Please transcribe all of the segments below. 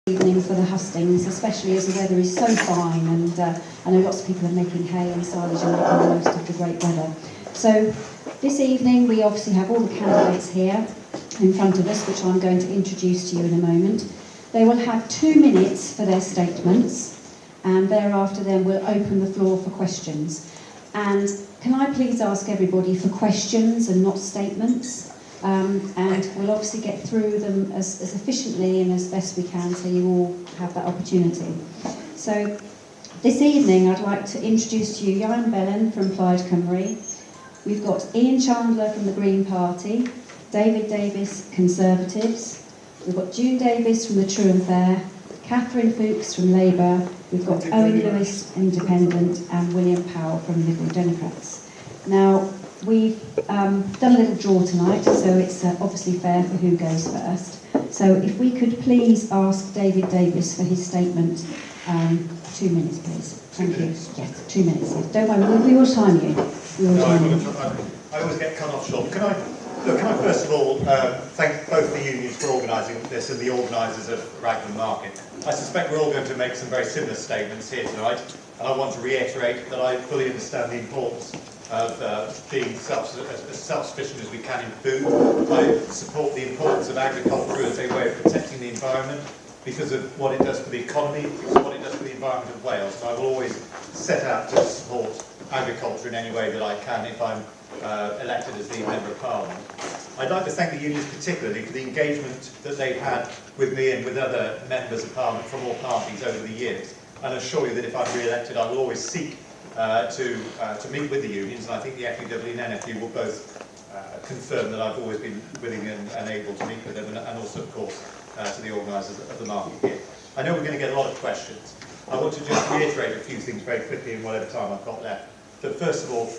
Evening for the hustings, especially as the weather is so fine, and I know lots of people are making hay and silage and making the most of the great weather. So this evening we obviously have all the candidates here in front of us, which I'm going to introduce to you in a moment. They will have 2 minutes for their statements, and thereafter then we'll open the floor for questions. And can I please ask everybody for questions and not statements? And we'll obviously get through them as efficiently and as best we can, so you all have that opportunity. So this evening I'd like to introduce to you Jan Bellin from Plaid Cymru. We've got Ian Chandler from the Green Party, David Davis, Conservatives. We've got June Davis from the True and Fair, Catherine Fuchs from Labour. We've got Owen Lewis, Independent, and William Powell from Liberal Democrats. Now, we've done a little draw tonight, so it's obviously fair for who goes first. So if we could please ask David Davis for his statement. 2 minutes, please. Thank you. Yes, 2 minutes. Yes. Don't worry, we will time you. I always get cut off short. Can I first of all thank both the unions for organising this and the organisers of Raglan Market. I suspect we're all going to make some very similar statements here tonight, and I want to reiterate that I fully understand the importance of being as self-sufficient as we can in food. I support the importance of agriculture as a way of protecting the environment because of what it does for the economy, because of what it does for the environment of Wales. And I will always set out to support agriculture in any way that I can if I'm elected as the Member of Parliament. I'd like to thank the unions particularly for the engagement that they've had with me and with other members of Parliament from all parties over the years. And I assure you that if I'm re-elected, I will always seek to meet with the unions, and I think the FUW and NFU will both confirm that I've always been willing and able to meet with them, and also, of course, to the organisers of the market here. I know we're going to get a lot of questions. I want to just reiterate a few things very quickly in whatever time I've got left. But first of all,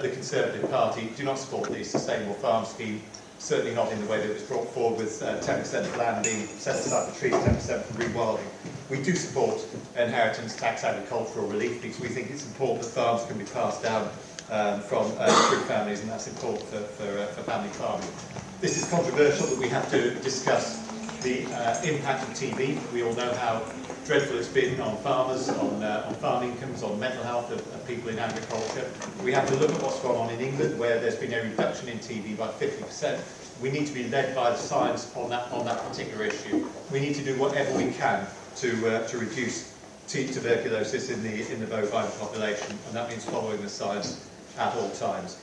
the Conservative Party do not support the Sustainable Farm Scheme, certainly not in the way that it was brought forward with 10% of land being set aside for trees, 10% for rewilding. We do support inheritance tax agricultural relief because we think it's important that farms can be passed down from through families, and that's important for family farming. This is controversial, but we have to discuss the impact of TV. We all know how dreadful it's been on farmers, on farm incomes, on mental health of people in agriculture. We have to look at what's gone on in England, where there's been a reduction in TV by 50%. We need to be led by the science on that particular issue. We need to do whatever we can to reduce tuberculosis in the bovine population, and that means following the science at all times.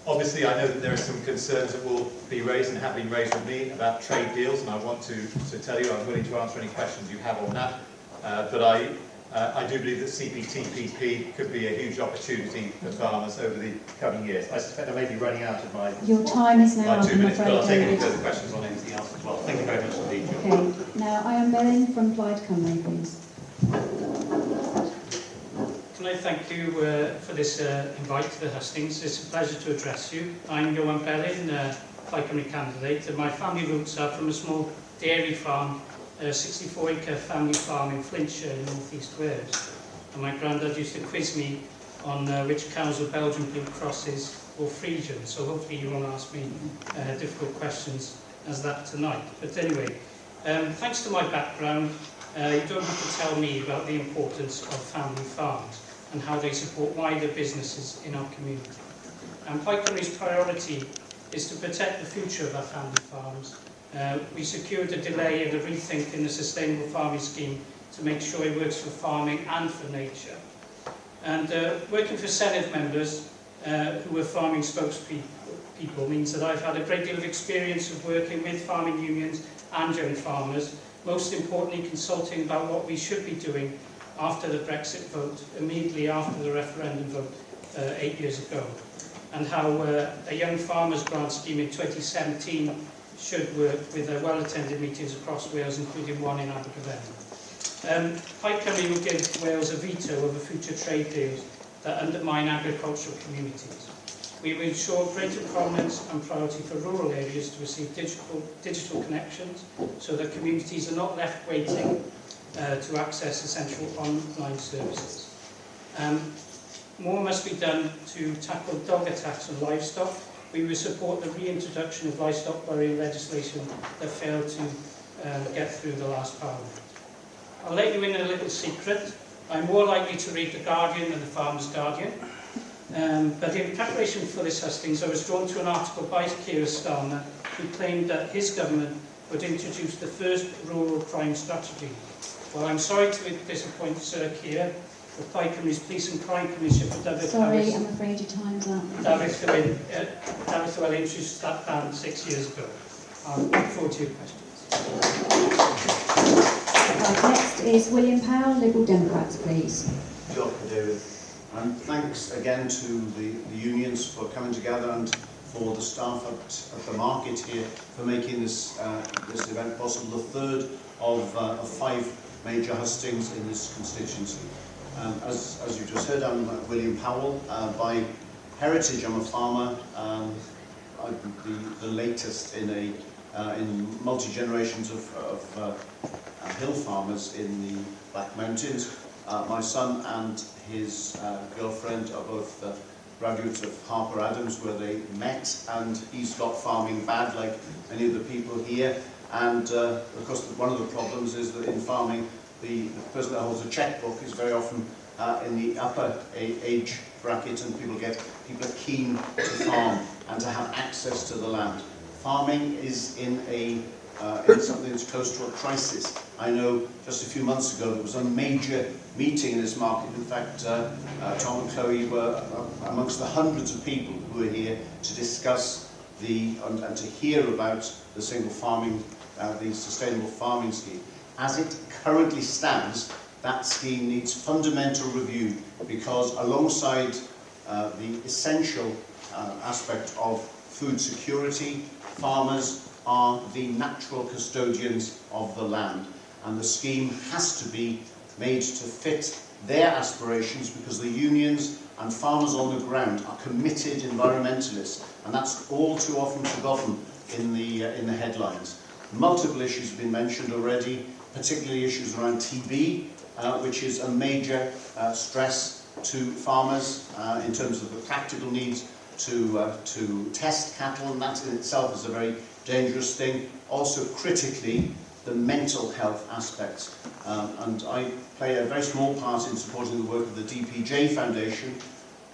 Obviously, I know that there are some concerns that will be raised and have been raised with me about trade deals, and I want to tell you I'm willing to answer any questions you have on that. But I do believe that CPTPP could be a huge opportunity for farmers over the coming years. I suspect I may be running out of my Your time is now up, 2 minutes, but I'll take any David. further questions on anything else as well. Thank you very much indeed. Okay, now Ian Bellin from Plaid Cymru, please. Can I thank you for this invite to the hustings. It's a pleasure to address you. I'm Johan Bellin, Plaid Cymru candidate, and my family roots are from a small dairy farm, a 64-acre family farm in Flintshire in North East Wales. And my granddad used to quiz me on which cows were Belgian Blue Crosses or Friesian, so hopefully you won't ask me difficult questions as that tonight. But anyway, thanks to my background, you don't have to tell me about the importance of family farms and how they support wider businesses in our community. And Plaid Cymru's priority is to protect the future of our family farms. We secured a delay and a rethink in the Sustainable Farming Scheme to make sure it works for farming and for nature. And working for Senedd members who are farming spokespeople means that I've had a great deal of experience of working with farming unions and young farmers, most importantly consulting about what we should be doing after the Brexit vote, immediately after the referendum vote 8 years ago, and how a young farmers grant scheme in 2017 should work with well-attended meetings across Wales, including one in Abergavenny. Plaid Cymru will give Wales a veto over future trade deals that undermine agricultural communities. We will ensure greater prominence and priority for rural areas to receive digital connections so that communities are not left waiting to access essential online services. More must be done to tackle dog attacks on livestock. We will support the reintroduction of livestock worrying legislation that failed to get through the last Parliament. I'll let you in a little secret. I'm more likely to read The Guardian than The Farmer's Guardian. But in preparation for this hustings, I was drawn to an article by Keir Starmer who claimed that his government would introduce the first rural crime strategy. Well, I'm sorry to disappoint Sir Keir. The Plaid Cymru's Police and Crime Commissioner for David Sorry, I'm afraid your time's up. David Llewellyn introduced that plan 6 years ago. I'll look forward to your questions. Right, next is William Powell, Liberal Democrats, please. Diolch, David. And thanks again to the unions for coming together and for the staff at the market here for making this event possible, the third of 5 major hustings in this constituency. As you just heard, I'm William Powell. By heritage, I'm a farmer. I'm the latest in multi-generations of hill farmers in the Black Mountains. My son and his girlfriend are both graduates of Harper Adams, where they met, and he's got farming bad like many of the people here. And of course, one of the problems is that in farming, the person that holds a checkbook is very often in the upper age bracket, and people are keen to farm and to have access to the land. Farming is in something that's close to a crisis. I know just a few months ago there was a major meeting in this market. In fact, Tom and Chloe were amongst the hundreds of people who were here to discuss and to hear about the single farming, the sustainable farming scheme. As it currently stands, that scheme needs fundamental review, because alongside the essential aspect of food security, farmers are the natural custodians of the land, and the scheme has to be made to fit their aspirations, because the unions and farmers on the ground are committed environmentalists, and that's all too often forgotten in the headlines. Multiple issues have been mentioned already, particularly issues around TB, which is a major stress to farmers in terms of the practical needs to test cattle, and that in itself is a very dangerous thing. Also, critically, the mental health aspects. And I play a very small part in supporting the work of the DPJ Foundation.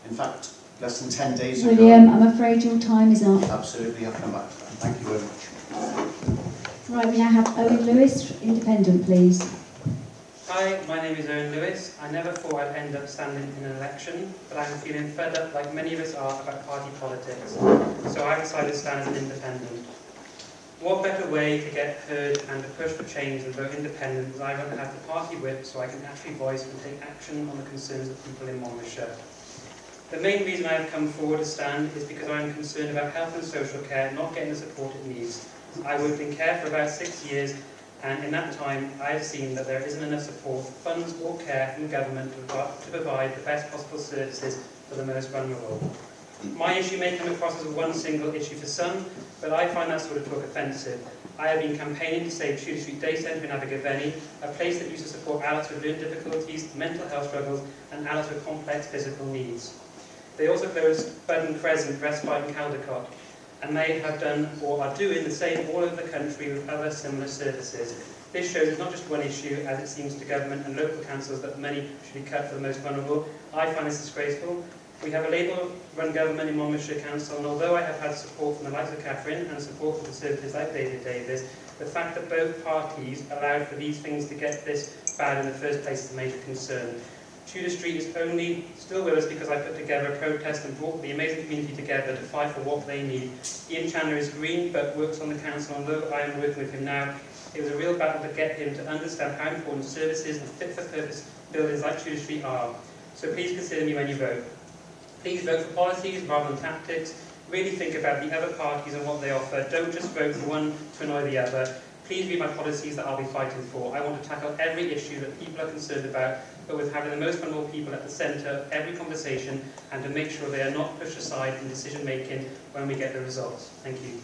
In fact, less than 10 days ago... William, I'm afraid your time is up. Absolutely, I'll come back to that. Thank you very much. Right, we now have Owen Lewis, Independent, please. Hi, my name is Owen Lewis. I never thought I'd end up standing in an election, but I'm feeling fed up, like many of us are, about party politics. So I decided to stand as an independent. What better way to get heard and to push for change than vote independent, as I want to have the party whip so I can actually voice and take action on the concerns of people in Monmouthshire. The main reason I have come forward to stand is because I am concerned about health and social care not getting the support it needs. I worked in care for about 6 years, and in that time I have seen that there isn't enough support, funds or care from the government to provide the best possible services for the most vulnerable. My issue may come across as one single issue for some, but I find that sort of talk offensive. I have been campaigning to save Tudor Street Day Centre in Abergavenny, a place that used to support adults with learning difficulties, mental health struggles, and adults with complex physical needs. They also closed Bud Crescent, Respite and Caldecott, and they have done or are doing the same all over the country with other similar services. This shows it's not just one issue, as it seems to government and local councils that money should be cut for the most vulnerable. I find this disgraceful. We have a Labour-run government in Monmouthshire Council, and although I have had support from the likes of Catherine and support from Conservatives like David Davis, the fact that both parties allowed for these things to get this bad in the first place is a major concern. Tudor Street is only still with us because I put together a protest and brought the amazing community together to fight for what they need. Ian Chandler is green but works on the council, and although I am working with him now, it was a real battle to get him to understand how important services and fit-for-purpose buildings like Tudor Street are. So please consider me when you vote. Please vote for policies rather than tactics. Really think about the other parties and what they offer. Don't just vote for one to annoy the other. Please read my policies that I'll be fighting for. I want to tackle every issue that people are concerned about, but with having the most vulnerable people at the centre of every conversation, and to make sure they are not pushed aside in decision making when we get the results. Thank you.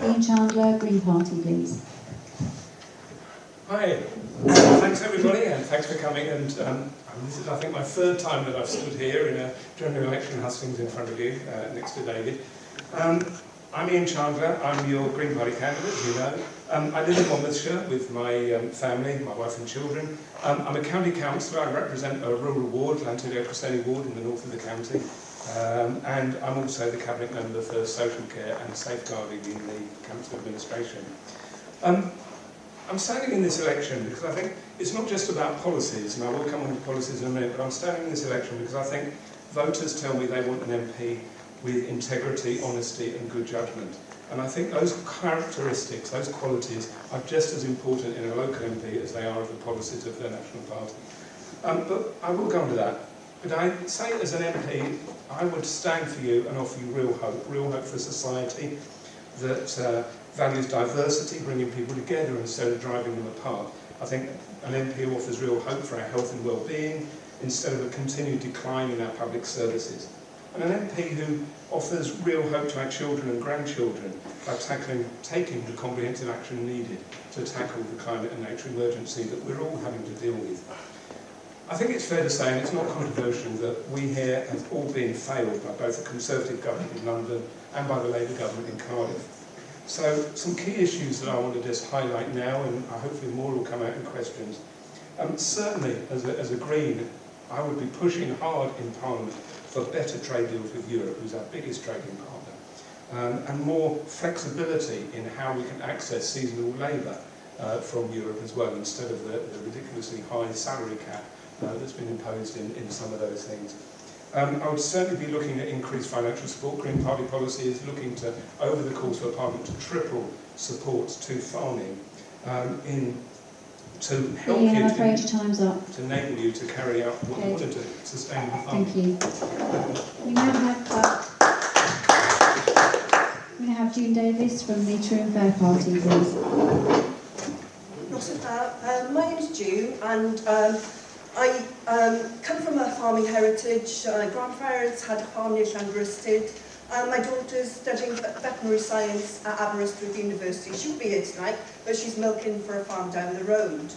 Ian Chandler, Green Party, please. Hi, thank thanks everybody, and thanks for coming. And this is, I think, my third time that I've stood here in a general election hustings in front of you, next to David. I'm Ian Chandler. I'm your Green Party candidate, as you know. I live in Monmouthshire with my family, my wife and children. I'm a county councillor. I represent a rural ward, Lantudio-Cresseni ward in the north of the county. And I'm also the cabinet member for social care and safeguarding in the council administration. I'm standing in this election because I think it's not just about policies, and I will come on to policies in a minute, but I'm standing in this election because I think voters tell me they want an MP with integrity, honesty and good judgment. And I think those characteristics, those qualities, are just as important in a local MP as they are of the policies of their national party. But I will go on to that. But I say as an MP, I would stand for you and offer you real hope for a society that values diversity, bringing people together instead of driving them apart. I think an MP offers real hope for our health and well-being instead of a continued decline in our public services. And an MP who offers real hope to our children and grandchildren by taking the comprehensive action needed to tackle the climate and nature emergency that we're all having to deal with. I think it's fair to say, and it's not controversial, that we here have all been failed by both the Conservative government in London and by the Labour government in Cardiff. So some key issues that I want to just highlight now, and hopefully more will come out in questions. Certainly, as a Green, I would be pushing hard in Parliament for better trade deals with Europe, who's our biggest trading partner, and more flexibility in how we can access seasonal labour from Europe as well, instead of the ridiculously high salary cap that's been imposed in some of those things. I would certainly be looking at increased financial support. Green Party policy is looking to, over the course of a Parliament, to triple support to farming to help Ian, you, I'm afraid your time's up. to enable you to carry out what you want to do, sustainable farming. Thank you. We now have June Davis from the True and Fair Party, please. Not so bad. My name is June, and I come from a farming heritage. My grandparents had a farm near Llanrwsted. My daughter's studying veterinary science at Aberystwyth University. She'll be here tonight, but she's milking for a farm down the road.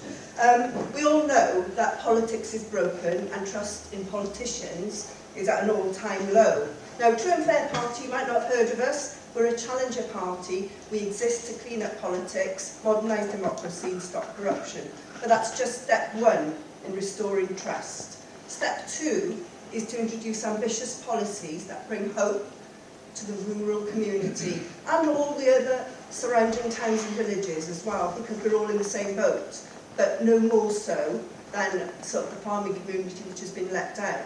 We all know that politics is broken and trust in politicians is at an all-time low. Now, True and Fair Party, you might not have heard of us. We're a challenger party. We exist to clean up politics, modernise democracy and stop corruption. But that's just step one in restoring trust. Step two is to introduce ambitious policies that bring hope to the rural community and all the other surrounding towns and villages as well, because we're all in the same boat, but no more so than sort of the farming community which has been let down.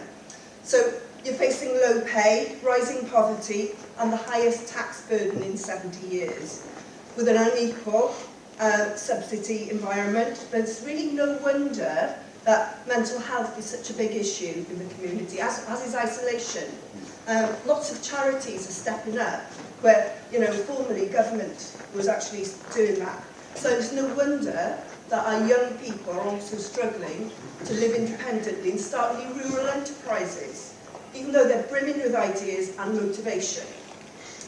So you're facing low pay, rising poverty and the highest tax burden in 70 years. With an unequal subsidy environment, there's really no wonder that mental health is such a big issue in the community, as is isolation. Lots of charities are stepping up, where, formerly government was actually doing that. So it's no wonder that our young people are also struggling to live independently and start new rural enterprises, even though they're brimming with ideas and motivation.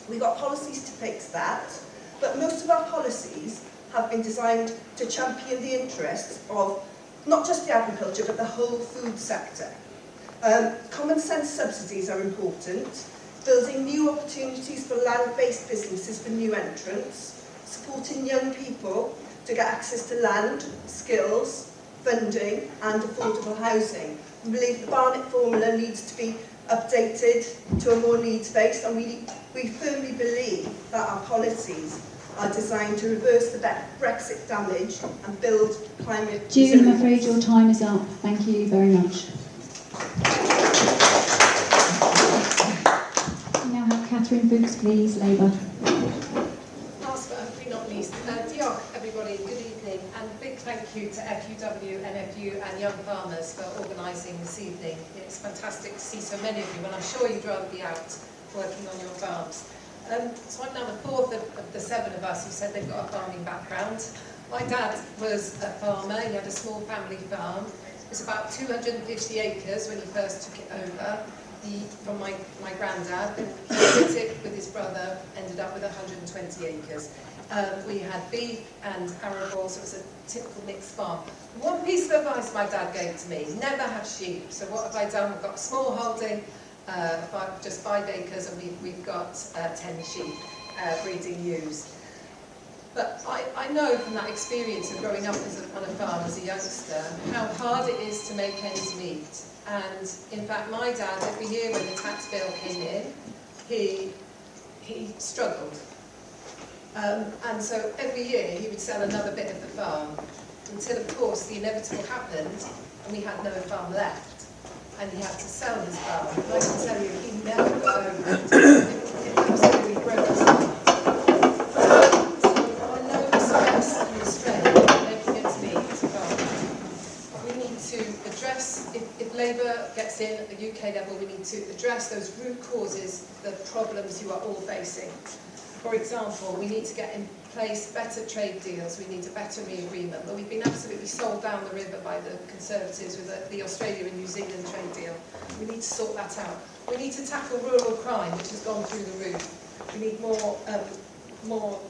We've got policies to fix that, but most of our policies have been designed to champion the interests of not just the agriculture, but the whole food sector. Common sense subsidies are important, building new opportunities for land-based businesses for new entrants, supporting young people to get access to land, skills, funding and affordable housing. We believe the Barnett formula needs to be updated to a more needs-based, and we firmly believe that our policies are designed to reverse the Brexit damage and build climate resilience. June, I'm afraid your time is up. Thank you very much. We now have Catherine Books, please, Labour. Last but hopefully not least, diolch everybody, good evening, and big thank you to FUW, NFU and Young Farmers for organising this evening. It's fantastic to see so many of you, and I'm sure you'd rather be out working on your farms. So I'm now the fourth of the seven of us who said they've got a farming background. My dad was a farmer, he had a small family farm. It was about 250 acres when he first took it over. from my granddad. He split it with his brother, ended up with 120 acres. We had beef and arable, so it was a typical mixed farm. One piece of advice my dad gave to me: never have sheep. So what have I done? We've got a small holding, just 5 acres, and we've got 10 sheep breeding ewes. But I know from that experience of growing up on a farm as a youngster how hard it is to make ends meet. And in fact, my dad, every year when the tax bill came in, he struggled. And so every year he would sell another bit of the farm, until of course the inevitable happened and we had no farm left. And he had to sell his farm. And I can tell you, he never got over it. It absolutely broke his heart. If Labour gets in at the UK level, we need to address those root causes, the problems you are all facing. For example, we need to get in place better trade deals, we need a veterinary agreement. But we've been absolutely sold down the river by the Conservatives with the Australia and New Zealand trade deal. We need to sort that out. We need to tackle rural crime, which has gone through the roof. We need more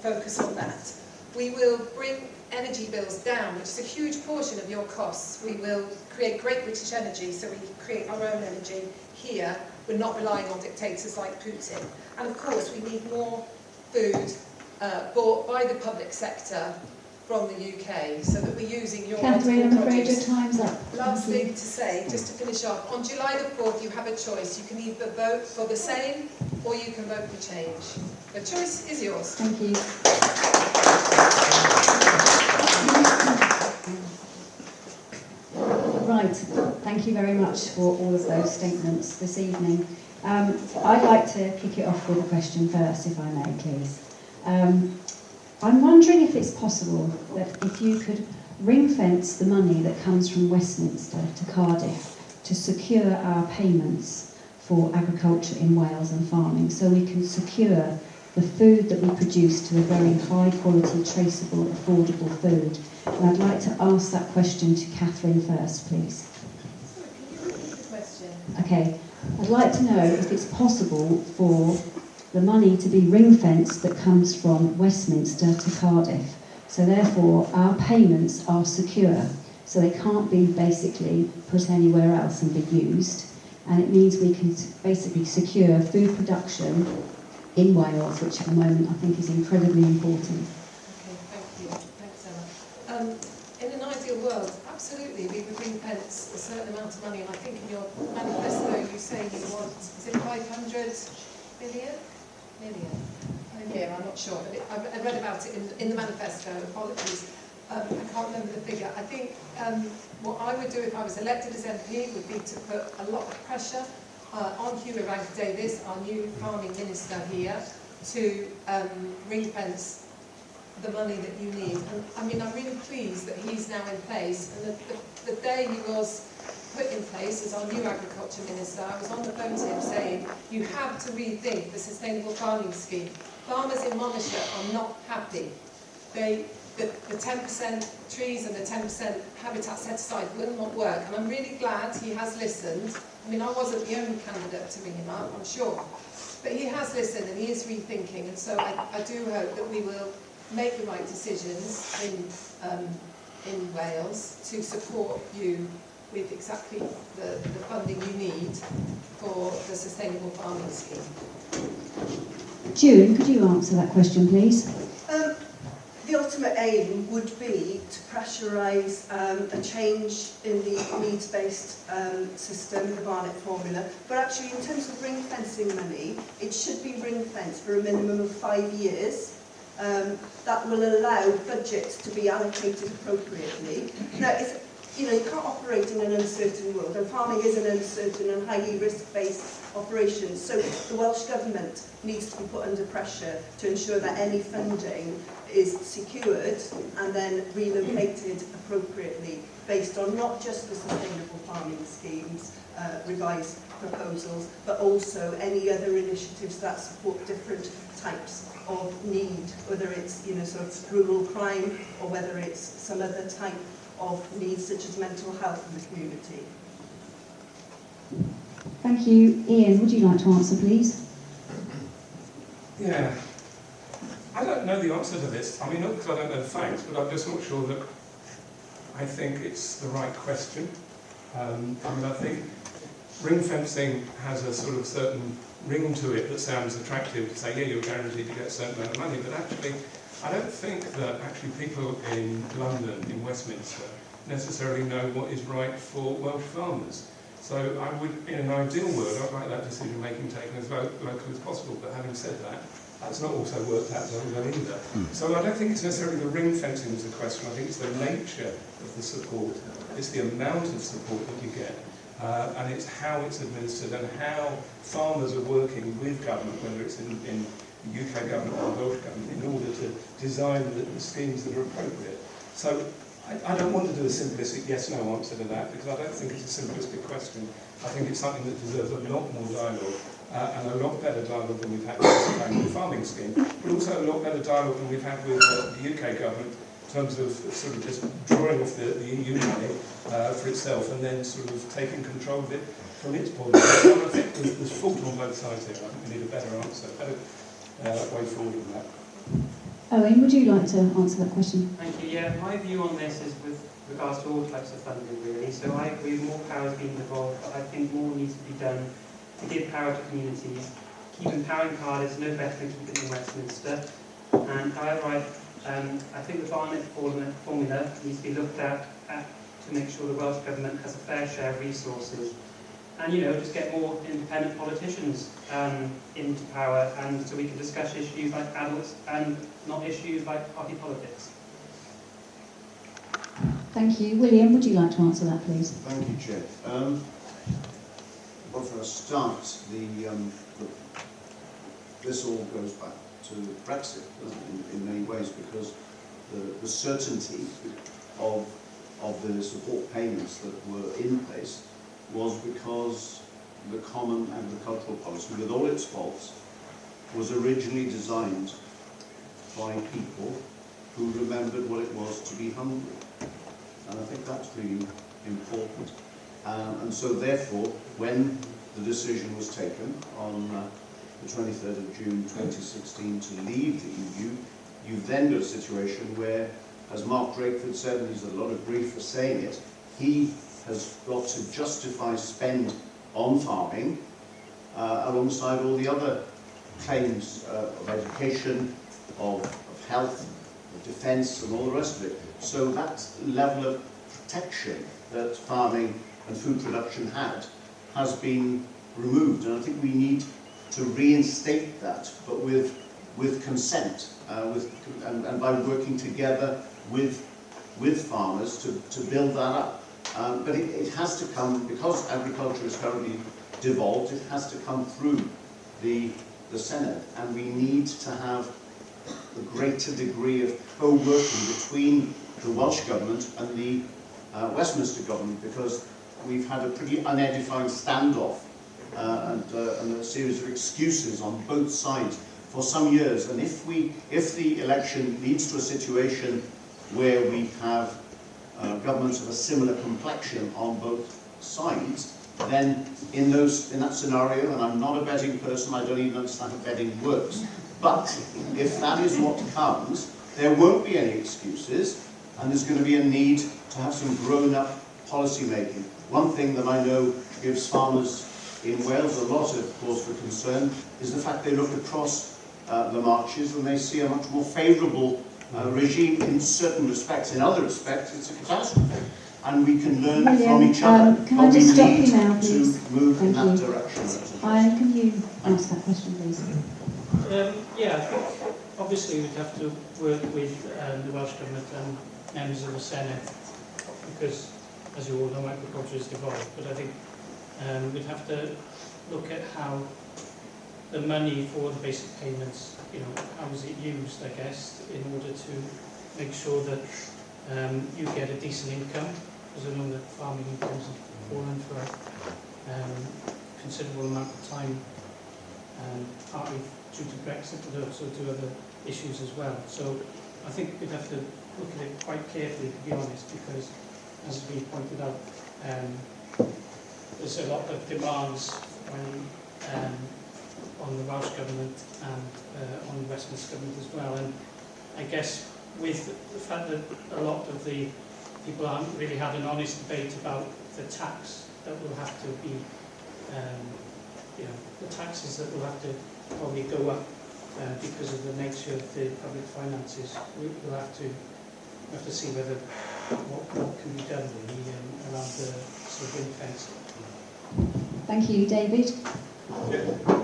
focus on that. We will bring energy bills down, which is a huge portion of your costs. We will create great British energy, so we create our own energy here. We're not relying on dictators like Putin. And of course, we need more food bought by the public sector from the UK, so that we're using your Catherine, I'm afraid your produce. time's up. Last thing to say, just to finish off, on July the 4th you have a choice. You can either vote for the same or you can vote for change. The choice is yours. Thank you. Right, thank you very much for all of those statements this evening. I'd like to kick it off with a question first, if I may, please. I'm wondering if it's possible that if you could ring-fence the money that comes from Westminster to Cardiff to secure our payments for agriculture in Wales and farming, so we can secure the food that we produce to a very high quality, traceable, affordable food. And I'd like to ask that question to Catherine first, please. Sorry, can you repeat the question? Okay, I'd like to know if it's possible for the money to be ring-fenced that comes from Westminster to Cardiff. So therefore, our payments are secure, so they can't be basically put anywhere else and be used. And it means we can basically secure food production in Wales, which at the moment I think is incredibly important. Okay, thank you. Thanks, Emma. In an ideal world, absolutely, we would ring-fence a certain amount of money, and I think in your manifesto you say you want, is it 500 million? I'm not sure, but I read about it in the manifesto, apologies. I can't remember the figure. I think what I would do if I was elected as MP would be to put a lot of pressure on Hugh Davis, our new farming minister here, to ring-fence the money that you need. And I mean, I'm really pleased that he's now in place. And the day he was put in place as our new agriculture minister, I was on the phone to him saying, you have to rethink the sustainable farming scheme. Farmers in Monmouthshire are not happy. The 10% trees and the 10% habitat set aside will not work. And I'm really glad he has listened. I mean, I wasn't the only candidate to ring him up, I'm sure. But he has listened and he is rethinking. And so I do hope that we will make the right decisions in Wales to support you with exactly the funding you need for the sustainable farming scheme. June, could you answer that question, please? The ultimate aim would be to pressurise a change in the needs-based system, the Barnett formula. But actually, in terms of ring-fencing money, it should be ring-fenced for a minimum of 5 years. That will allow budgets to be allocated appropriately. Now, you can't operate in an uncertain world, and farming is an uncertain and highly risk-based operation. So the Welsh Government needs to be put under pressure to ensure that any funding is secured and then relocated appropriately based on not just the sustainable farming schemes, revised proposals, but also any other initiatives that support different types of need, whether it's sort of rural crime or whether it's some other type of needs such as mental health in the community. Thank you. Ian, would you like to answer, please? Yeah. I don't know the answer to this. I mean, not because I don't know the facts, but I'm just not sure that I think it's the right question. I mean, I think ring fencing has a sort of certain ring to it that sounds attractive to say, yeah, you're guaranteed to get a certain amount of money, but actually, I don't think that actually people in London, in Westminster, necessarily know what is right for Welsh farmers. So I would, in an ideal world, I'd like that decision making taken as local as possible, but having said that, that's not also worked out very well either. So I don't think it's necessarily the ring fencing is the question, I think it's the nature of the support, it's the amount of support that you get, and it's how it's administered and how farmers are working with government, whether it's in the UK government or the Welsh government, in order to design the schemes that are appropriate. So I don't want to do a simplistic yes-no answer to that, because I don't think it's a simplistic question. I think it's something that deserves a lot more dialogue, and a lot better dialogue than we've had with the sustainable farming scheme, but also a lot better dialogue than we've had with the UK government in terms of sort of just drawing off the EU money for itself and then sort of taking control of it from its point of view. So I think there's fault on both sides here. I think we need a better answer, a better way forward than that. Owen, would you like to answer that question? Thank you. Yeah, my view on this is with regards to all types of funding, really. So I agree more power is being devolved, but I think more needs to be done to give power to communities. Keep empowering Cardiff is no better than keeping it in Westminster. And however, I think the Barnet formula needs to be looked at to make sure the Welsh Government has a fair share of resources. And, you know, just get more independent politicians into power, and so we can discuss issues like adults and not issues like party politics. Thank you. William, would you like to answer that, please? Thank you, Chair. Well, for a start, this all goes back to Brexit, doesn't it, in many ways, because the certainty of the support payments that were in place was because the common agricultural policy, with all its faults, was originally designed by people who remembered what it was to be hungry. And I think that's really important. And so therefore, when the decision was taken on the 23rd of June 2016 to leave the EU, you then got a situation where, as Mark Drakeford said, and he's had a lot of grief for saying it, he has got to justify spend on farming alongside all the other claims of education, of health, of defence and all the rest of it. So that level of protection that farming and food production has been removed, and I think we need to reinstate that, but with consent, and by working together with farmers to build that up. But it has to come, because agriculture is currently devolved, it has to come through the Senedd, and we need to have a greater degree of co-working between the Welsh Government and the Westminster Government, because we've had a pretty unedifying standoff and a series of excuses on both sides for some years. And if the election leads to a situation where we have governments of a similar complexion on both sides, then in that scenario, and I'm not a betting person, I don't even understand how betting works, but if that is what comes, there won't be any excuses, and there's going to be a need to have some grown-up policy making. One thing that I know gives farmers in Wales a lot of cause for concern is the fact they look across the marches and they see a much more favourable regime in certain respects. In other respects, it's a catastrophe. And we can learn from each other. Can I just stop you now, to please? move in Thank that you. direction. Can you answer that question, please? Yeah, I think obviously we'd have to work with the Welsh Government and members of the Senedd, because, as you all know, agriculture is devolved. But I think we'd have to look at how the money for the basic payments, you know, how is it used, I guess, in order to make sure that you get a decent income, because I know that farming incomes have fallen for a considerable amount of time, partly due to Brexit, but also to other issues as well. So I think we'd have to look at it quite carefully, to be honest, because, as has been pointed out, there's a lot of demands on the Welsh Government and on the Westminster Government as well. And I guess with the fact that a lot of the people haven't really had an honest debate about the tax that will have to be, the taxes that will have to probably go up because of the nature of the public finances. We'll have to see whether what can be done really around the sort of ring fence. Thank you, David.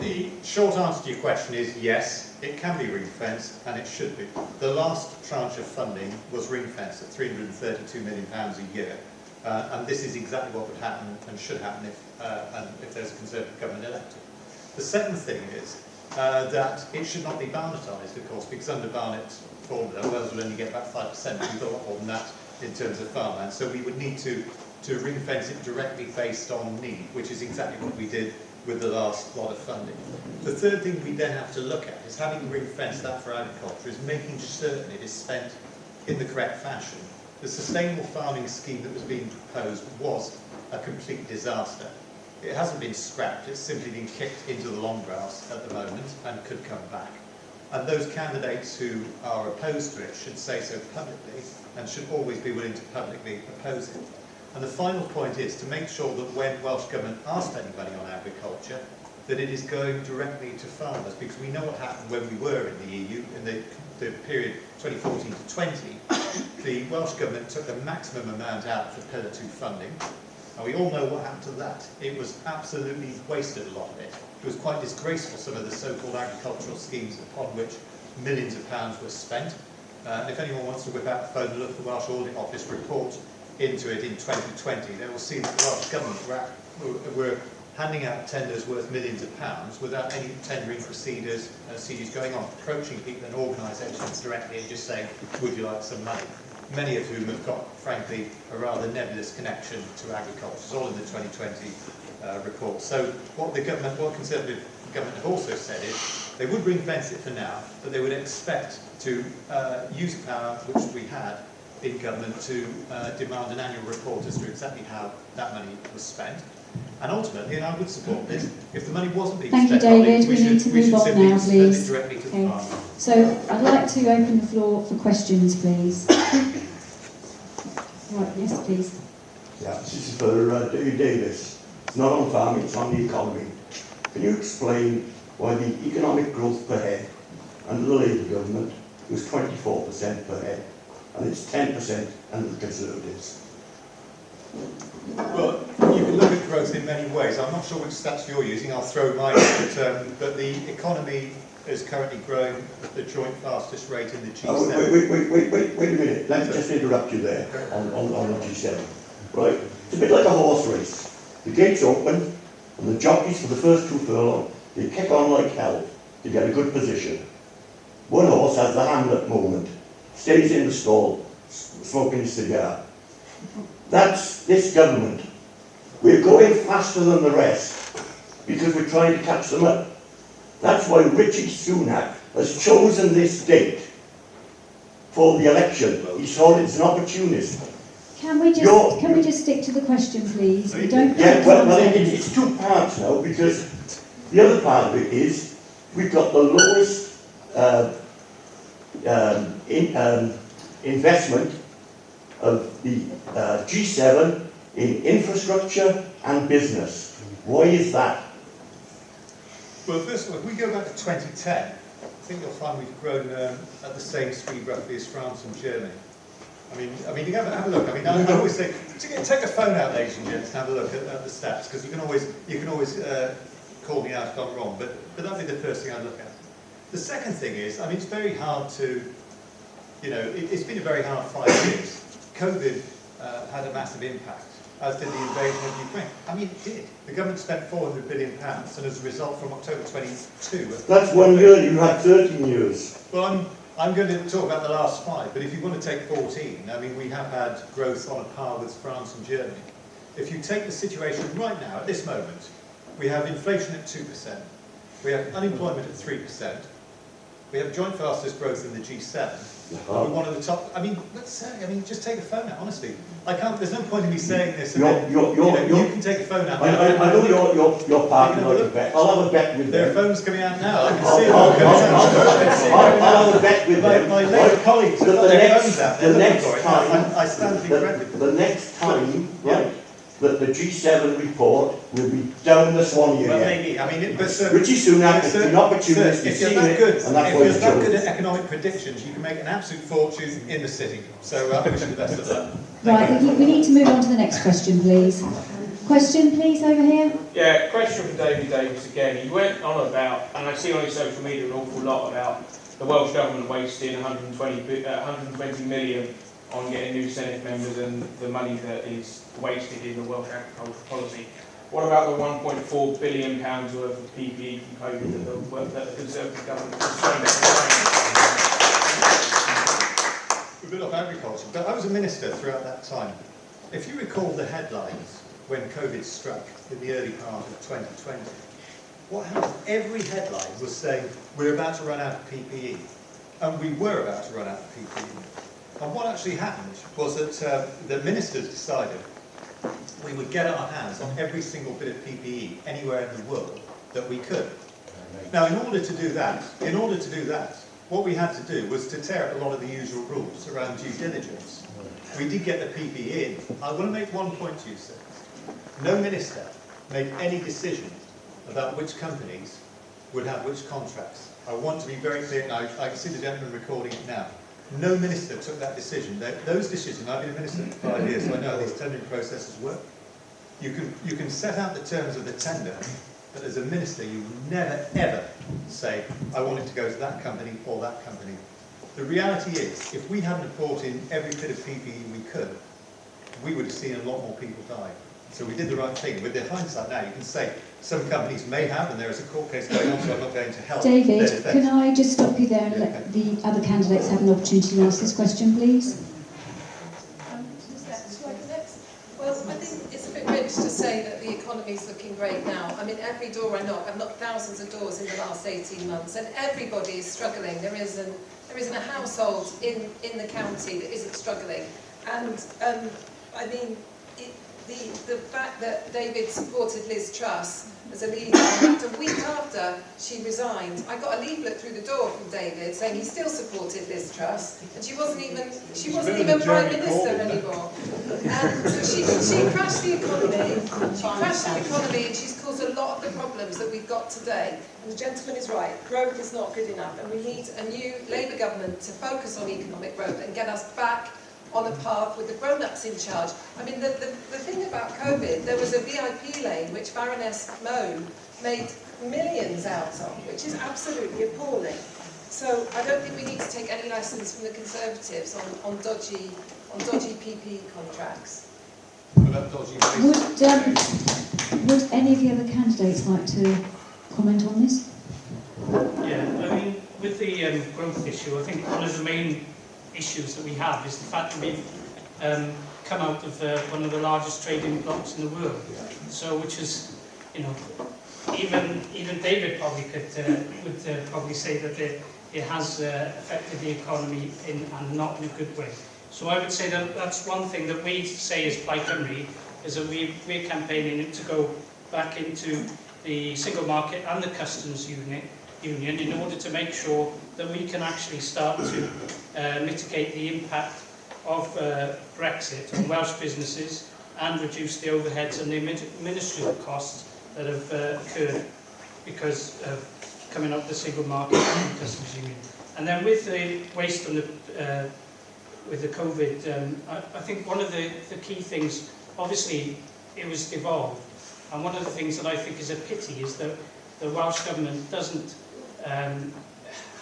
The short answer to your question is yes, it can be ring-fenced and it should be. The last tranche of funding was ring-fenced at £332 million a year, and this is exactly what would happen and should happen if there's a Conservative government elected. The second thing is that it should not be Barnettised, of course, because under Barnet formula, Wales will only get about 5%, we've got a lot more than that in terms of farmland, so we would need to ring-fence it directly based on need, which is exactly what we did with the last lot of funding. The third thing we then have to look at is having ring-fenced that for agriculture is making certain it is spent in the correct fashion. The sustainable farming scheme that was being proposed was a complete disaster. It hasn't been scrapped, it's simply been kicked into the long grass at the moment and could come back. And those candidates who are opposed to it should say so publicly and should always be willing to publicly oppose it. And the final point is to make sure that when Welsh Government are spending money on agriculture, that it is going directly to farmers, because we know what happened when we were in the EU, in the period 2014 to 20, the Welsh Government took the maximum amount out for Pillar 2 funding, and we all know what happened to that. It was absolutely wasted, a lot of it. It was quite disgraceful, some of the so-called agricultural schemes upon which millions of pounds were spent. And if anyone wants to whip out a phone and look at the Welsh Audit Office report into it in 2020, they will see that the Welsh Government were handing out tenders worth millions of pounds without any tendering procedures going on, approaching people and organisations directly and just saying, would you like some money? Many of whom have got, frankly, a rather nebulous connection to agriculture. It's all in the 2020 report. So what the Conservative government have also said is they would ring-fence it for now, but they would expect to use the power which we had in government to demand an annual report as to exactly how that money was spent. And ultimately, and I would support this, if the money wasn't being spent, David. We need to move on simply now, spend it please. directly to the farmer. So I'd like to open the floor for questions, please. Right, yes, please. Yeah, this is for David Davis. It's not on farming, it's on the economy. Can you explain why the economic growth per head under the Labour government was 24% per head, and it's 10% under the Conservatives? Well, you can look at growth in many ways. I'm not sure which stats you're using, I'll throw mine out, but the economy is currently growing at the joint fastest rate in the G7. Oh, wait a minute. Let me just interrupt you there on the G7. Right? It's a bit like a horse race. The gates open, and the jockeys for the first 2 furlongs, they kick on like hell to get a good position. One horse has the Hamlet moment, stays in the stall, smoking his cigar. That's this government. We're going faster than the rest because we're trying to catch them up. That's why Richie Sunak has chosen this date for the election. He saw it as an opportunist. Can we just stick to the question, please? We don't. Yeah, well, it's 2 parts now, because the other part of it is we've got the lowest investment of the G7 in infrastructure and business. Why is that? Well, first of all, if we go back to 2010, I think you'll find we've grown at the same speed roughly as France and Germany. I mean, you have a look. I mean, I always say, take a phone out, ladies and gents, and have a look at the stats, because you can always call me out if I'm wrong. But that'd be the first thing I'd look at. The second thing is, I mean, it's very hard to, it's been a very hard 5 years. COVID had a massive impact, as did the invasion of Ukraine. I mean, it did. The government spent £400 billion, and as a result, from October 22... That's 1 year, you had 13 years. Well, I'm going to talk about the last 5, but if you want to take 14, I mean, we have had growth on a par with France and Germany. If you take the situation right now, at this moment, we have inflation at 2%, we have unemployment at 3%, We have joint fastest growth in the G7. We're one of the top. I mean, let's say. I mean, just take the phone out. Honestly, I can't. There's no point in me saying this. And you can take the phone out. I know you're parking like a bet. I'll have a bet with them. There are phones coming out now. I can see them all coming out. I'll have a bet with them. My Labour colleagues have got their phones out. The next time, I stand to be corrected. the next time, right, that the G7 report will be down the Swan Well, area. maybe. I mean, but Richie Sunak is an opportunist. if You've you're seen that it, good, and that's if why you're it's that good chosen. at economic predictions, you can make an absolute fortune in the city. So I wish you the best of luck. Right, we need to move on to the next question, please. Question, please, over here. Yeah, question for David Davis again. You went on about, and I see on your social media an awful lot about the Welsh Government wasting 120 million on getting new Senate members and the money that is wasted in the Welsh agricultural policy. What about the £1.4 billion worth of PPE from COVID that the Conservative government is trying to A bit off agriculture, but I was a minister throughout that time. If you recall the headlines when COVID struck in the early part of 2020, what happened? Every headline was saying, we're about to run out of PPE. And we were about to run out of PPE. And what actually happened was that the ministers decided we would get our hands on every single bit of PPE anywhere in the world that we could. Now, in order to do that, what we had to do was to tear up a lot of the usual rules around due diligence. We did get the PPE in. I want to make one point to you, sir. No minister made any decision about which companies would have which contracts. I want to be very clear, and I can see the gentleman recording it now. No minister took that decision. Those decisions, I've been a minister for 5 years, so I know how these tendering processes work. You can set out the terms of the tender, but as a minister, you never, ever say, I want it to go to that company or that company. The reality is, if we hadn't brought in every bit of PPE we could, we would have seen a lot more people die. So we did the right thing. With the hindsight now, you can say some companies may have, and there is a court case going on, so I'm not going to help their David, defence. can I just stop you there and let the other candidates have an opportunity to ask this question, please? Well, I think it's a bit rich to say that the economy's looking great now. I mean, every door I knock, I've knocked thousands of doors in the last 18 months, and everybody is struggling. There isn't a household in the county that isn't struggling. And I mean, the fact that David supported Liz Truss as a leader, a week after she resigned, I got a leaflet through the door from David saying he still supported Liz Truss, and she wasn't even Prime Minister anymore. And so she crashed the economy. And she's caused a lot of the problems that we've got today. And the gentleman is right. Growth is not good enough, and we need a new Labour government to focus on economic growth and get us back on a path with the grown-ups in charge. I mean, the thing about COVID, there was a VIP lane which Baroness Moan made millions out of, which is absolutely appalling. So I don't think we need to take any lessons from the Conservatives on dodgy PPE contracts. What about dodgy waste? Would any of the other candidates like to comment on this? Yeah, I mean, with the growth issue, I think one of the main issues that we have is the fact that we've come out of one of the largest trading blocks in the world. So, which is, you know, even David probably would probably say that it has affected the economy and not in a good way. So I would say that that's one thing that we say as Plaid Cymru, is that we're campaigning to go back into the single market and the customs union in order to make sure that we can actually start to mitigate the impact of Brexit on Welsh businesses and reduce the overheads and the administrative costs that have occurred because of coming up the single market and the customs union. And then with the waste on with the COVID, I think one of the key things, obviously it was devolved, and one of the things that I think is a pity is that the Welsh Government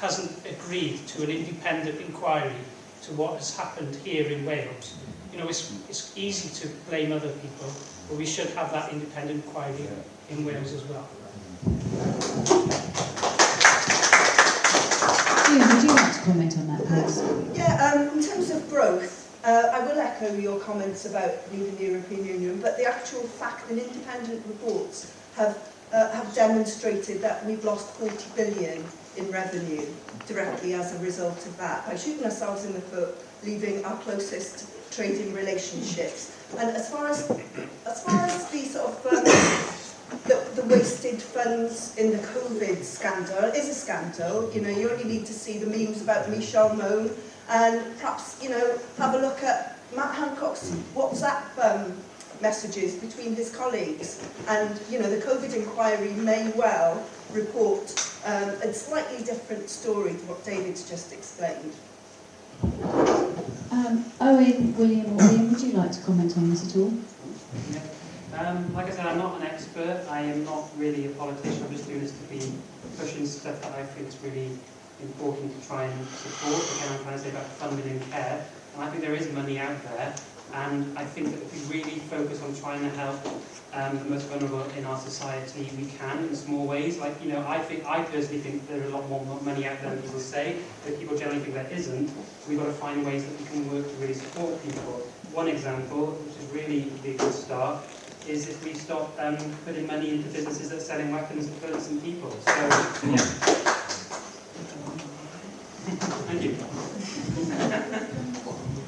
hasn't agreed to an independent inquiry to what has happened here in Wales. You know, it's easy to blame other people, but we should have that independent inquiry in Wales as well. June, would you like to comment on that, please? Yeah, in terms of growth, I will echo your comments about leaving the European Union, but the actual fact that independent reports have have demonstrated that we've lost 40 billion in revenue directly as a result of that, by shooting ourselves in the foot, leaving our closest trading relationships. And as far as the sort of the wasted funds in the COVID scandal, it is a scandal. You know, you only need to see the memes about Michelle Mone, and perhaps, you know, have a look at Matt Hancock's WhatsApp messages between his colleagues. And, you know, the COVID inquiry may well report a slightly different story to what David's just explained. William, would you like to comment on this at all? Like I said, I'm not an expert. I am not really a politician. I'm just doing this to be pushing stuff that I feel is really important to try and support. Again, I'm trying to say about funding and care. And I think there is money out there. And I think that if we really focus on trying to help the most vulnerable in our society, we can in small ways. Like, you know, I personally think there is a lot more money out there than people say, but people generally think there isn't. So we've got to find ways that we can work to really support people. One example, which is really a good start, is if we stop putting money into businesses that are selling weapons and killing some people. So, yeah. Thank you.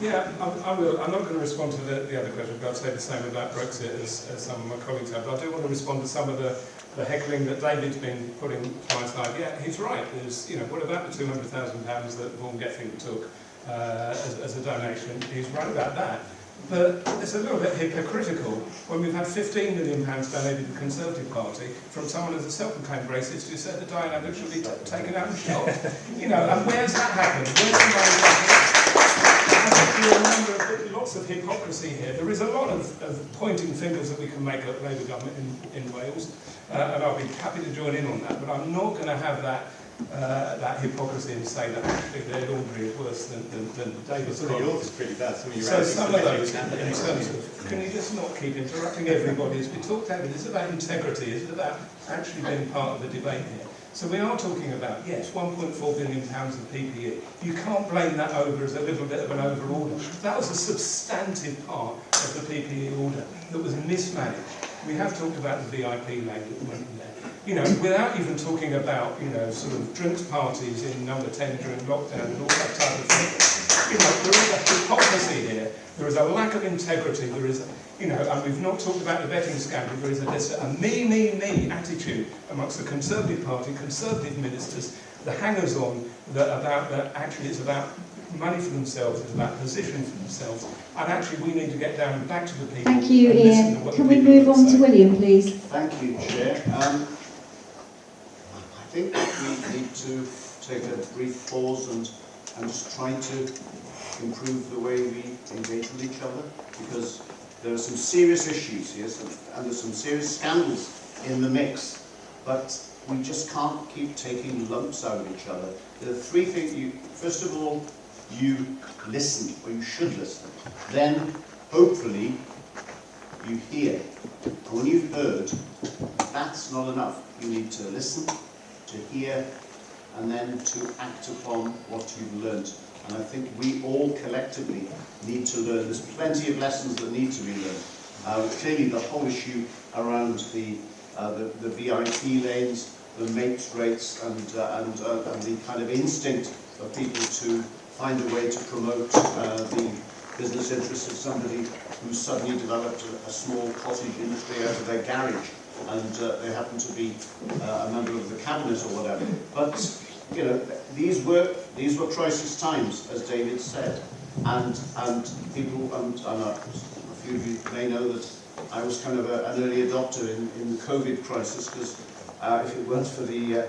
Yeah, I will. I'm not going to respond to the other question, but I'll say the same about Brexit as some of my colleagues have. But I do want to respond to some of the heckling that David's been putting to my side. Yeah, he's right. There's, you know, what about the £200,000 that Vaughan Gething took as a donation? He's right about that. But it's a little bit hypocritical when we've had £15 million donated to the Conservative Party from someone as a self-proclaimed racist who said that Diane Abbott should be taken out and shot. You know, and where's that happened? Where's the money? You remember lots of hypocrisy here. There is a lot of pointing fingers that we can make at Labour government in Wales, and I'll be happy to join in on that, but I'm not going to have that hypocrisy and say that actually their laundry is worse than David's. Some of yours is pretty bad. So some of those, in terms of, can you just not keep interrupting everybody as we talk, David? It's about integrity, it's about actually being part of the debate here. So we are talking about, yes, £1.4 billion of PPE. You can't blame that over as a little bit of an over-order. That was a substantive part of the PPE order that was mismanaged. We have talked about the VIP lane that went in there. You know, without even talking about, you know, sort of drinks parties in number 10 during lockdown and all that type of thing. You know, there is a hypocrisy here. There is a lack of integrity. There is, you know, and we've not talked about the betting scandal. There is a me attitude amongst the Conservative Party, Conservative ministers, the hangers-on, that actually it's about money for themselves, it's about position for themselves, and actually we need to get down back to the people. Thank you, Ian. Can we move on to William, please? Thank you, Chair. I think we need to take a brief pause and just try to improve the way we engage with each other, because there are some serious issues here, and there's some serious scandals in the mix, but we just can't keep taking lumps out of each other. There are three things. First of all, you listen, or you should listen. Then, hopefully, you hear. And when you've heard, that's not enough. You need to listen, to hear, and then to act upon what you've learned. And I think we all collectively need to learn. There's plenty of lessons that need to be learned. Clearly, the whole issue around the VIP lanes, the mates rates, and the kind of instinct of people to find a way to promote the business interests of somebody who suddenly developed a small cottage industry out of their garage, and they happen to be a member of the cabinet or whatever. But you know, these were crisis times, as David said, and people, and a few of you may know that I was kind of an early adopter in the COVID crisis, because if it weren't for the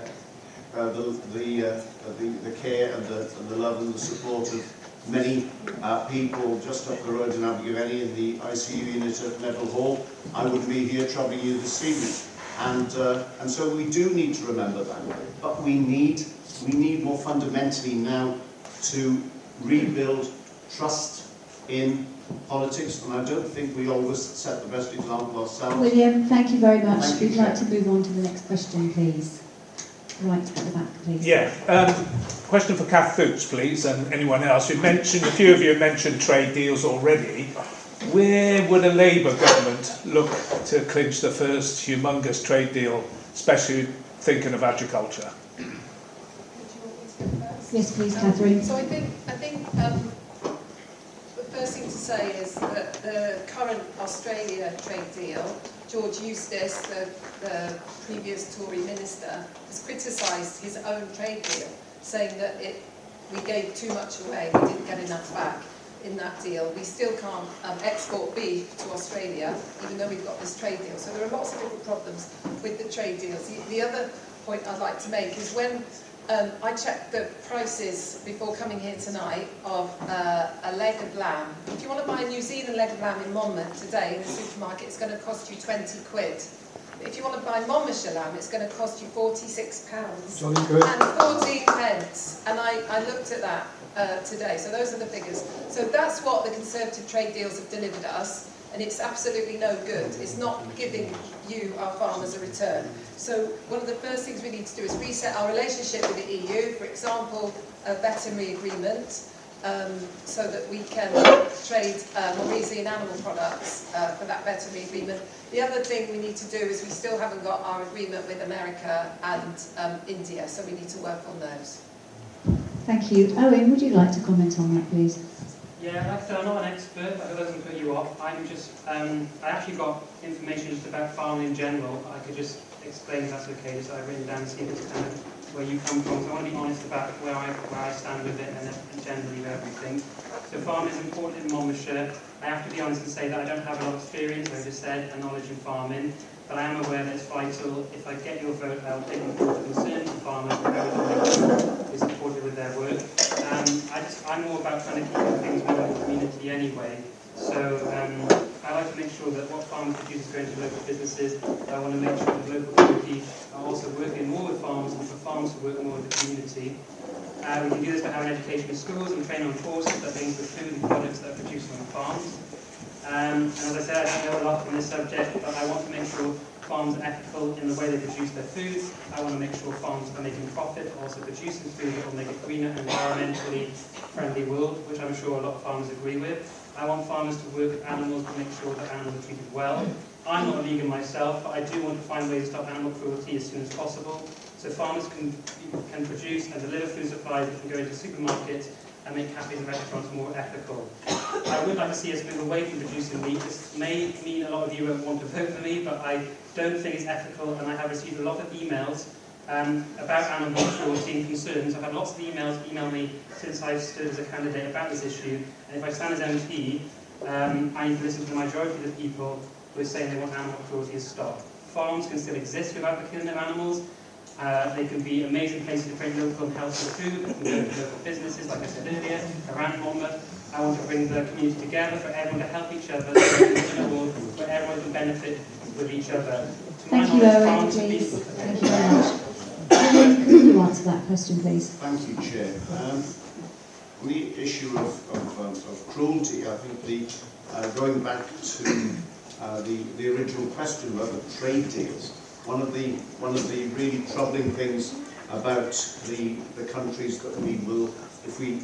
care and the love and the support of many people just up the road in Abergavenny in the ICU unit at Medal Hall, I wouldn't be here troubling you this evening. And so we do need to remember that. But we need more fundamentally now to rebuild trust in politics, and I don't think we always set the best example ourselves. William, thank you very much. Thank you, We'd like to move on to the next question, please. Right at the back, please. Yeah. Question for Kath Fuchs, please, and anyone else. You mentioned, a few of you mentioned trade deals already. Where would a Labour government look to clinch the first humongous trade deal especially thinking of agriculture. Yes, please, Catherine. So I think the first thing to say is that the current Australia trade deal, George Eustace, the previous Tory minister, has criticised his own trade deal, saying that we gave too much away, we didn't get enough back in that deal. We still can't export beef to Australia, even though we've got this trade deal. So there are lots of different problems with the trade deals. The other point I'd like to make is when I checked the prices before coming here tonight of a leg of lamb. If you want to buy a New Zealand leg of lamb in Monmouth today in the supermarket, it's going to cost you 20 quid. If you want to buy Monmouthshire lamb, it's going to cost you £46 and 14 pence. And I looked at that today. So those are the figures. So that's what the Conservative trade deals have delivered us. And it's absolutely no good. It's not giving you, our farmers, a return. So one of the first things we need to do is reset our relationship with the EU, for example, a veterinary agreement, so that we can trade more easily in animal products for that veterinary agreement. The other thing we need to do is we still haven't got our agreement with America and India, so we need to work on those. Thank you. Owen, would you like to comment on that, please? Yeah, like I said, I'm not an expert, but it doesn't put you off. I'm just, I actually got information just about farming in general. I could just explain if that's okay, just I've written down to see if it's kind of where you come from. So I want to be honest about where I stand with it and generally with everything. So farming is important in Monmouthshire. I have to be honest and say that I don't have a lot of experience, as I just said, and knowledge in farming, but I am aware that it's vital. If I get your vote, I'll take on board the concerns of farmers and how we is supported with their work. I'm more about trying to keep things within the community anyway. So I like to make sure that what farmers produce is going to local businesses. I want to make sure that the local community are also working more with farms and for farms to work more with the community. We can do this by having education in schools and training on courses that link with food and products that are produced on farms. And as I said, I don't know a lot on this subject, but I want to make sure farms are ethical in the way they produce their food. I want to make sure farms are making profit, also producing food that will make a greener and environmentally friendly world, which I'm sure a lot of farmers agree with. I want farmers to work with animals to make sure that animals are treated well. I'm not a vegan myself, but I do want to find ways to stop animal cruelty as soon as possible, so farmers can produce and deliver food supplies that can go into supermarkets and make cafes and restaurants more ethical. I would like to see us move away from producing meat. This may mean a lot of you won't want to vote for me, but I don't think it's ethical, and I have received a lot of emails about animal cruelty and concerns. I've had lots of emails email me since I've stood as a candidate about this issue, and if I stand as MP, I need to listen to the majority of the people who are saying they want animal cruelty to stop. Farms can still exist without the killing of animals. They can be amazing places to create local and healthy food. They can go to local businesses, like I said earlier, around Monmouth. I want to bring the community together for everyone to help each other, so in a world where everyone can benefit with each other. Thank you, Owen, please. Thank you very much. Owen, could you answer that question, please? Thank you, Chair. On the issue of cruelty, I think going back to the original question about the trade deals, one of the really troubling things about the countries that we will, if we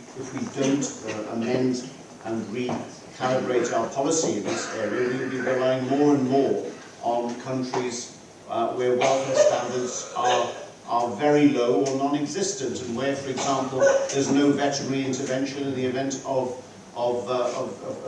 don't amend and recalibrate our policy in this area, we will be relying more and more on countries where welfare standards are very low or non-existent, and where, for example, there's no veterinary intervention in the event of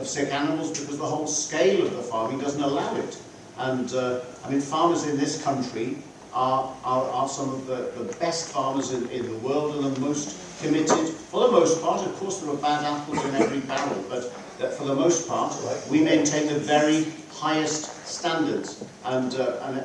sick animals, because the whole scale of the farming doesn't allow it. And I mean, farmers in this country are some of the best farmers in the world, and the most committed. For the most part, of course, there are bad apples in every barrel, but for the most part, we maintain the very highest standards. And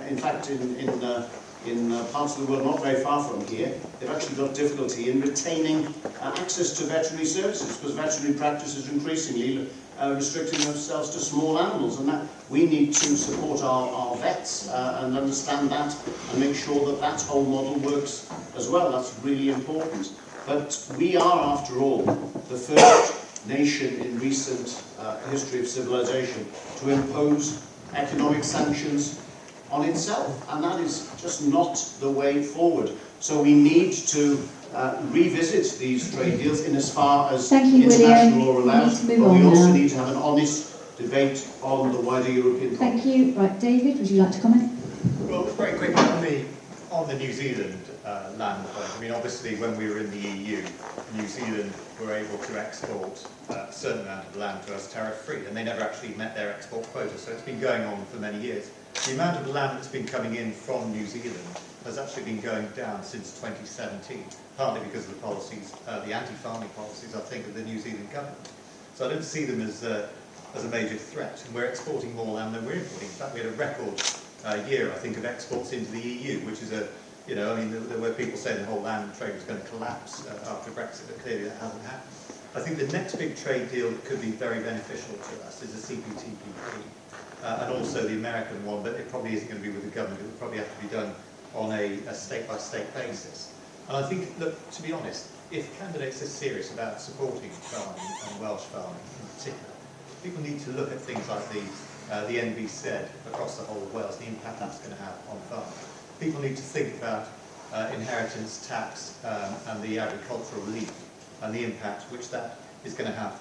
in fact, in parts of the world not very far from here, they've actually got difficulty in retaining access to veterinary services, because veterinary practice is increasingly restricting themselves to small animals, and that we need to support our vets and understand that and make sure that that whole model works as well. That's really important. But we are, after all, the first nation in recent history of civilization to impose economic sanctions on itself, and that is just not the way forward. So we need to revisit these trade deals in as far as international law allows, but we also need to have an honest debate on the wider European context. Thank you. Right, David, would you like to comment? Well, very quickly on the on the New Zealand land point, I mean, obviously when we were in the EU, New Zealand were able to export a certain amount of land to us tariff-free, and they never actually met their export quota, so it's been going on for many years. The amount of land that's been coming in from New Zealand has actually been going down since 2017, partly because of the policies, the anti-farming policies, I think, of the New Zealand government. So I don't see them as a major threat, and we're exporting more land than we're importing. In fact, we had a record year, I think, of exports into the EU, which is I mean, there were people saying the whole land trade was going to collapse after Brexit, but clearly that hasn't happened. I think the next big trade deal that could be very beneficial to us is the CPTPP, and also the American one, but it probably isn't going to be with the government. It would probably have to be done on a state-by-state basis. And I think, look, to be honest, if candidates are serious about supporting farming and Welsh farming in particular, people need to look at things like the NV said across the whole of Wales, the impact that's going to have on farming. People need to think about inheritance tax and the agricultural leave and the impact which that is going to have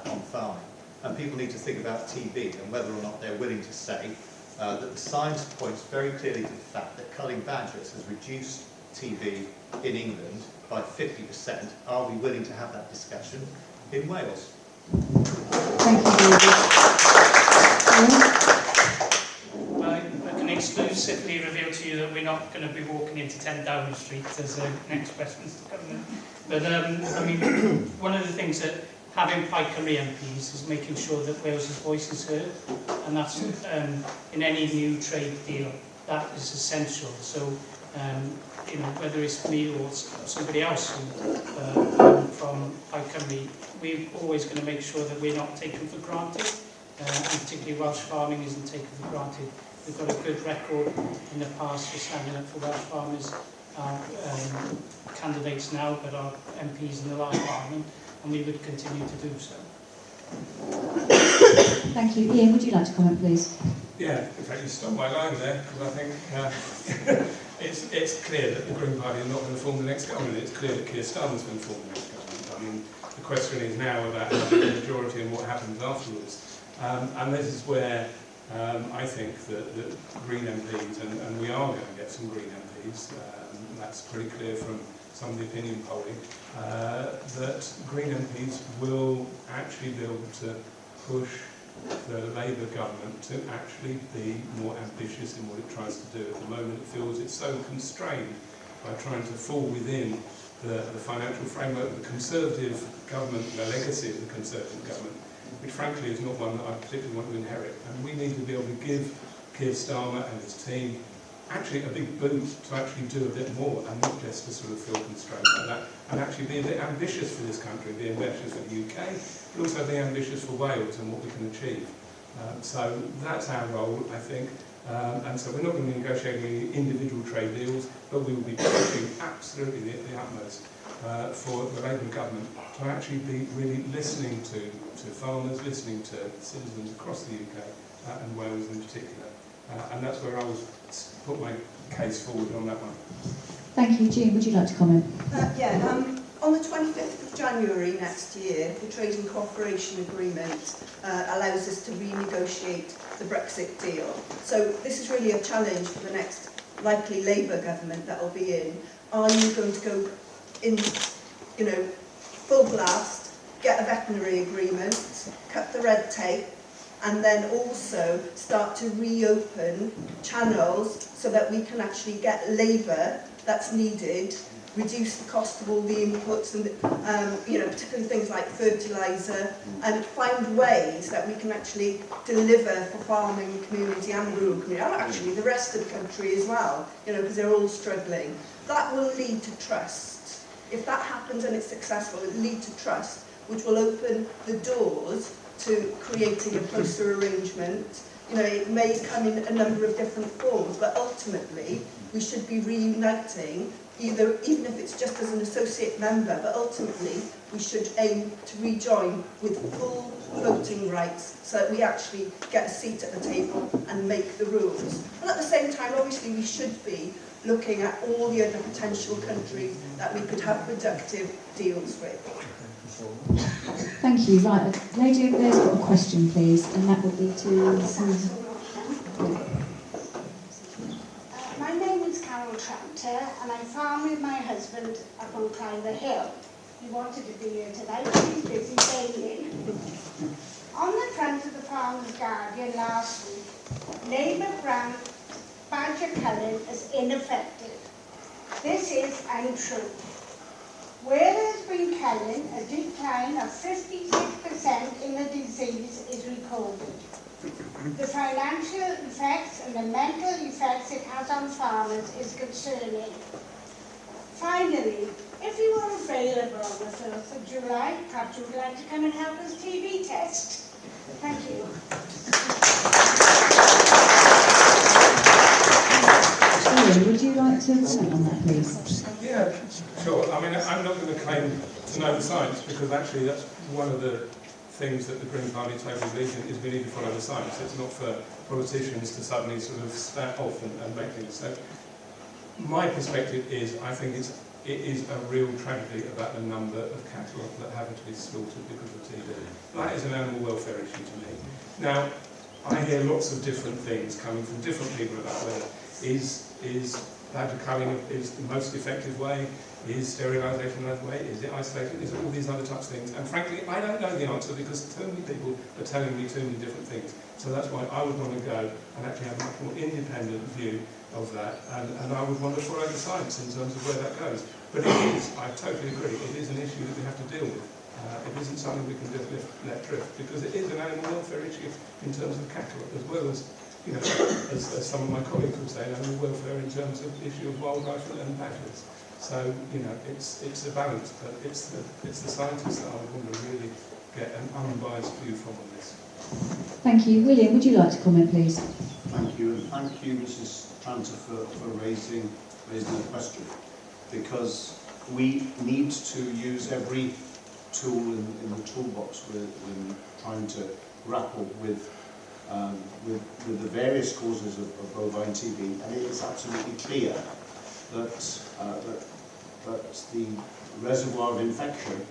on farming. And people need to think about TB and whether or not they're willing to say that the science points very clearly to the fact that culling badgers has reduced TB in England by 50%. Are we willing to have that discussion in Wales? Thank you, David. I can exclusively reveal to you that we're not going to be walking into 10 Downing Street as the next questions to come in. But I mean, one of the things that having Plaid Cymru MPs is making sure that Wales's voice is heard, and that's in any new trade deal, that is essential. So, whether it's me or somebody else from Plaid Cymru, we're always going to make sure that we're not taken for granted, and particularly Welsh farming isn't taken for granted. We've got a good record in the past for standing up for Welsh farmers, our candidates now, but our MPs in the last Parliament, and we would continue to do so. Thank you. Ian, would you like to comment, please? Yeah, in fact, you stopped my line there, because I think it's clear that the Green Party are not going to form the next government. It's clear that Keir Starmer's going to form the next government. I mean, the question is now about having a majority and what happens afterwards. And this is where I think that Green MPs, and we are going to get some Green MPs, that's pretty clear from some of the opinion polling, that Green MPs will actually be able to push the Labour government to actually be more ambitious in what it tries to do. At the moment it feels it's so constrained by trying to fall within the financial framework of the Conservative government, the legacy of the Conservative government, which frankly is not one that I particularly want to inherit. And we need to be able to give Keir Starmer and his team actually a big boost to actually do a bit more and not just to sort of feel constrained like that, and actually be a bit ambitious for this country, be ambitious for the UK, but also be ambitious for Wales and what we can achieve. So that's our role, I think. And so we're not going to be negotiating any individual trade deals, but we will be pushing absolutely the utmost for the Labour government to actually be really listening to farmers, listening to citizens across the UK and Wales in particular. And that's where I will put my case forward on that one. Thank you. Jean, would you like to comment? On the 25th of January next year, the Trade and Cooperation Agreement allows us to renegotiate the Brexit deal. So this is really a challenge for the next likely Labour government that will be in. Are you going to go in, full blast, get a veterinary agreement, cut the red tape, and then also start to reopen channels so that we can actually get labour that's needed, reduce the cost of all the inputs and particularly things like fertiliser, and find ways that we can actually deliver for farming community and rural community, and actually the rest of the country as well, because they're all struggling. That will lead to trust. If that happens and it's successful, it will lead to trust, which will open the doors to creating a closer arrangement. It may come in a number of different forms, but ultimately we should be reuniting, even if it's just as an associate member, but ultimately we should aim to rejoin with full voting rights so that we actually get a seat at the table and make the rules. And at the same time, obviously, we should be looking at all the other potential countries that we could have productive deals with. Thank you. Right, a lady over there's got a question, please, and that will be to Susan. My name is Carol Tranter, and I farm with my husband up on Cliver Hill. He wanted to be here tonight, but he's busy bailing. On the front of the Farmer's Guardian last week, Labour brand badger culling as ineffective. This is untrue. Where there has been culling, a decline of 56% in the disease is recorded. The financial effects and the mental effects it has on farmers is concerning. Finally, if you are available on the 1st of July, perhaps you would like to come and help us TB test. Thank you. Ian, would you like to comment on that, please? Yeah, sure. I mean, I'm not going to claim to know the science, because actually that's one of the things that the Green Party totally believes in, is we need to follow the science. It's not for politicians to suddenly sort of start off and make things. So my perspective is, I think it is a real tragedy about the number of cattle that have to be slaughtered because of TB. That is an animal welfare issue to me. Now, I hear lots of different things coming from different people about whether is badger culling is the most effective way, is sterilisation another way, is it isolation, is it all these other types of things? And frankly, I don't know the answer, because too many people are telling me too many different things. So that's why I would want to go and actually have a much more independent view of that, and I would want to follow the science in terms of where that goes. But it is, I totally agree, it is an issue that we have to deal with. It isn't something we can just let drift, because it is an animal welfare issue in terms of cattle, as well as, you know, as some of my colleagues would say, animal welfare in terms of the issue of wildlife and badgers. So, you know, it's a balance, but it's the scientists that I would want to really get an unbiased view from on this. Thank you. William, would you like to comment, please? Thank you, and thank you, Mrs. Tranter, for raising the question, because we need to use every tool in the toolbox when trying to grapple with the various causes of bovine TB, and it is absolutely clear that the reservoir of infection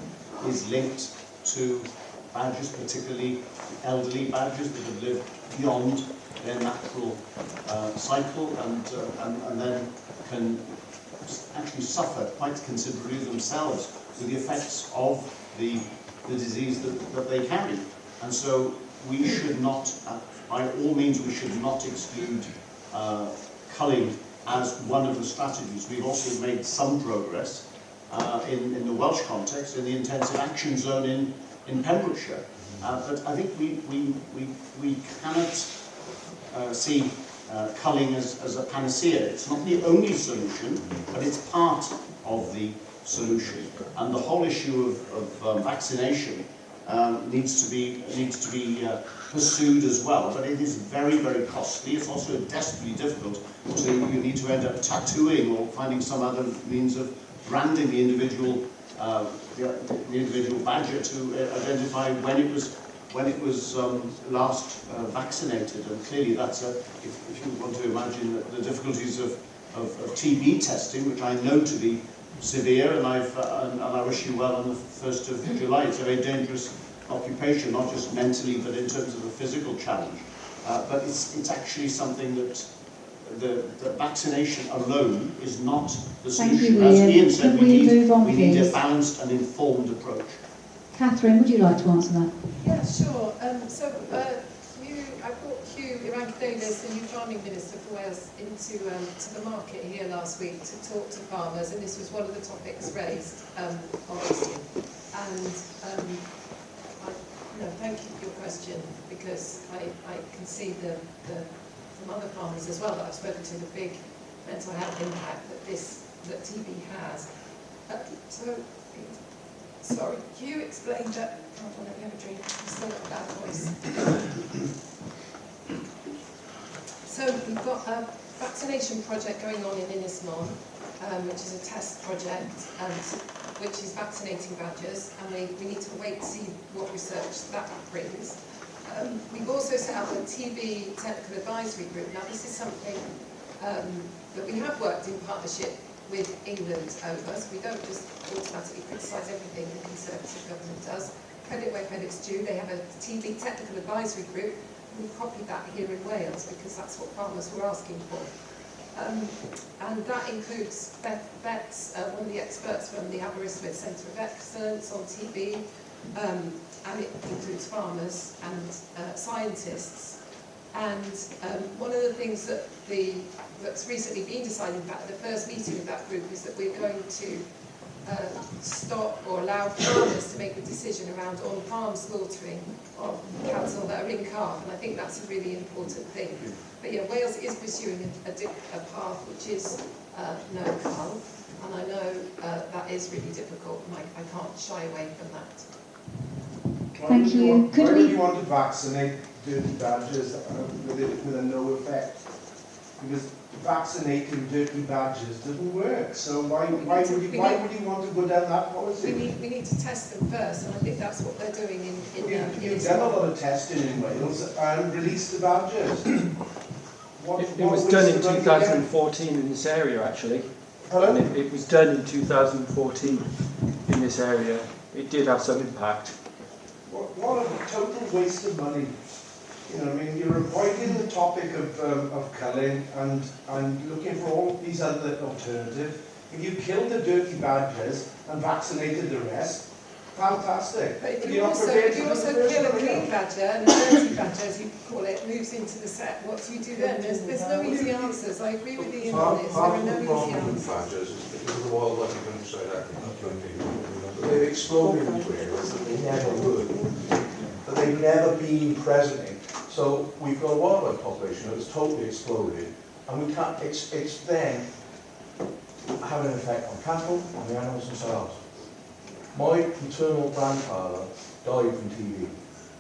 is linked to badgers, particularly elderly badgers that have lived beyond their natural cycle and then can actually suffer quite considerably themselves with the effects of the disease that they carry. And so we should not, by all means, we should not exclude culling as one of the strategies. We've also made some progress in the Welsh context, in the intensive action zone in Pembrokeshire. But I think we cannot see culling as a panacea. It's not the only solution, but it's part of the solution. And the whole issue of vaccination needs to be pursued as well, but it is very, very costly. It's also desperately difficult. You need to end up tattooing or finding some other means of branding the individual badger to identify when it was last vaccinated. And clearly that's if you want to imagine the difficulties of TB testing, which I know to be severe, and I wish you well on the 1st of July. It's a very dangerous occupation, not just mentally, but in terms of the physical challenge. But it's actually something that the vaccination alone is not the solution. As Ian said, we need a balanced and informed approach. Catherine, would you like to answer that? Yeah, sure. I brought Hugh Irankidonis, the new farming minister for Wales, into to the market here last week to talk to farmers, and this was one of the topics raised, obviously. And thank you for your question, because I can see from other farmers as well that I've spoken to, the big mental health impact that TB has. Sorry, Hugh explained that. Hold on, let me have a drink. I've still got a bad voice. So we've got a vaccination project going on in Innismon, which is a test project, which is vaccinating badgers, and we need to wait to see what research that brings. We've also set up a TB technical advisory group. Now this is something that we have worked in partnership with England over, so we don't just automatically criticise everything the Conservative government does. Credit where credit's due. They have a TB technical advisory group, and we've copied that here in Wales because that's what farmers were asking for. and that includes vets, one of the experts from the Aberystwyth Centre of Excellence on TB, and it includes farmers and scientists. And one of the things that's recently been decided, in fact, at the first meeting of that group, is that we're going to stop or allow farmers to make the decision around on-farm slaughtering of cattle that are in calf, and I think that's a really important thing. But yeah, Wales is pursuing a path which is no calf, and I know that is really difficult, and I can't shy away from that. Thank you. Why would you want to vaccinate dirty badgers with a no effect? Because vaccinating dirty badgers doesn't work. So why would you want to go down that policy? We need to test them first, and I think that's what they're doing in You've done a lot of testing in Wales and released the badgers. It was done in 2014 in this area, actually. Hello? And it was done in 2014 in this area. It did have some impact. What a total waste of money. You know, I mean, you're avoiding the topic of culling and looking for all these other alternatives. If you killed the dirty badgers and vaccinated the rest, fantastic. But if you also kill a green badger and a dirty badger, as you call it, moves into the set, what do you do then? There's no easy answers. I agree with Ian on this. There are no easy answers. Badgers is because of the wildlife, you can say that. But they've exploded into areas that they never would, that they've never been present in. So we've got a wildlife population that has totally exploded, and we can't. It's then having an effect on cattle, on the animals themselves. My maternal grandfather died from TB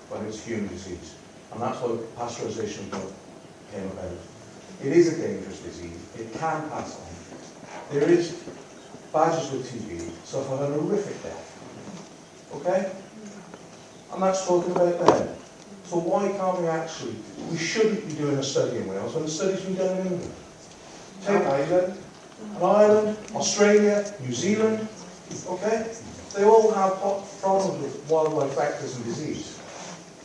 when it was human disease, and that's why pasteurisation of milk came about. It is a dangerous disease. It can pass on. There is badgers with TB suffer an horrific death. Okay? And that's talking about them. So why can't we shouldn't be doing a study in Wales when the study's been done in England. Take Ireland, Australia, New Zealand, okay? They all have problems with wildlife vectors and disease,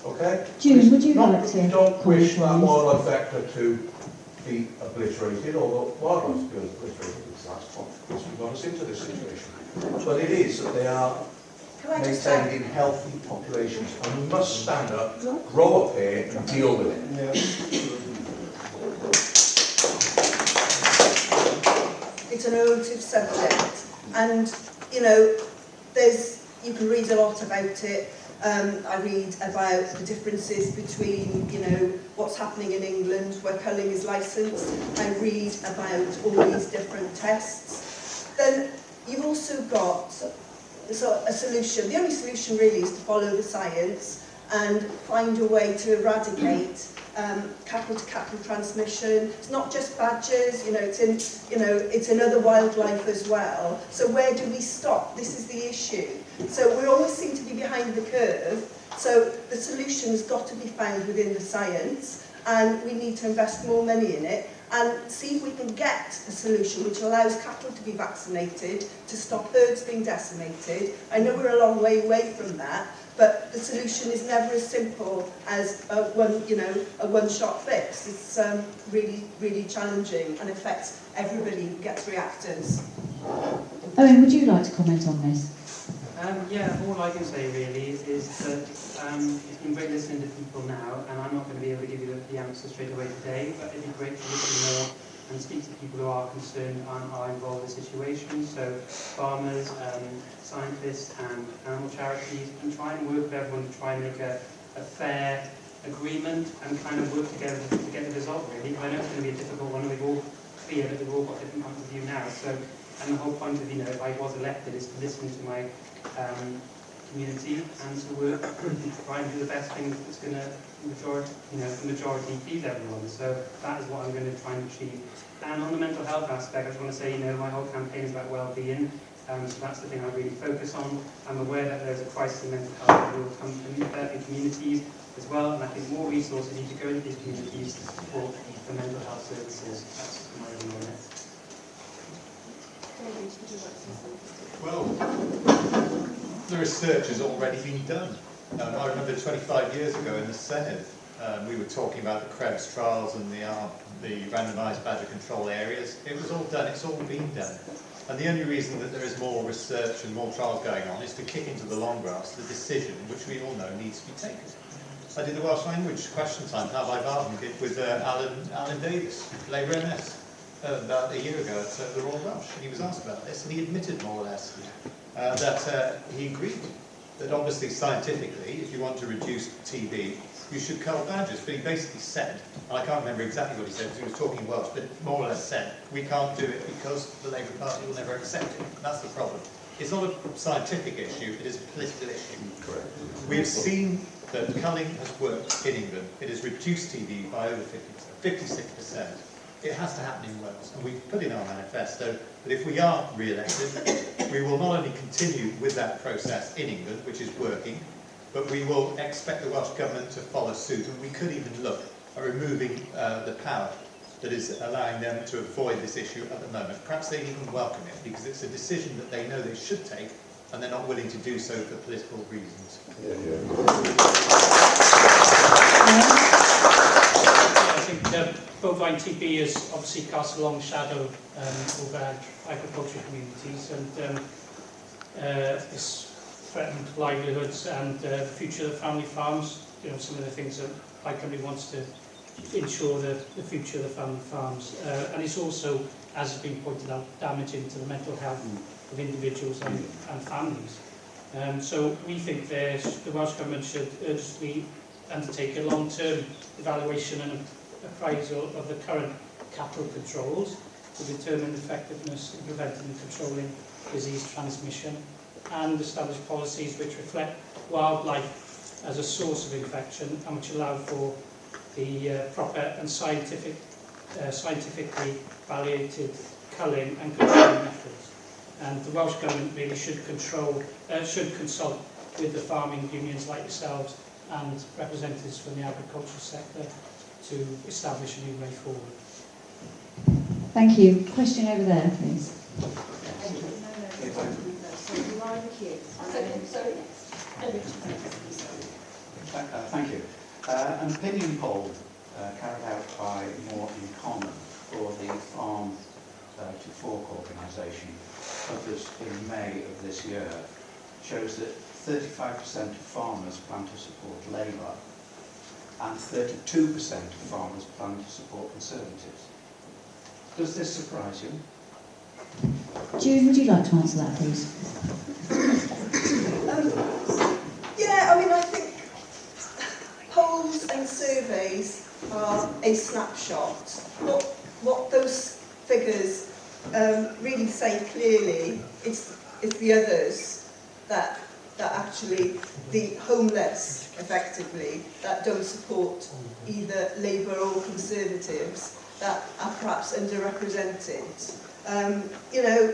okay? June, would you like to? We don't wish that wildlife vector to be obliterated, although wildlife is obliterated, because that's what got us into this situation. But it is that they are maintained in healthy populations, and we must stand up, grow up here, and deal with it. Yeah. It's an emotive subject, and you know, you can read a lot about it. I read about the differences between, you know, what's happening in England where culling is licensed. I read about all these different tests. Then you've also got a solution. The only solution really is to follow the science and find a way to eradicate cattle-to-cattle transmission. It's not just badgers, it's in other wildlife as well. So where do we stop? This is the issue. So we always seem to be behind the curve. So the solution's got to be found within the science, and we need to invest more money in it and see if we can get a solution which allows cattle to be vaccinated to stop herds being decimated. I know we're a long way away from that, but the solution is never as simple as a one-shot fix. It's really, really challenging and affects everybody who gets reactors. Owen, would you like to comment on this? Yeah, all I can say really is that it's been great listening to people now, and I'm not going to be able to give you the answer straight away today, but it'd be great to listen more and speak to people who are concerned and are involved in the situation, so farmers, scientists and animal charities, and try and work with everyone to try and make a fair agreement and kind of work together to get the result really. I know it's going to be a difficult one, we've all clear that we've all got different points of view now, so, and the whole point of, if I was elected is to listen to my community and to work to try and do the best thing that's going to the majority please everyone. So that is what I'm going to try and achieve. And on the mental health aspect, I just want to say, my whole campaign is about well-being. So that's the thing I really focus on. I'm aware that there's a crisis in mental health that will come in communities as well, and I think more resources need to go into these communities to support the mental health services. That's my view on it. Well, the research has already been done. I remember 25 years ago in the Senate, we were talking about the Krebs trials and the randomised badger control areas. It was all done, it's all been done. And the only reason that there is more research and more trials going on is to kick into the long grass the decision, which we all know needs to be taken. I did the Welsh language question time, how I bargained it with Alan Davis, Labour MS, about a year ago at the Royal Welsh. And he was asked about this, and he admitted more or less that he agreed that obviously scientifically, if you want to reduce TB, you should cull badgers. But he basically said, and I can't remember exactly what he said because he was talking Welsh, but more or less said, we can't do it because the Labour Party will never accept it. That's the problem. It's not a scientific issue, it is a political issue. Correct. We have seen that culling has worked in England. It has reduced TB by over 56%. It has to happen in Wales, and we've put in our manifesto that if we are re-elected, we will not only continue with that process in England, which is working, but we will expect the Welsh Government to follow suit, and we could even look at removing the power that is allowing them to avoid this issue at the moment. Perhaps they even welcome it, because it's a decision that they know they should take, and they're not willing to do so for political reasons. I think bovine TB has obviously cast a long shadow over agricultural communities, and it's threatened livelihoods and the future of family farms. You know, some of the things that my company wants to ensure the future of the family farms. And it's also, as has been pointed out, damaging to the mental health of individuals and families. So we think the Welsh Government should urgently undertake a long-term evaluation and appraisal of the current cattle controls to determine the effectiveness in preventing and controlling disease transmission, and establish policies which reflect wildlife as a source of infection and which allow for the proper and scientifically validated culling and controlling methods. And the Welsh Government really should consult with the farming unions like yourselves and representatives from the agricultural sector to establish a new way forward. Thank you. Question over there, please. Thank you. An opinion poll carried out by More in Common for the Farm to Fork organisation, published in May of this year, shows that 35% of farmers plan to support Labour and 32% of farmers plan to support Conservatives. Does this surprise you? June, would you like to answer that, please? Yeah, I mean, I think polls and surveys are a snapshot. What those figures really say clearly is the others that actually, the homeless, effectively, that don't support either Labour or Conservatives, that are perhaps underrepresented. You know,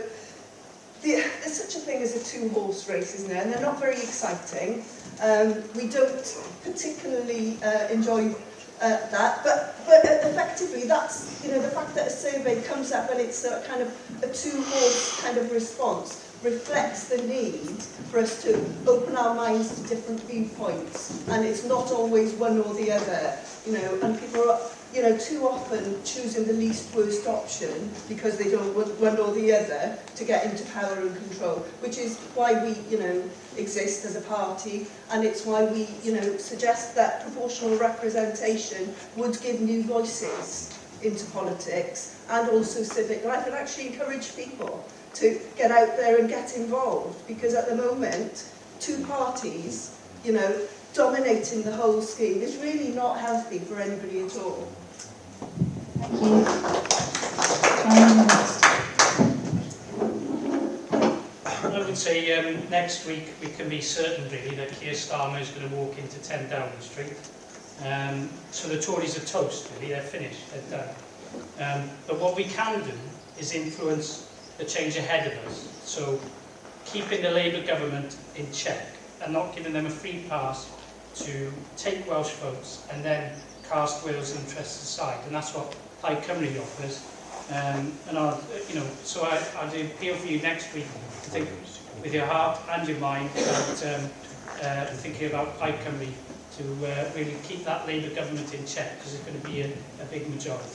there's such a thing as a two-horse race, isn't there? And they're not very exciting. We don't particularly enjoy that, but effectively that's, you know, the fact that a survey comes up and it's a kind of a two-horse kind of response reflects the need for us to open our minds to different viewpoints, and it's not always one or the other, you know, and people are, you know, too often choosing the least worst option because they don't want one or the other to get into power and control, which is why we, you know, exist as a party, and it's why we, you know, suggest that proportional representation would give new voices into politics and also civic life, and actually encourage people to get out there and get involved, because at the moment, two parties, you know, dominating the whole scheme is really not healthy for anybody at all. Thank you. I would say next week we can be certain really that Keir Starmer is going to walk into 10 Downing Street. So the Tories are toast really, they're finished, they're done. But what we can do is influence the change ahead of us. So keeping the Labour government in check and not giving them a free pass to take Welsh votes and then cast Wales' interests aside. And that's what Plaid Cymru offers. And I'll, you know, so I'd appeal for you next week to think with your heart and your mind about thinking about Plaid Cymru to really keep that Labour government in check, because it's going to be a big majority.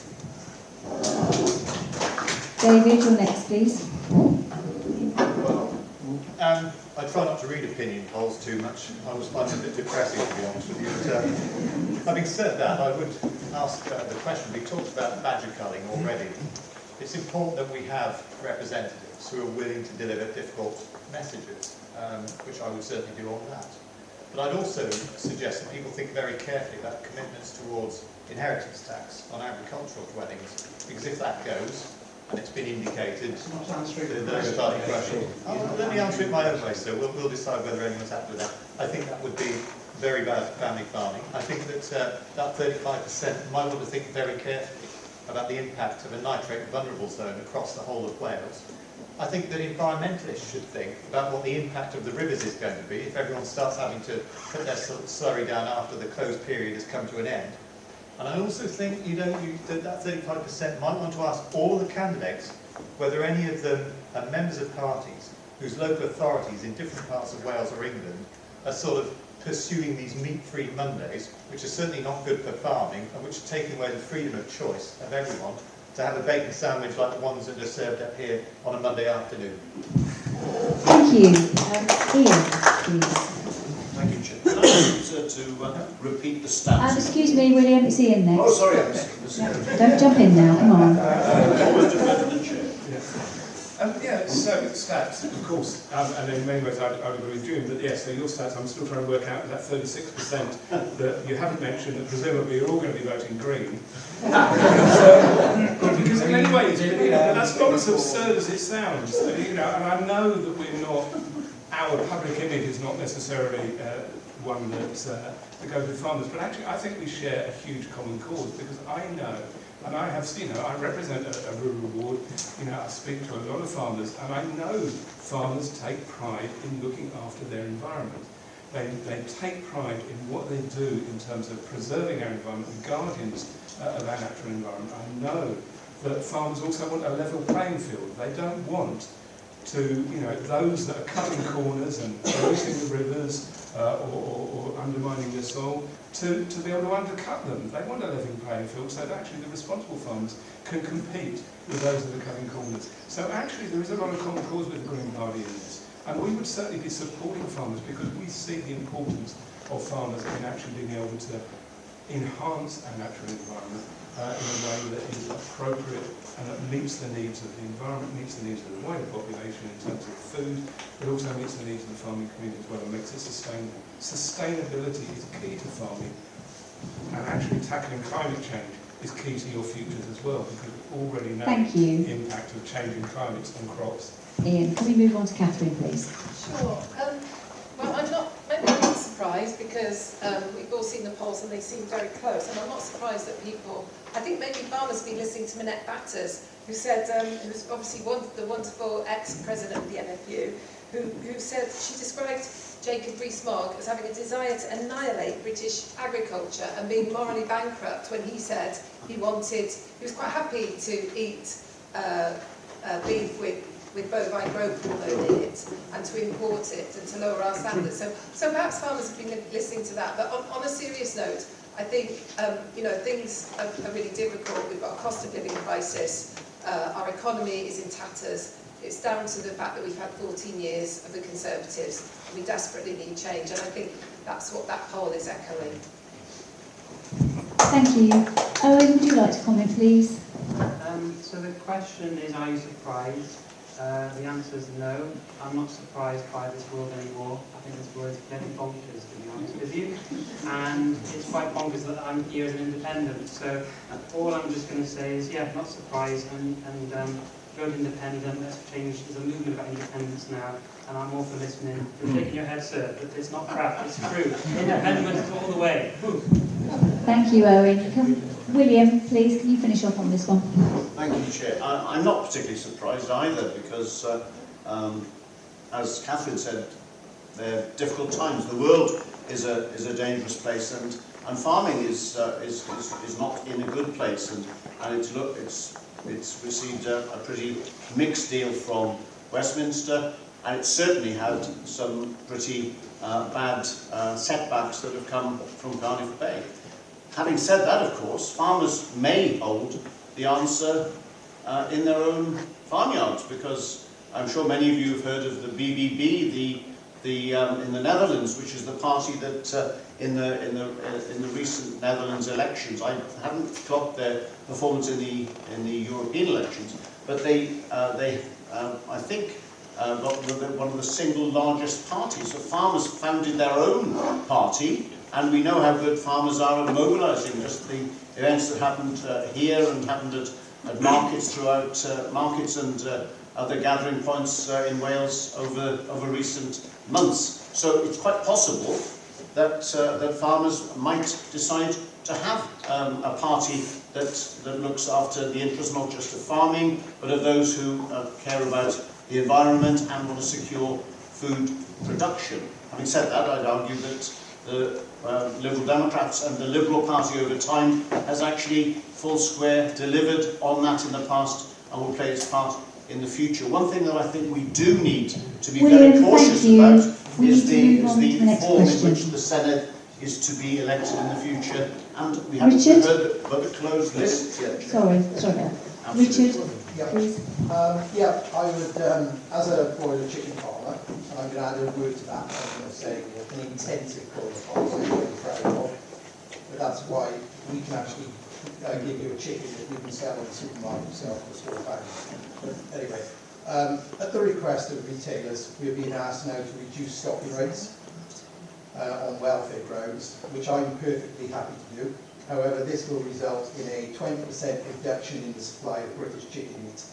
David, you're next, please. I try not to read opinion polls too much. I was finding it a bit depressing, to be honest with you. But, having said that, I would ask the question. We talked about badger culling already. It's important that we have representatives who are willing to deliver difficult messages, which I would certainly do on that. But I'd also suggest that people think very carefully about commitments towards inheritance tax on agricultural dwellings, because if that goes, and it's been indicated, let me answer it my own way, so we'll decide whether anyone's happy with that. I think that would be very bad for family farming. I think that that 35% might want to think very carefully about the impact of a nitrate vulnerable zone across the whole of Wales. I think that environmentalists should think about what the impact of the rivers is going to be if everyone starts having to put their slurry down after the closed period has come to an end. And I also think, that 35% might want to ask all of the candidates whether any of them are members of parties whose local authorities in different parts of Wales or England are sort of pursuing these meat-free Mondays, which are certainly not good for farming and which are taking away the freedom of choice of everyone to have a bacon sandwich like the ones that are served up here on a Monday afternoon. Thank you. Ian, please. Thank you, Chair. Can I ask you to repeat the stats? Excuse me, William, it's Ian next. Oh, sorry. Don't jump in now, come on. Always defer to the Chair. So stats, of course, and in many ways I would agree with June, but yes, so your stats, I'm still trying to work out that 36% that you haven't mentioned, that presumably you're all going to be voting green. Because in many ways, that's not as absurd as it sounds, and I know that we're not, our public image is not necessarily one that goes with farmers, but actually I think we share a huge common cause, because I know, and I have, I represent a rural ward, I speak to a lot of farmers, and I know farmers take pride in looking after their environment. They take pride in what they do in terms of preserving our environment, and guardians of our natural environment. I know that farmers also want a level playing field. They don't want to, those that are cutting corners and polluting the rivers or undermining the soil, to be able to undercut them. They want a level playing field so that actually the responsible farmers can compete with those that are cutting corners. So actually there is a lot of common cause with the Green Party in this. And we would certainly be supporting farmers because we see the importance of farmers in actually being able to enhance our natural environment in a way that is appropriate and that meets the needs of the environment, meets the needs of the wider population in terms of food, but also meets the needs of the farming community as well and makes it sustainable. Sustainability is key to farming, and actually tackling climate change is key to your futures as well, because we already know the impact of changing climates on crops. Ian, can we move on to Catherine, please? Sure. Well, I'm not surprised because we've all seen the polls and they seem very close, and I'm not surprised that people, I think maybe farmers have been listening to Minette Batters, who said, who was obviously the wonderful ex-president of the NFU, who said, she described Jacob Rees-Mogg as having a desire to annihilate British agriculture and being morally bankrupt when he said he was quite happy to eat beef with bovine growth hormone in it and to import it and to lower our standards. So perhaps farmers have been listening to that. But on a serious note, I think things are really difficult. We've got a cost of living crisis. Our economy is in tatters. It's down to the fact that we've had 14 years of the Conservatives. And we desperately need change. And I think that's what that poll is echoing. Thank you. Owen, would you like to comment, please? So the question is, are you surprised? The answer is no. I'm not surprised by this world anymore. I think this world is bloody bonkers, to be honest with you. And it's quite bonkers that I'm here as an independent. So all I'm just going to say is, yeah, not surprised, and vote independent. Let's change. There's a movement about independence now, and I'm all for listening. You're shaking your head, sir, but it's not crap. It's true. Independence all the way. Thank you, Owen. William, please, can you finish off on this one? Thank you, Chair. I'm not particularly surprised either because, as Catherine said, they're difficult times. The world is a dangerous place, and farming is not in a good place. And it's received a pretty mixed deal from Westminster and it's certainly had some pretty bad setbacks that have come from Cardiff Bay. Having said that, of course, farmers may hold the answer in their own farmyards, because I'm sure many of you have heard of the BBB, in the Netherlands, which is the party that in the recent Netherlands elections, I haven't clocked their performance in the European elections, but they I think got one of the single largest parties. So farmers founded their own party, and we know how good farmers are at mobilising. Just the events that happened here and happened at markets throughout markets and other gathering points in Wales over recent months. So it's quite possible that that farmers might decide to have a party that looks after the interests not just of farming, but of those who care about the environment and want to secure food production. Having said that, I'd argue that the Liberal Democrats and the Liberal Party over time has actually full square delivered on that in the past and will play its part in the future. One thing that I think we do need to be very cautious about is the form in which the Senate is to be elected in the future, and we haven't heard about the closed list yet. Sorry. Richard, please. I would, as a broiler chicken farmer, and I'm going to add a word to that, I'm going to say an intensive broiler farmer, so I'm very proud of. But that's why we can actually give you a chicken that you can sell in the supermarket yourself for a small value. But anyway, at the request of retailers, we're being asked now to reduce stocking rates on welfare grounds, which I'm perfectly happy to do. However, this will result in a 20% reduction in the supply of British chicken meat.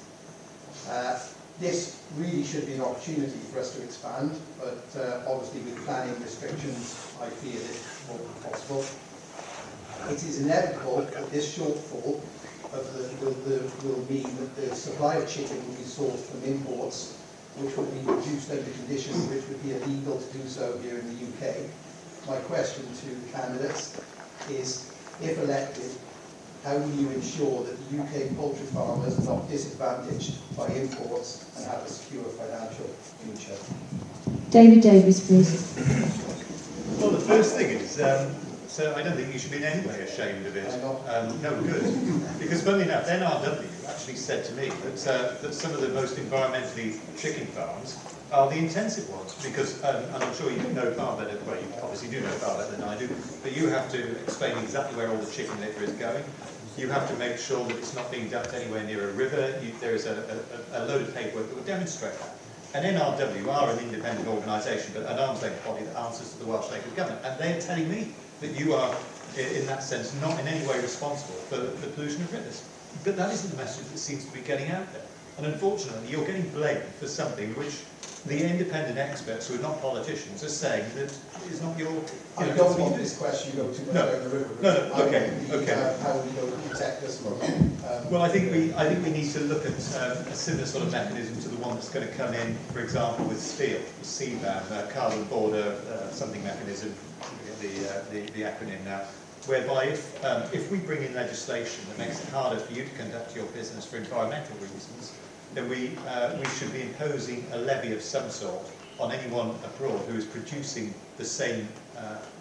This really should be an opportunity for us to expand, but obviously with planning restrictions, I fear that it won't be possible. It is inevitable that this shortfall will mean that the supply of chicken will be sourced from imports, which will be reduced under conditions which would be illegal to do so here in the UK. My question to the candidates is, if elected, how will you ensure that the UK poultry farmers are not disadvantaged by imports and have a secure financial future? David Davies, please. Well, the first thing is, so I don't think you should be in any way ashamed of it. No, good. Because funnily enough, NRW actually said to me that some of the most environmentally chicken farms are the intensive ones, because, and I'm sure you know far better, well, you obviously do know far better than I do, but you have to explain exactly where all the chicken litter is going. You have to make sure that it's not being dumped anywhere near a river. There is a load of paperwork that would demonstrate that. And NRW are an independent organisation, but an arm's length body that answers to the Welsh Local Government, and they're telling me that you are, in that sense, not in any way responsible for the pollution of rivers. But that isn't the message that seems to be getting out there. And unfortunately, you're getting blamed for something which the independent experts, who are not politicians, are saying that is not your... I don't want this question to go too much down the river. No, okay. How will you protect us from... Well, I think we need to look at a similar sort of mechanism to the one that's going to come in, for example, with steel, the CBAM, carbon border something mechanism, the acronym now, whereby if we bring in legislation that makes it harder for you to conduct your business for environmental reasons, then we should be imposing a levy of some sort on anyone abroad who is producing the same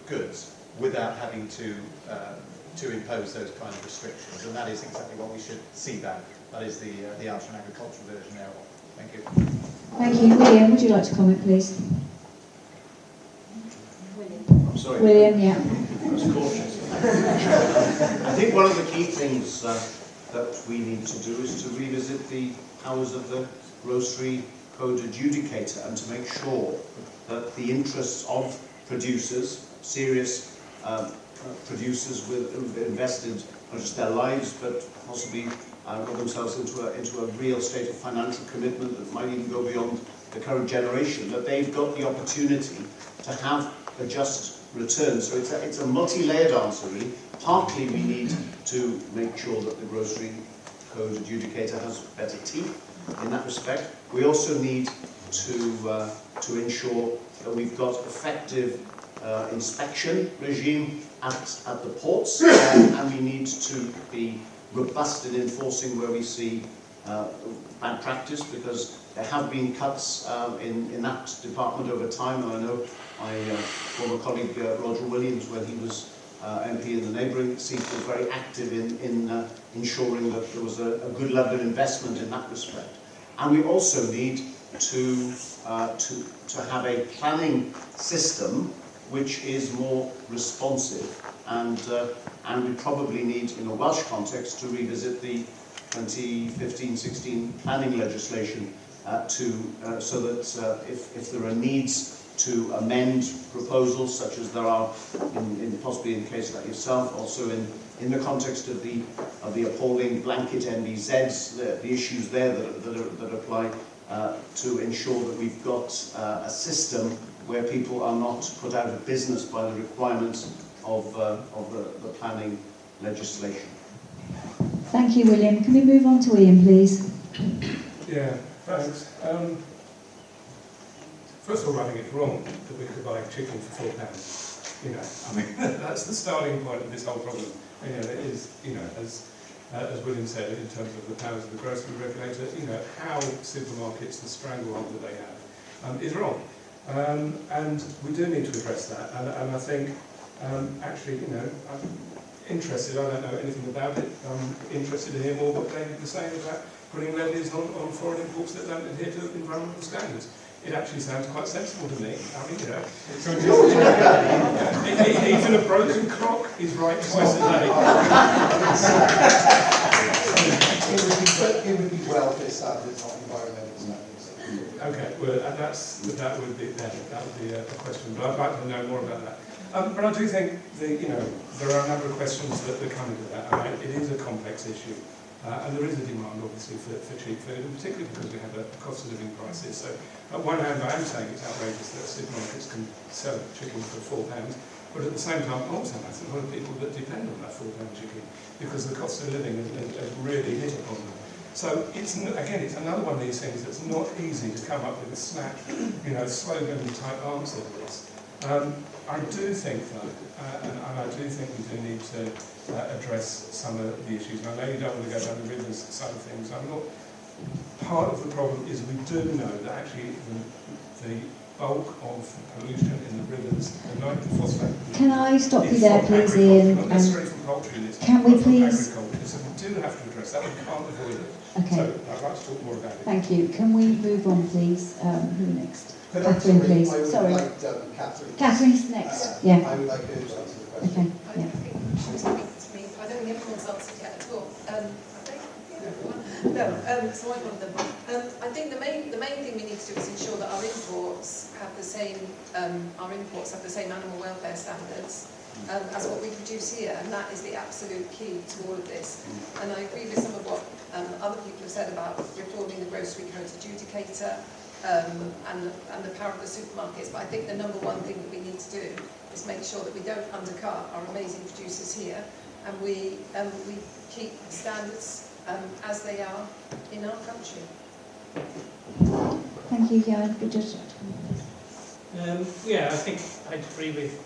goods without having to impose those kind of restrictions. And that is exactly what we should see back. That is the arts and agricultural version now. Thank you. Thank you. William, would you like to comment, please? I'm sorry. William, yeah. I was cautious. I think one of the key things that we need to do is to revisit the powers of the grocery code adjudicator and to make sure that the interests of producers, serious producers who've invested not just their lives but possibly got themselves into a real state of financial commitment that might even go beyond the current generation, that they've got the opportunity to have a just return. So it's a multi-layered answer really. Partly we need to make sure that the grocery code adjudicator has better teeth in that respect. We also need to ensure that we've got effective inspection regime at the ports, and we need to be robust in enforcing where we see bad practice, because there have been cuts in that department over time, and I know my former colleague Roger Williams, when he was MP in the neighbouring seat, was very active in ensuring that there was a good level of investment in that respect. And we also need to have a planning system which is more responsive, and we probably need, in a Welsh context, to revisit the 2015-16 planning legislation so that if there are needs to amend proposals, such as there are possibly in a case like yourself, also in the context of the appalling blanket NBZs, the issues there that apply, to ensure that we've got a system where people are not put out of business by the requirements of the planning legislation. Thank you, William. Can we move on to Ian, please? Yeah, thanks. First of all, I think it's wrong that we could buy chicken for £4. You know, I mean, that's the starting point of this whole problem. You know, it is, you know, as William said, in terms of the powers of the grocery regulator, you know, how supermarkets, the stranglehold that they have, is wrong. And we do need to address that. And I think, actually, you know, I'm interested, I don't know anything about it, I'm interested to hear more what David was saying about putting levies on foreign imports that don't adhere to environmental standards. It actually sounds quite sensible to me. I mean, you know, even a broken clock is right twice a day. It would be welfare standards, not environmental standards. Okay, well, that would be a question, but I'd like to know more about that. But I do think there are a number of questions that come into that. I mean, it is a complex issue. And there is a demand, obviously, for cheap food, and particularly because we have a cost of living crisis. So, on one hand, I am saying it's outrageous that supermarkets can sell chicken for £4, but at the same time, also there's a lot of people that depend on that £4 chicken because the cost of living has really hit upon them. So, it's another one of these things that's not easy to come up with a snap, slogan-type answer to this. I do think, though, and I do think we do need to address some of the issues. And I know you don't want to go down the rivers side of things. Part of the problem is we do know that actually the bulk of pollution in the rivers, the nitrogen phosphate. Can I stop you there, please, Ian? Not necessarily from poultry, can we please? Agriculture, so we do have to address that. We can't avoid it. Okay. So I'd like to talk more about it. Thank you. Can we move on, please? Who next? Catherine, please. I would Sorry. like Catherine. Catherine's next. Yeah. I would like her to answer the question. Okay. I think she was speaking to me. I don't think everyone's answered yet at all. So I'm one of them. I think the main thing we need to do is ensure that our imports have the same animal welfare standards as what we produce here, and that is the absolute key to all of this. And I agree with some of what other people have said about reforming the grocery code adjudicator and the power of the supermarkets. But I think the number one thing that we need to do is make sure that we don't undercut our amazing producers here, and we keep standards as they are in our country. Thank you, Jan. I think I'd agree with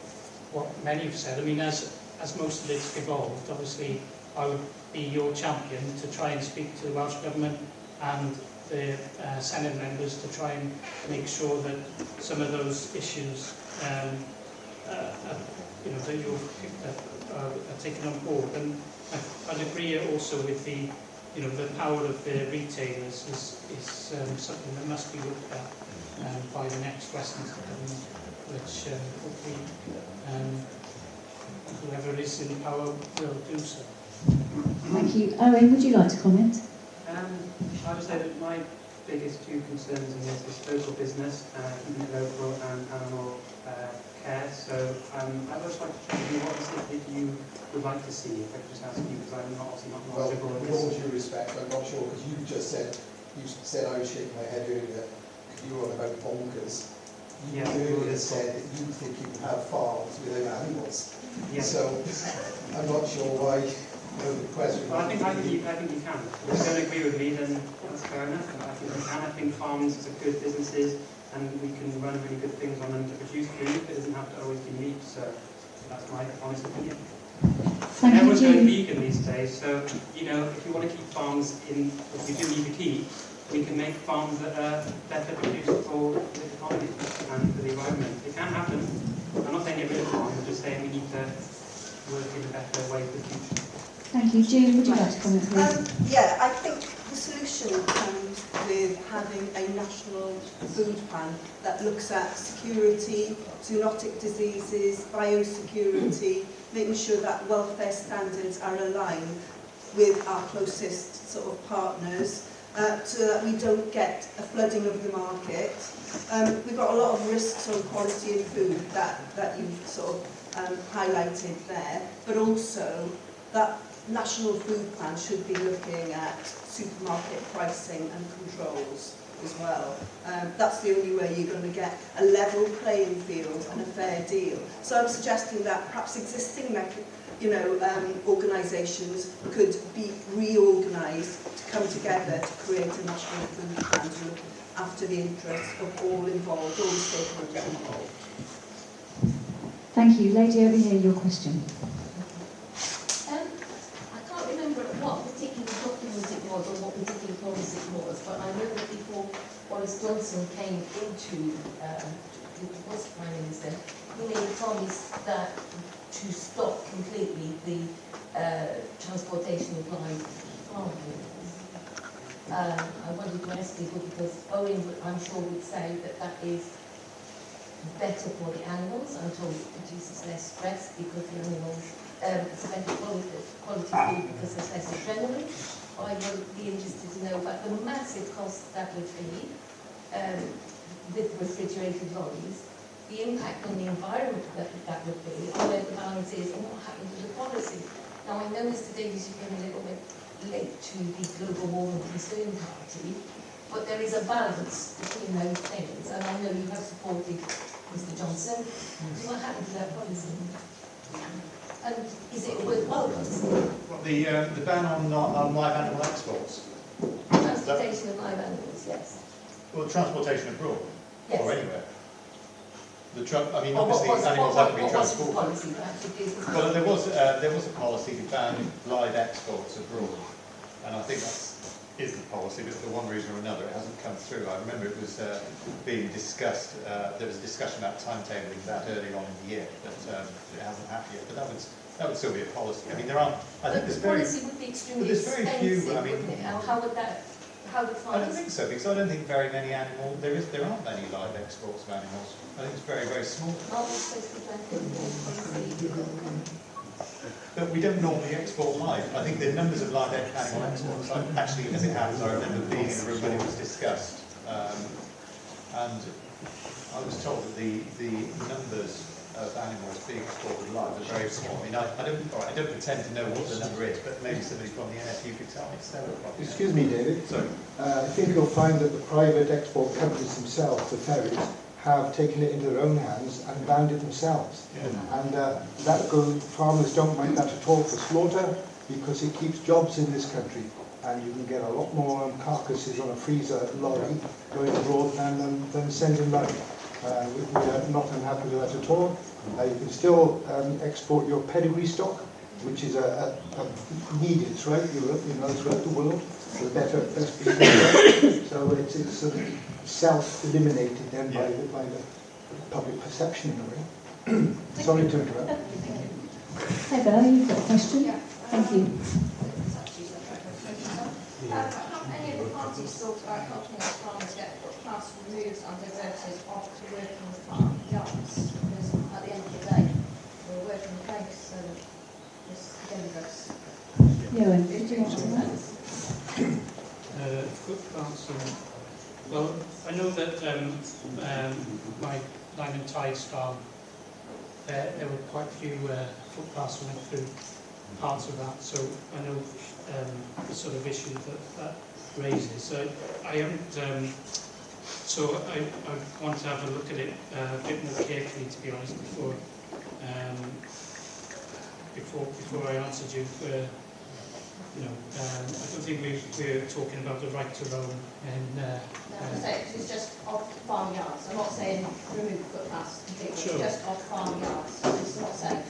what many have said. I mean, as most of it's evolved, obviously I would be your champion to try and speak to the Welsh Government and the Senate members to try and make sure that some of those issues that you've picked up are taken on board. And I'd agree also with the power of the retailers is something that must be looked at by the next Westminster government, which hopefully whoever is in power will do so. Thank you. Owen, would you like to comment? I would say that my biggest two concerns in this is local business, keeping it local, and animal care. So I'd just like to check with you what is it that you would like to see, if I could just ask you, because I'm obviously not knowledgeable of with this. all due respect, I'm not sure, because you said I was shaking my head earlier, you were on about bonkers. You earlier said that you think you can have farms without animals. Yeah. So I'm not sure why the question. Well, I think you can. If you don't agree with me, then that's fair enough. I think you can. I think farms are good businesses, and we can run really good things on them to produce food. It doesn't have to always be meat. So that's my honest opinion. Thank you, Everyone's going Jim. vegan these days, so, you know, if you want to keep farms in, if we do need to keep, we can make farms that are better produced for the economy and for the environment. It can happen. I'm not saying get rid of farms, I'm just saying we need to work in a better way for the future. Thank you. Jim, would you like to comment, please? Yeah, I think the solution comes with having a national food plan that looks at security, zoonotic diseases, biosecurity, making sure that welfare standards are aligned with our closest sort of partners, so that we don't get a flooding of the market. We've got a lot of risks on quality of food that you've sort of highlighted there, but also that national food plan should be looking at supermarket pricing and controls as well. That's the only way you're going to get a level playing field and a fair deal. So I'm suggesting that perhaps existing organisations could be reorganised to come together to create a national food plan to look after the interests of all involved, all the stakeholders involved. Thank you. Lady over here, your question. I can't remember what particular document it was or what particular policy it was, but I know that before Boris Johnson came into was Prime Minister, he made a promise that to stop completely the transportation of live farm animals. I wanted to ask people because Owen, I'm sure, would say that that is better for the animals. I'm told it produces less stress because the animals, it's a better quality food because there's less adrenaline. I would be interested to know about the massive cost that would be with refrigerated lorries, the impact on the environment that would be, and where the balance is, and what happened to the policy. Now, I know, Mr. Davies, you've been a little bit late to the Global Warming Concern Party, but there is a balance between those things, and I know you have supported Mr. Johnson. So what happened to that policy? And is it a worthwhile policy? The ban on live animal exports. Transportation of live animals, yes. Well, transportation abroad, yes. Or anywhere. I mean, obviously animals have to be transported. Well, there was a policy to ban live exports abroad, and I think that is the policy, but for one reason or another it hasn't come through. I remember it was being discussed, there was a discussion about timetabling that early on in the year, but it hasn't happened yet. But that would still be a policy. I mean, there aren't, I think there's very, would be extremely there's very few, I mean, how would that, how would I don't think so, because I don't think very many animals, there aren't many live exports of animals. I think it's very, very small. But we don't normally export live. I think the numbers of live animal exports, actually, as it happens, I remember being in a room when it was discussed, and I was told that the numbers of animals being exported live are very small. I mean, I don't pretend to know what the number is, but maybe somebody from the NFU could tell me. Excuse me, David. Sorry. I think you'll find that the private export companies themselves, the ferries, have taken it into their own hands and banned it themselves. Yeah. And farmers don't mind that at all for slaughter because it keeps jobs in this country, and you can get a lot more carcasses on a freezer lorry going abroad than sending live. We are not unhappy with that at all. You can still export your pedigree stock, which is a needed throughout Europe, throughout the world, the best breed. So it's sort of self-eliminated then by the public perception in a way. Sorry to interrupt. Heather, you've got a question? Yeah. Thank you. Have any of the parties thought about helping us farmers get footpaths removed and exempted off to working farm yards? Because at the end of the day, we're a working place, so it's dangerous. Ewan, did you want to comment? Footpaths. Well, I know that my Line and Tides farm, there were quite a few footpaths went through parts of that, so I know the sort of issue that raises. So I haven't, so I want to have a look at it a bit more carefully, to be honest, before I answered you. I don't think we're talking about the right to roam and it's just off farm yards. I'm not saying remove footpaths completely, sure. Just off farm yards. It's not safe.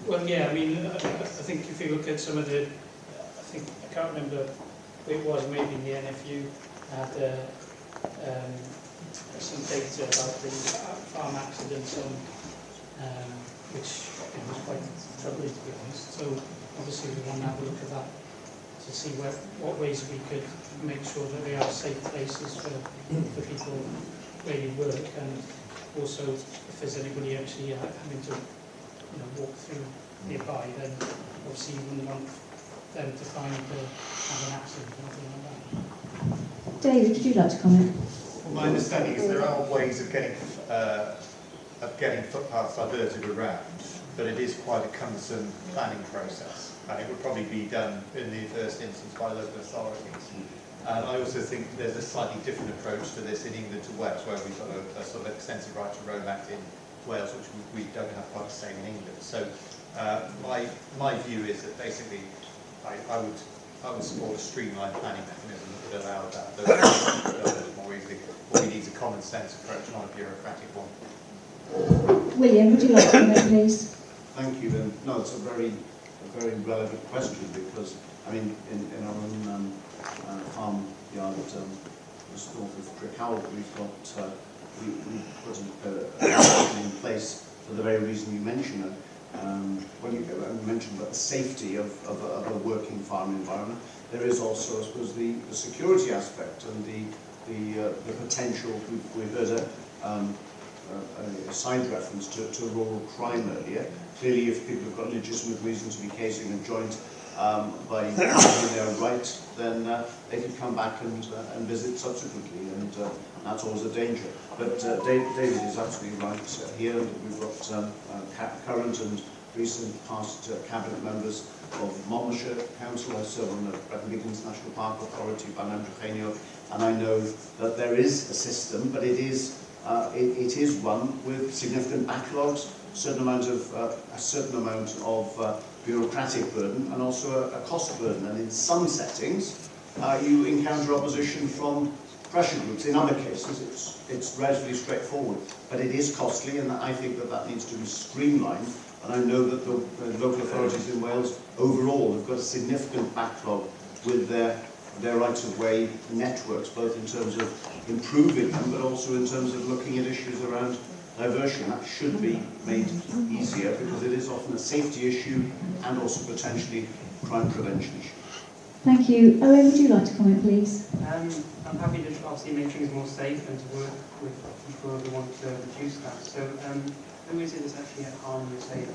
Well, yeah, I mean, I think if you look at some of the, I can't remember who it was, maybe in the NFU had some data about the farm accidents on, which was quite troubling, to be honest. So obviously we want to have a look at that to see what ways we could make sure that they are safe places for people where you work, and also if there's anybody actually having to walk through nearby, then obviously you wouldn't want them to have an accident or anything like that. David, would you like to comment? Well, my understanding is there are ways of getting footpaths diverted around, but it is quite a cumbersome planning process, and it would probably be done in the first instance by local authorities. And I also think there's a slightly different approach to this in England to Wales, where we've got a sort of extensive right to roam act in Wales, which we don't have quite the same in England. So my view is that basically I would support a streamlined planning mechanism that would allow that more easily. What we need is a common sense approach, not a bureaucratic one. William, would you like to comment, please? Thank you. And no, it's a very relevant question, because I mean in our own farm yard just north of Crickhowell, we've got we put a in place for the very reason you mentioned. When you mentioned about the safety of a working farm environment, there is also, I suppose, the security aspect and the potential. We've heard a side reference to rural crime earlier. Clearly, if people have got legitimate reason to be casing a joint by their right, then they can come back and visit subsequently, and that's always a danger. But David is absolutely right here. We've got current and recent past cabinet members of Monmouthshire Council. I serve on the Raglan National Park Authority, Parliamentary, and I know that there is a system, but it is one with significant backlogs, a certain amount of bureaucratic burden, and also a cost burden. And in some settings, you encounter opposition from pressure groups. In other cases, it's relatively straightforward, but it is costly, and I think that needs to be streamlined. And I know that the local authorities in Wales overall have got a significant backlog with their rights-of-way networks, both in terms of improving them, but also in terms of looking at issues around diversion. That should be made easier, because it is often a safety issue and also potentially crime prevention issue. Thank you. Owen, would you like to comment, please? I'm happy to obviously make things more safe and to work with people who want to reduce that. So who is it that's actually at harm, you say?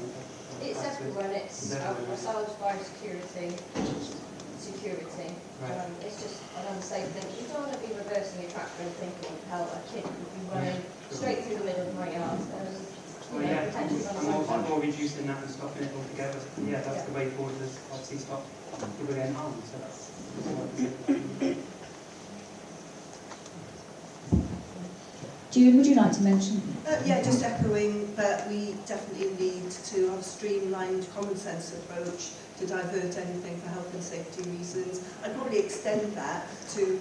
It's everyone. It's ourselves, fire security. Right. It's just an unsafe thing. You don't want to be reversing your tractor and thinking, hell, a kid could be running straight through the middle of my yard. I'm more reducing that and stopping it altogether. Yeah, that's the way forward, is obviously stop people getting harmed. So that's June, would you like to mention? Yeah, just echoing that we definitely need to have a streamlined, common sense approach to divert anything for health and safety reasons. I'd probably extend that to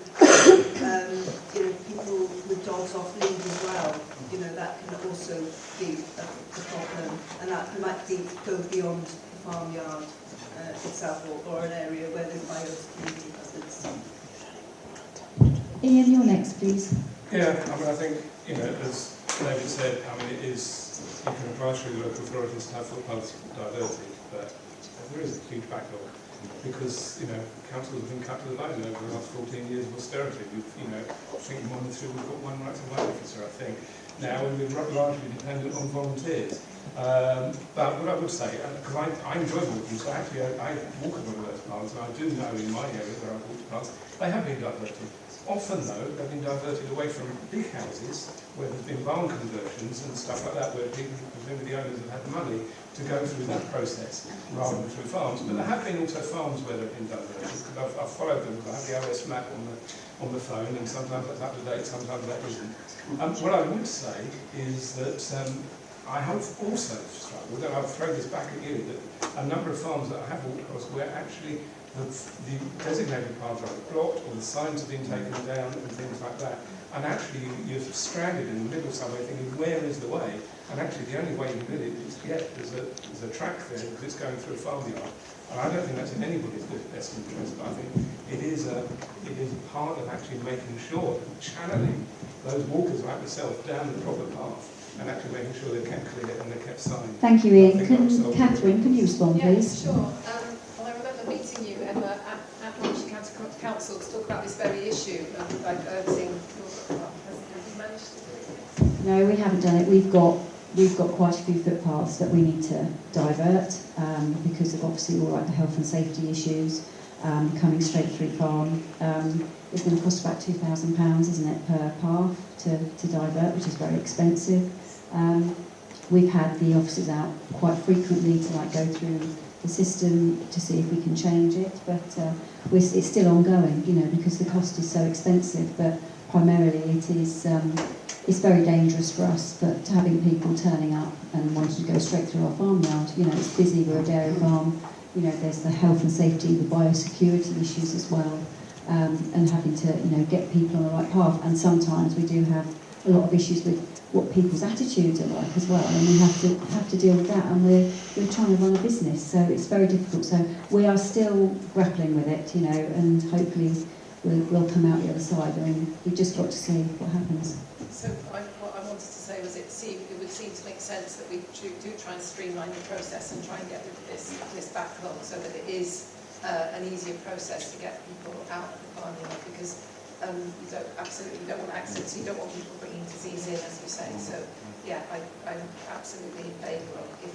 people with dogs off lead as well. That can also be a problem, and that might go beyond the farmyard itself, or an area where there's biosecurity hazards. Ian, you're next, please. Yeah, I think, as David said, it is, you can advise through the local authorities to have footpaths diverted, but there is a huge backlog, because, councils have been cut to the bone over the last 14 years of austerity. I think in Monmouthshire we've got one right-of-way officer, I think. Now we're largely dependent on volunteers. But what I would say, because I enjoy walking, so actually I walk on one of those paths, and I do know in my area where I've walked paths, they have been diverted. Often, though, they've been diverted away from big houses, where there's been barn conversions and stuff like that, where people, presumably the owners, have had the money to go through that process, rather than through farms. But there have been also farms where they've been diverted, because I've followed them. I have the OS map on the phone, and sometimes that's up to date, sometimes that isn't. What I would say is that I have also struggled, and I'll throw this back at you, that a number of farms that I have walked across where actually the designated paths are blocked, or the signs have been taken down, and things like that. And actually, you're stranded in the middle of somewhere thinking, where is the way? And actually, the only way you can do it is there's a track there because it's going through a farmyard. And I don't think that's in anybody's best interest, but I think it is part of actually making sure that channeling those walkers like myself down the proper path and actually making sure they're kept clear and they're kept signed. Thank you, Ian. Catherine, can you respond, please? Yeah, sure. Well, I remember meeting you, Emma, at Monmouthshire County Council to talk about this very issue of diverting. Have you managed to do it? No, we haven't done it. We've got quite a few footpaths that we need to divert because of obviously all the health and safety issues coming straight through farm. It's going to cost about £2,000, isn't it, per path to divert, which is very expensive. We've had the officers out quite frequently to go through the system to see if we can change it, but it's still ongoing, because the cost is so expensive. But primarily it is. It's very dangerous for us, but having people turning up and wanting to go straight through our farmyard, it's busy, we're a dairy farm, there's the health and safety, the biosecurity issues as well, and having to, get people on the right path. And sometimes we do have a lot of issues with what people's attitudes are like as well, and we have to deal with that, and we're trying to run a business, so it's very difficult. So we are still grappling with it, and hopefully we'll come out the other side. I mean, we've just got to see what happens. So what I wanted to say was it would seem to make sense that we do try and streamline the process and try and get rid of this backlog so that it is an easier process to get people out of the farmyard, because you don't want accidents, you don't want people bringing disease in, as you say. So yeah, I'm absolutely in favour of if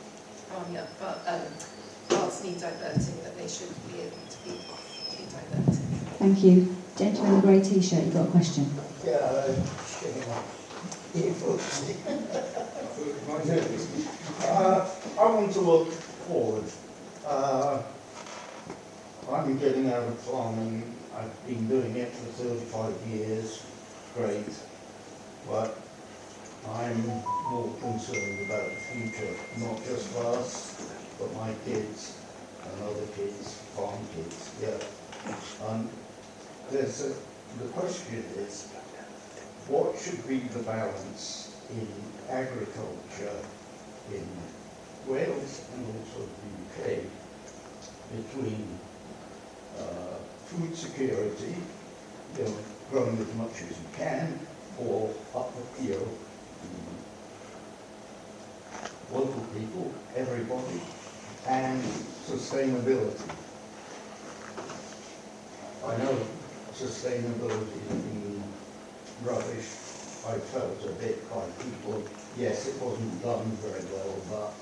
farmyard paths need diverting, that they should be able to be diverted. Thank you. Gentleman in the grey t-shirt, you've got a question? Yeah, I want to look forward. I'm getting out of farming. I've been doing it for 35 years. Great. But I'm more concerned about the future, not just for us, but my kids and other kids, farm kids. Yeah. The question is, what should be the balance in agriculture in Wales and also the UK between food security, growing as much as you can, or up appeal to local people, everybody, and sustainability. I know sustainability has been rubbish. I felt a bit by people, yes, it wasn't done very well, but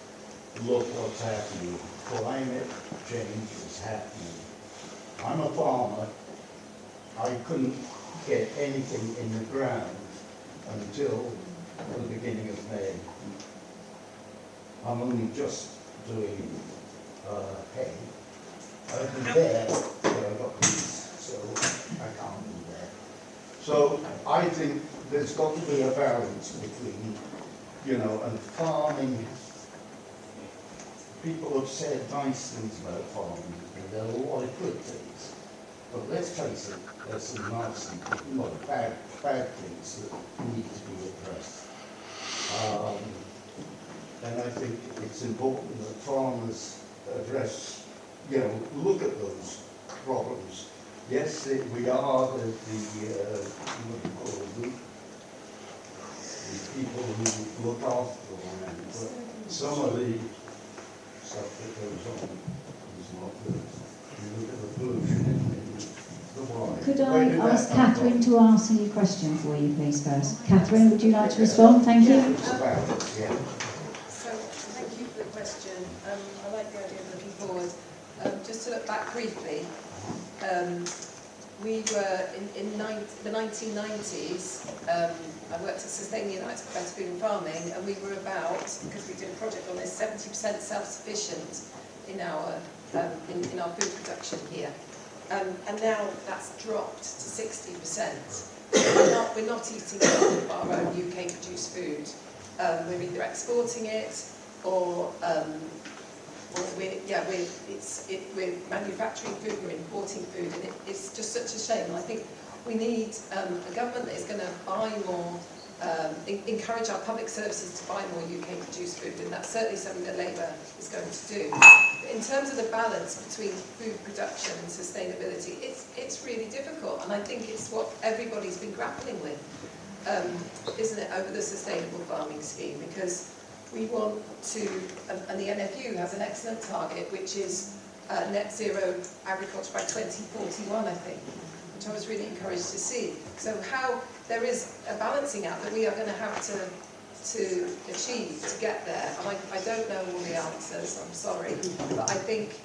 look what's happening. Climate change is happening. I'm a farmer. I couldn't get anything in the ground until the beginning of May. I'm only just doing hay. I've been there, but I've got these, so I can't do that. So I think there's got to be a balance between, and farming. People have said nice things about farming, and there are a lot of good things. But let's face it, there's some nasty, bad things that need to be addressed. And I think it's important that farmers address, look at those problems. Yes, we are the people who look after the land, but some of the stuff that goes on is not good. You look at the pollution in the water. Could I ask Catherine to answer your question for you, please, first? Catherine, would you like to respond? Thank you. So, thank you for the question. I like the idea of looking forward. Just to look back briefly, we were in the 1990s, I worked at Sustaining United for Better Food and Farming, and we were about, because we did a project on this, 70% self-sufficient in our food production here. And now that's dropped to 60%. We're not eating enough of our own UK produced food. We're either exporting it or or we're manufacturing food, we're importing food, and it's just such a shame. And I think we need a government that is going to buy more, encourage our public services to buy more UK produced food, and that's certainly something that Labour is going to do. But in terms of the balance between food production and sustainability, it's really difficult, and I think it's what everybody's been grappling with, isn't it, over the sustainable farming scheme, because we want to, and the NFU has an excellent target, which is net zero agriculture by 2041, I think, which I was really encouraged to see. So how there is a balancing act that we are going to have to achieve to get there. And I don't know all the answers, I'm sorry, but I think,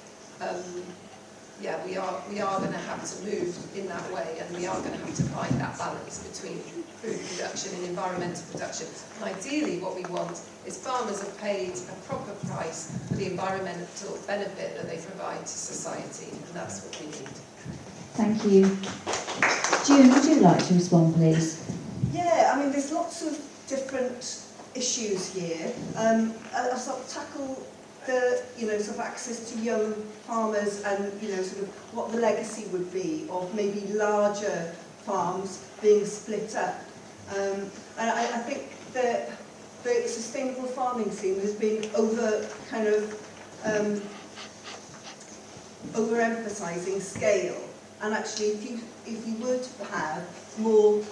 yeah, we are going to have to move in that way, and we are going to have to find that balance between food production and environmental production. And ideally what we want is farmers are paid a proper price for the environmental benefit that they provide to society, and that's what we need. Thank you. June, would you like to respond, please? Yeah, I mean, there's lots of different issues here. I'll sort of tackle the, sort of access to young farmers and, sort of what the legacy would be of maybe larger farms being split up. And I think that the sustainable farming scheme has been overemphasising scale. And actually, if you were to have more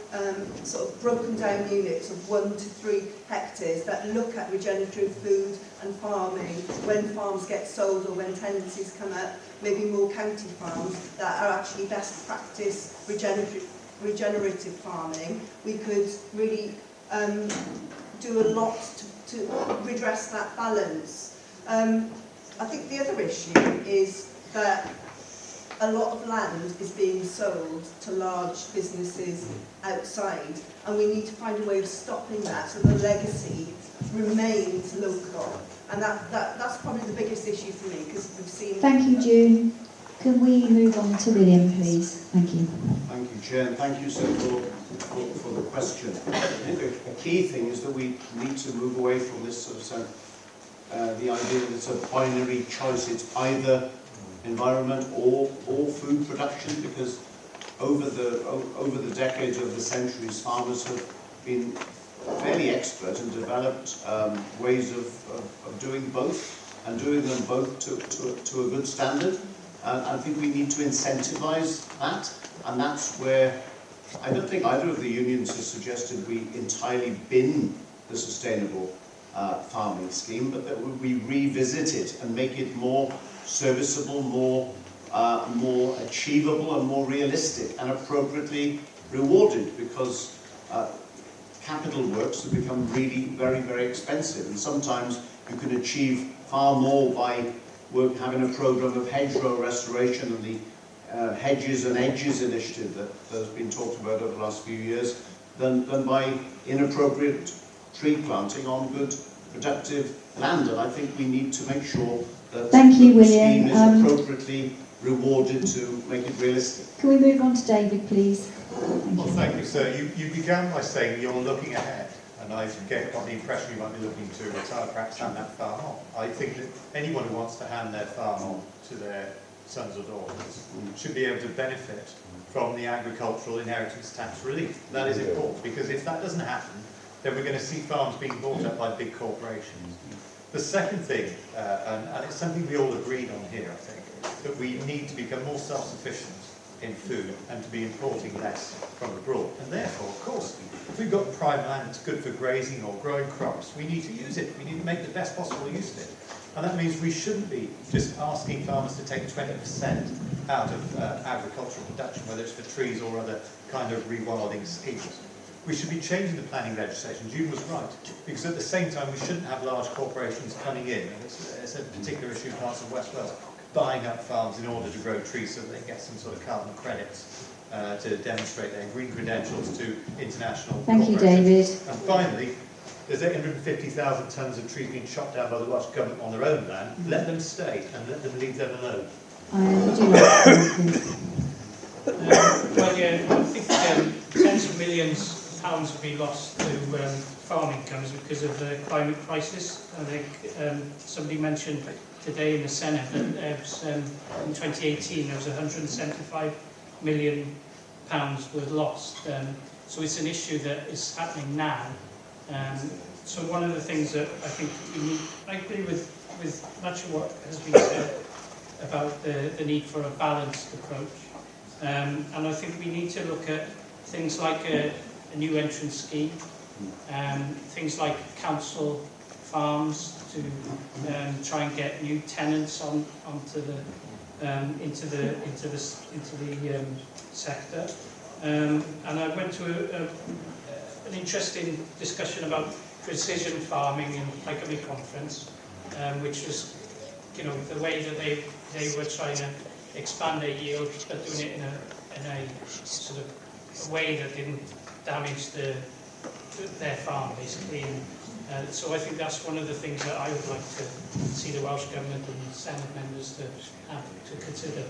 sort of broken down units of 1 to 3 hectares that look at regenerative food and farming, when farms get sold or when tenancies come up, maybe more county farms that are actually best practice regenerative farming, we could really do a lot to redress that balance. I think the other issue is that a lot of land is being sold to large businesses outside, and we need to find a way of stopping that so the legacy remains local. And that's probably the biggest issue for me, because we've seen... Thank you, June. Can we move on to William, please? Thank you. Thank you, Chair, and thank you, sir, for the question. I think a key thing is that we need to move away from this sort of the idea that it's a binary choice. It's either environment or food production, because over the decades, over the centuries, farmers have been fairly expert and developed ways of doing both, and doing them both to a good standard. And I think we need to incentivise that, and that's where I don't think either of the unions has suggested we entirely bin the sustainable farming scheme, but that we revisit it and make it more serviceable, more achievable and more realistic and appropriately rewarded, because capital works have become really very, very expensive, and sometimes you can achieve far more by having a programme of hedgerow restoration and the Hedges and Edges initiative that has been talked about over the last few years than by inappropriate tree planting on good productive land. And I think we need to make sure that Thank you, the William. scheme is appropriately rewarded to make it realistic. Can we move on to David, please? Well, thank you, sir. You began by saying you're looking ahead, and I got the impression you might be looking to retire, perhaps hand that farm on. I think that anyone who wants to hand their farm on to their sons or daughters should be able to benefit from the agricultural inheritance tax relief. That is important, because if that doesn't happen, then we're going to see farms being bought up by big corporations. The second thing, and it's something we all agreed on here, I think, that we need to become more self-sufficient in food and to be importing less from abroad. And therefore, of course, if we've got prime land that's good for grazing or growing crops, we need to use it. We need to make the best possible use of it. And that means we shouldn't be just asking farmers to take 20% out of agricultural production, whether it's for trees or other kind of rewilding schemes. We should be changing the planning legislation. June was right, because at the same time we shouldn't have large corporations coming in, and it's a particular issue in parts of West Wales, buying up farms in order to grow trees so that they get some sort of carbon credits to demonstrate their green credentials to international Thank corporations. you, David. And finally, there's 850,000 tonnes of trees being chopped down by the Welsh Government on their own land. Let them stay and let them leave them alone. Would you like to comment, please? Well, yeah, I think tens of millions pounds have been lost to farm incomes because of the climate crisis. I think somebody mentioned today in the Senate that there was, in 2018 there was £175 million were lost. So it's an issue that is happening now. So one of the things that I think we need, I agree with much of what has been said about the need for a balanced approach. And I think we need to look at things like a new entrance scheme, things like council farms to try and get new tenants onto the into the sector. And I went to an interesting discussion about precision farming in Parliamentary conference, which was, you know, the way that they were trying to expand their yield, but doing it in a sort of a way that didn't damage their farm, basically. And so I think that's one of the things that I would like to see the Welsh Government and Senate members to consider.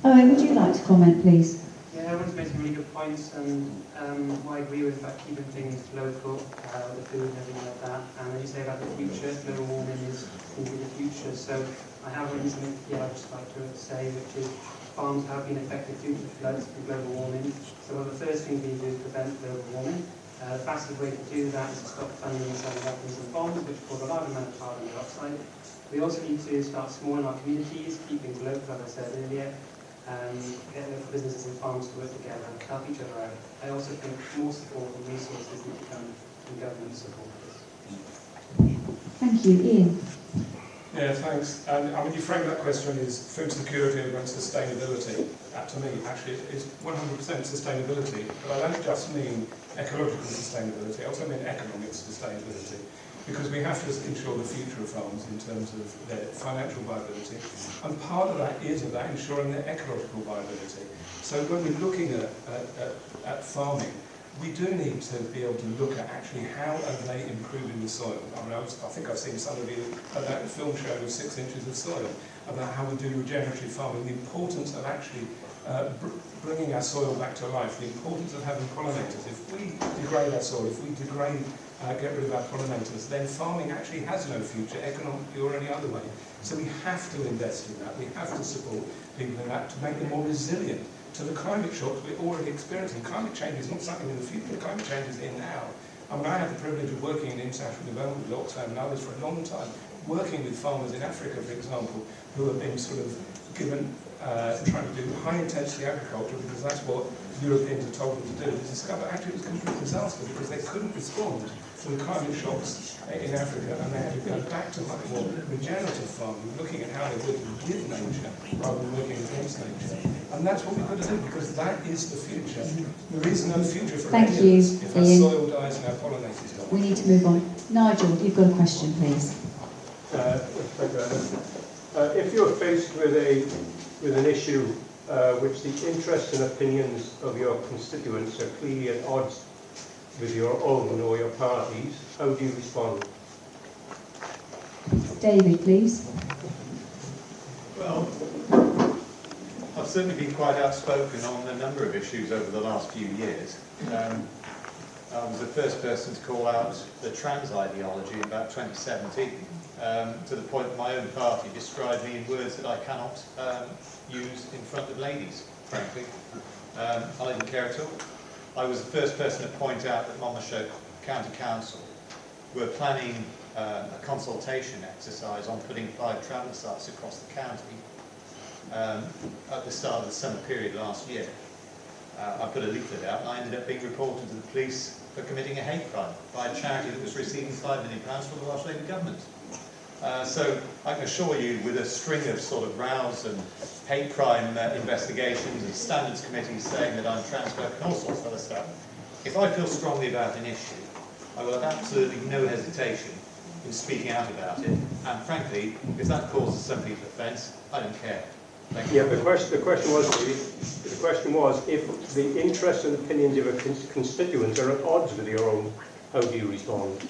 Owen, would you like to comment, please? Yeah, everyone's made some really good points, and what I agree with about keeping things local, the food and everything like that. And when you say about the future, global warming is going to be the future. So I have written something here I'd just like to say, which is farms have been affected due to floods and global warming. So one of the first things we do is prevent global warming. The fastest way to do that is to stop funding and selling weapons and bombs, which cause a large amount of carbon dioxide. We also need to start small in our communities, keeping local, as I said earlier, get local businesses and farms to work together, help each other out. I also think more support and resources need to come from government support this. Thank you. Ian? Yeah, thanks. I mean, you framed that question as food security against sustainability. That, to me, actually is 100% sustainability. But I don't just mean ecological sustainability, I also mean economic sustainability. Because we have to ensure the future of farms in terms of their financial viability. And part of that is about ensuring their ecological viability. So when we're looking at farming, we do need to be able to look at actually how are they improving the soil. I mean, I think I've seen some of you at that film show with 6 inches of soil, about how we do regenerative farming, the importance of actually bringing our soil back to life, the importance of having pollinators. If we degrade our soil, if we get rid of our pollinators, then farming actually has no future, economically or any other way. So we have to invest in that, we have to support people in that to make them more resilient to the climate shocks we're already experiencing. Climate change is not something in the future, climate change is here now. I mean, I had the privilege of working in international development with Oxfam and others for a long time, working with farmers in Africa, for example, who have been sort of given, trying to do high-intensity agriculture because that's what Europeans had told them to do. To discover actually it was a complete disaster because they couldn't respond to the climate shocks in Africa, and they had to go back to much more regenerative farming, looking at how they work with nature rather than working against nature. And that's what we've got to do, because that is the future. There is no future for any of us if our soil dies and our pollinators die. We need to move on. Nigel, you've got a question, please. Thank you, Anna. If you're faced with an issue which the interests and opinions of your constituents are clearly at odds with your own or your party's, how do you respond? David, please. Well, I've certainly been quite outspoken on a number of issues over the last few years. I was the first person to call out the trans ideology in about 2017, to the point that my own party described me in words that I cannot use in front of ladies, frankly. I didn't care at all. I was the first person to point out that Monmouthshire County Council were planning a consultation exercise on putting 5 travel sites across the county at the start of the summer period last year. I put a leaflet out and I ended up being reported to the police for committing a hate crime by a charity that was receiving £5 million from the Welsh Labour government. So I can assure you, with a string of sort of rows and hate crime investigations and standards committees saying that I'm transphobic and all sorts of other stuff, if I feel strongly about an issue, I will have absolutely no hesitation in speaking out about it. And frankly, if that causes some people offence, I don't care. Thank you. Yeah, the question was, if the interests and opinions of your constituents are at odds with your own, how do you respond?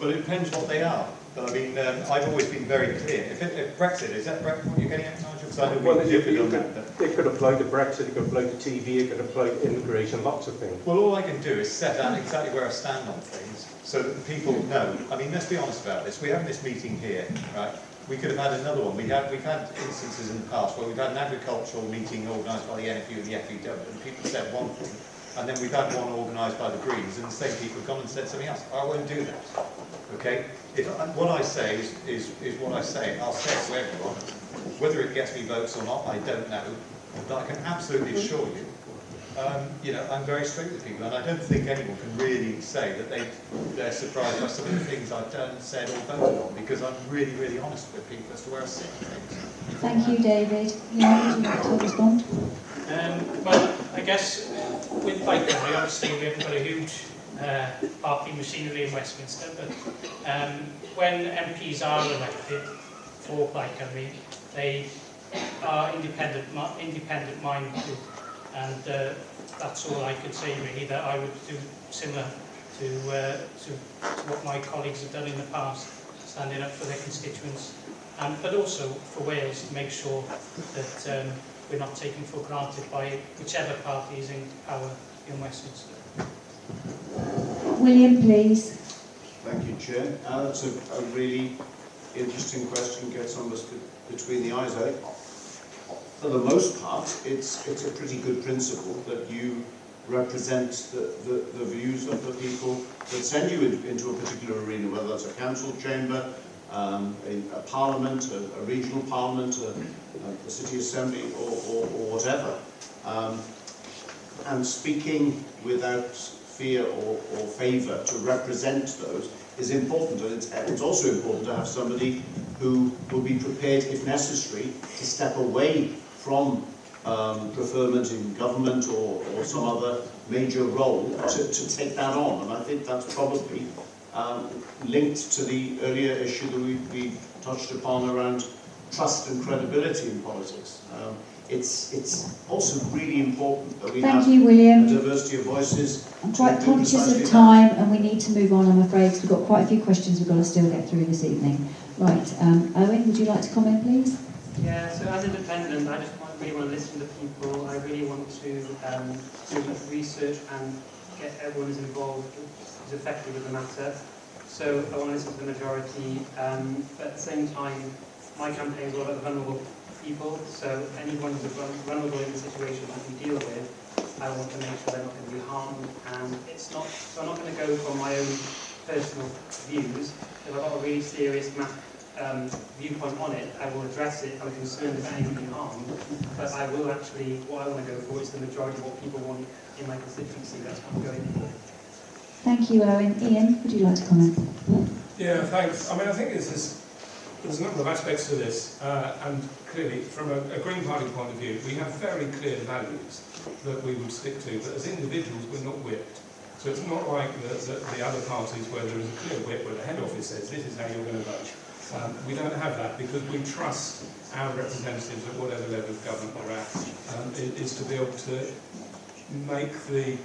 Well, it depends what they are. But I mean, I've always been very clear. If Brexit, is that what you're getting at, Nigel? Because I know Well, we differed on that. it could apply to Brexit, it could apply to TV, it could apply to immigration, lots of things. Well, all I can do is set out exactly where I stand on things so that the people know. I mean, let's be honest about this. We're having this meeting here, right? We could have had another one. We've had instances in the past where we've had an agricultural meeting organised by the NFU and the FUW, and people said one thing, and then we've had one organised by the Greens, and the same people have gone and said something else. I won't do that. Okay? What I say is what I say. I'll say it to everyone. Whether it gets me votes or not, I don't know. But I can absolutely assure you, I'm very straight with people, and I don't think anyone can really say that they're surprised by some of the things I've done, said, or voted on, because I'm really, really honest with people as to where I sit on things. Thank you, David. Yeah, would you like to respond? Well, I guess with Bryngwyn, obviously we haven't got a huge party machinery in Westminster, but when MPs are elected for Bryngwyn, they are independent-minded, and that's all I could say really, that I would do similar to what my colleagues have done in the past, standing up for their constituents, but also for Wales, to make sure that we're not taken for granted by whichever party is in power in Westminster. William, please. Thank you, Chair. That's a really interesting question, gets almost between the eyes, I think. For the most part, it's a pretty good principle that you represent the views of the people that send you into a particular arena, whether that's a council chamber, a parliament, a regional parliament, a city assembly, or whatever. And speaking without fear or favour to represent those is important, and it's also important to have somebody who will be prepared, if necessary, to step away from preferment in government or some other major role to take that on. And I think that's probably linked to the earlier issue that we touched upon around trust and credibility in politics. It's also really important that we Thank have you, William. a diversity of voices. I'm quite conscious of time and we need to move on, I'm afraid, because we've got quite a few questions we've got to still get through this evening. Right, Owen, would you like to comment, please? Yeah, so as independent, I just really want to listen to people. I really want to do research and get everyone who's involved, who's affected with the matter. So I want to listen to the majority, but at the same time, my campaign is all about the vulnerable people. So anyone who's vulnerable in the situation that we deal with, I want to make sure they're not going to be harmed. And it's not. So I'm not going to go from my own personal views. If I've got a really serious viewpoint on it, I will address it. I'm concerned about anyone being harmed, but I will actually, what I want to go for is the majority of what people want in my constituency. That's what I'm going for. Thank you, Owen. Ian, would you like to comment? Yeah, thanks. I mean, I think there's a number of aspects to this, and clearly, from a Green Party point of view, we have very clear values that we would stick to, but as individuals, we're not whipped. So it's not like the other parties where there is a clear whip where the head office says, this is how you're going to vote. We don't have that because we trust our representatives at whatever level of government they're at, is to be able to make the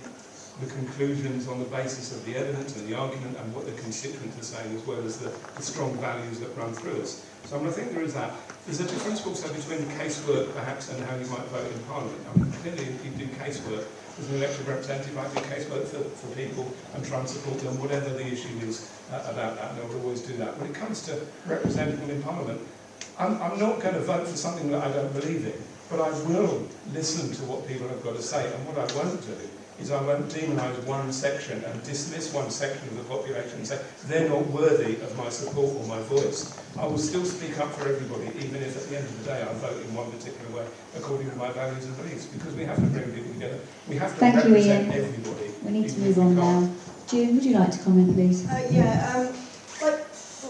conclusions on the basis of the evidence and the argument and what the constituents are saying, as well as the strong values that run through us. So I think there is that. There's a difference also between casework, perhaps, and how you might vote in Parliament. I mean, clearly, if you do casework, as an elected representative, I do casework for people and try and support them, whatever the issue is about that, and I will always do that. When it comes to representing them in Parliament, I'm not going to vote for something that I don't believe in, but I will listen to what people have got to say, and what I won't do is I won't demonise one section and dismiss one section of the population and say they're not worthy of my support or my voice. I will still speak up for everybody, even if at the end of the day I vote in one particular way according to my values and beliefs, because we have to bring people together. We have to represent everybody. We need to move on now. June, would you like to comment, please?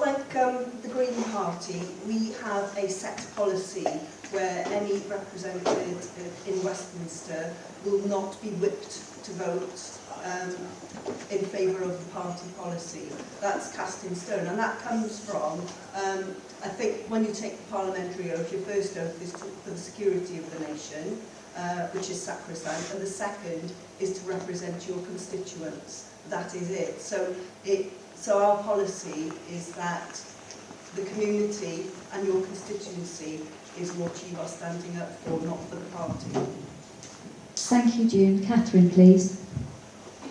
Like the Green Party, we have a set policy where any representative in Westminster will not be whipped to vote in favour of the party policy. That's cast in stone, and that comes from, I think, when you take the parliamentary oath, your first oath is for the security of the nation, which is sacrosanct, and the second is to represent your constituents. That is it. So our policy is that the community and your constituency is what you are standing up for, not for the party. Thank you, June. Catherine, please.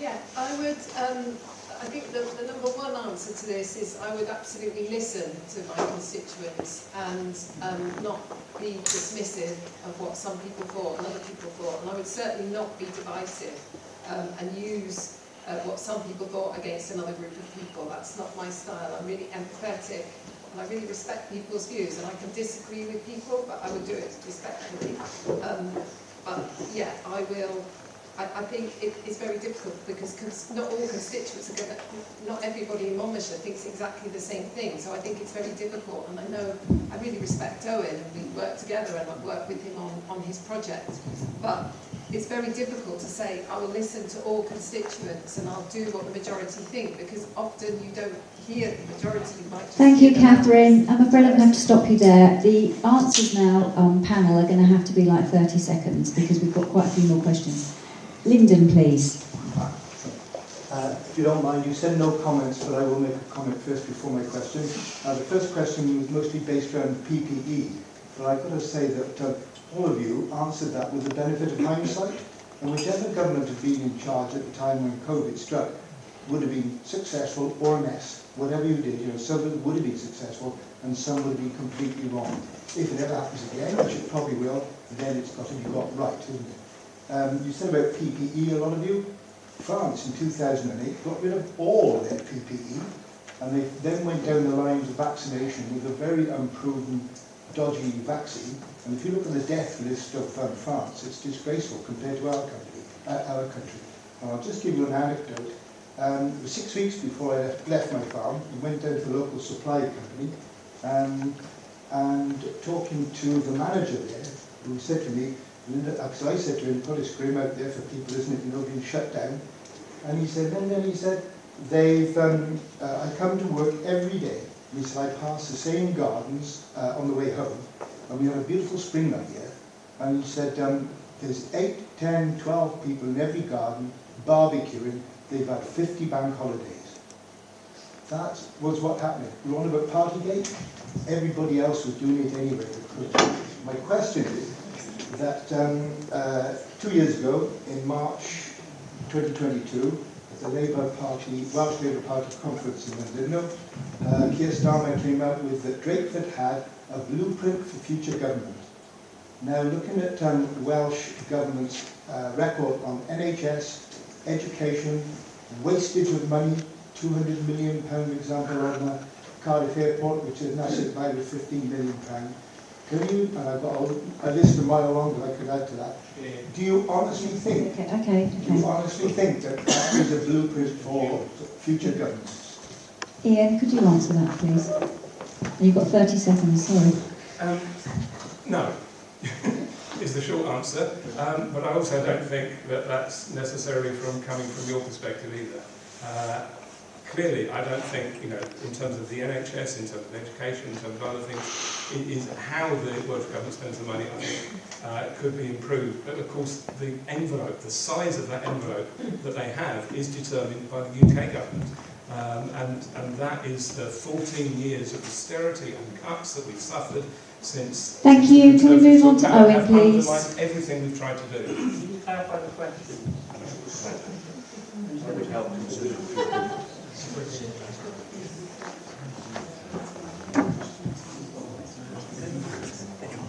Yeah, I would, I think the number one answer to this is I would absolutely listen to my constituents and not be dismissive of what some people thought and other people thought, and I would certainly not be divisive and use what some people thought against another group of people. That's not my style. I'm really empathetic and I really respect people's views, and I can disagree with people, but I would do it respectfully. But yeah, I will. I think it's very difficult because not all constituents are going to, not everybody in Monmouthshire thinks exactly the same thing. So I think it's very difficult, and I know I really respect Owen, and we work together and I've worked with him on his project. But it's very difficult to say I will listen to all constituents and I'll do what the majority think, because often you don't hear the majority. You might just Thank you, hear the Catherine. I'm afraid I'm going to have to stop you there. The answers now on panel are going to have to be like 30 seconds because we've got quite a few more questions. Lyndon, please. If you don't mind, you said no comments, but I will make a comment first before my question. The first question was mostly based around PPE, but I've got to say that all of you answered that with the benefit of hindsight, and whichever government had been in charge at the time when COVID struck would have been successful or a mess. Whatever you did, some of it would have been successful and some would have been completely wrong. If it ever happens again, which it probably will, then it's got to be got right, isn't it? You said about PPE, a lot of you. France in 2008 got rid of all their PPE, and they then went down the lines of vaccination with a very unproven, dodgy vaccine. And if you look at the death list of France, it's disgraceful compared to our country. And I'll just give you an anecdote. It was 6 weeks before I left my farm, I went down to the local supply company, and talking to the manager there, who said to me, because I said to him, put a scream out there for people, isn't it, being shut down. And he said, and then he said, I come to work every day. He said, I pass the same gardens on the way home, and we have a beautiful spring that year. And he said, there's 8, 10, 12 people in every garden barbecuing. They've had 50 bank holidays. That was what happened. We're on about Partygate. Everybody else was doing it anyway. My question is, that 2 years ago, in March 2022, at the Welsh Labour Party conference in London, Keir Starmer came out with that Drakeford had a blueprint for future government. Now, looking at Welsh government's record on NHS, education, wastage of money, £200 million example on Cardiff Airport, which is an asset value of £15 million. Can you, and I've got a list a mile long that I could add to that, do you honestly think, do you honestly think that that is a blueprint for future governance? Ian, could you answer that, please? You've got 30 seconds, sorry. No, is the short answer, but I also don't think that that's necessarily coming from your perspective either. Clearly, I don't think, in terms of the NHS, in terms of education, in terms of other things, is how the Welsh Government spends the money, I think, could be improved. But of course, the envelope, the size of that envelope that they have is determined by the UK government. And that is the 14 years of austerity and cuts that we've suffered since... Thank you. Can we move on to Owen, please? Underlined everything we've tried to do. Can you clarify the question? That would help consider.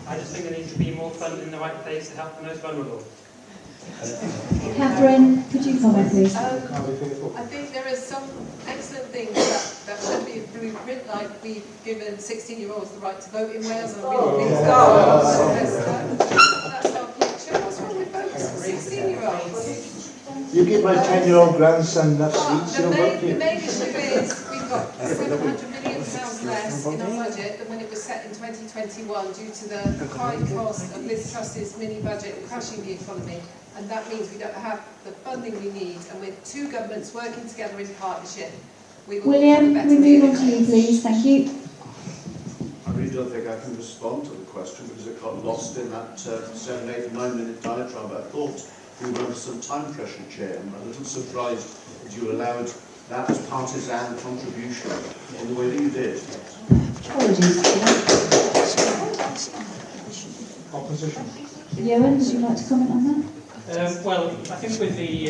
I just think there needs to be more funding in the right place to help the most vulnerable. Catherine, could you comment, please? I think there are some excellent things that should be a blueprint, like we've given 16-year-olds the right to vote in Wales, and I'm really pleased that's our future. What's wrong with votes? 16-year-olds. You give my 10-year-old grandson enough seats, he'll vote for you. The main issue is we've got £700 million less in our budget than when it was set in 2021 due to the high cost of Liz Truss's mini-budget and crashing the economy. And that means we don't have the funding we need, and with two governments working together in partnership, we will William, can we move on to you, please? Thank you. I really don't think I can respond to the question because it got lost in that 7, 8, 9 minute diatribe. I thought we were under some time pressure, Chair. I'm a little surprised that you allowed that partisan contribution in the way that you did. Apologies. Opposition. Ewan, would you like to comment on that? Well, I think with the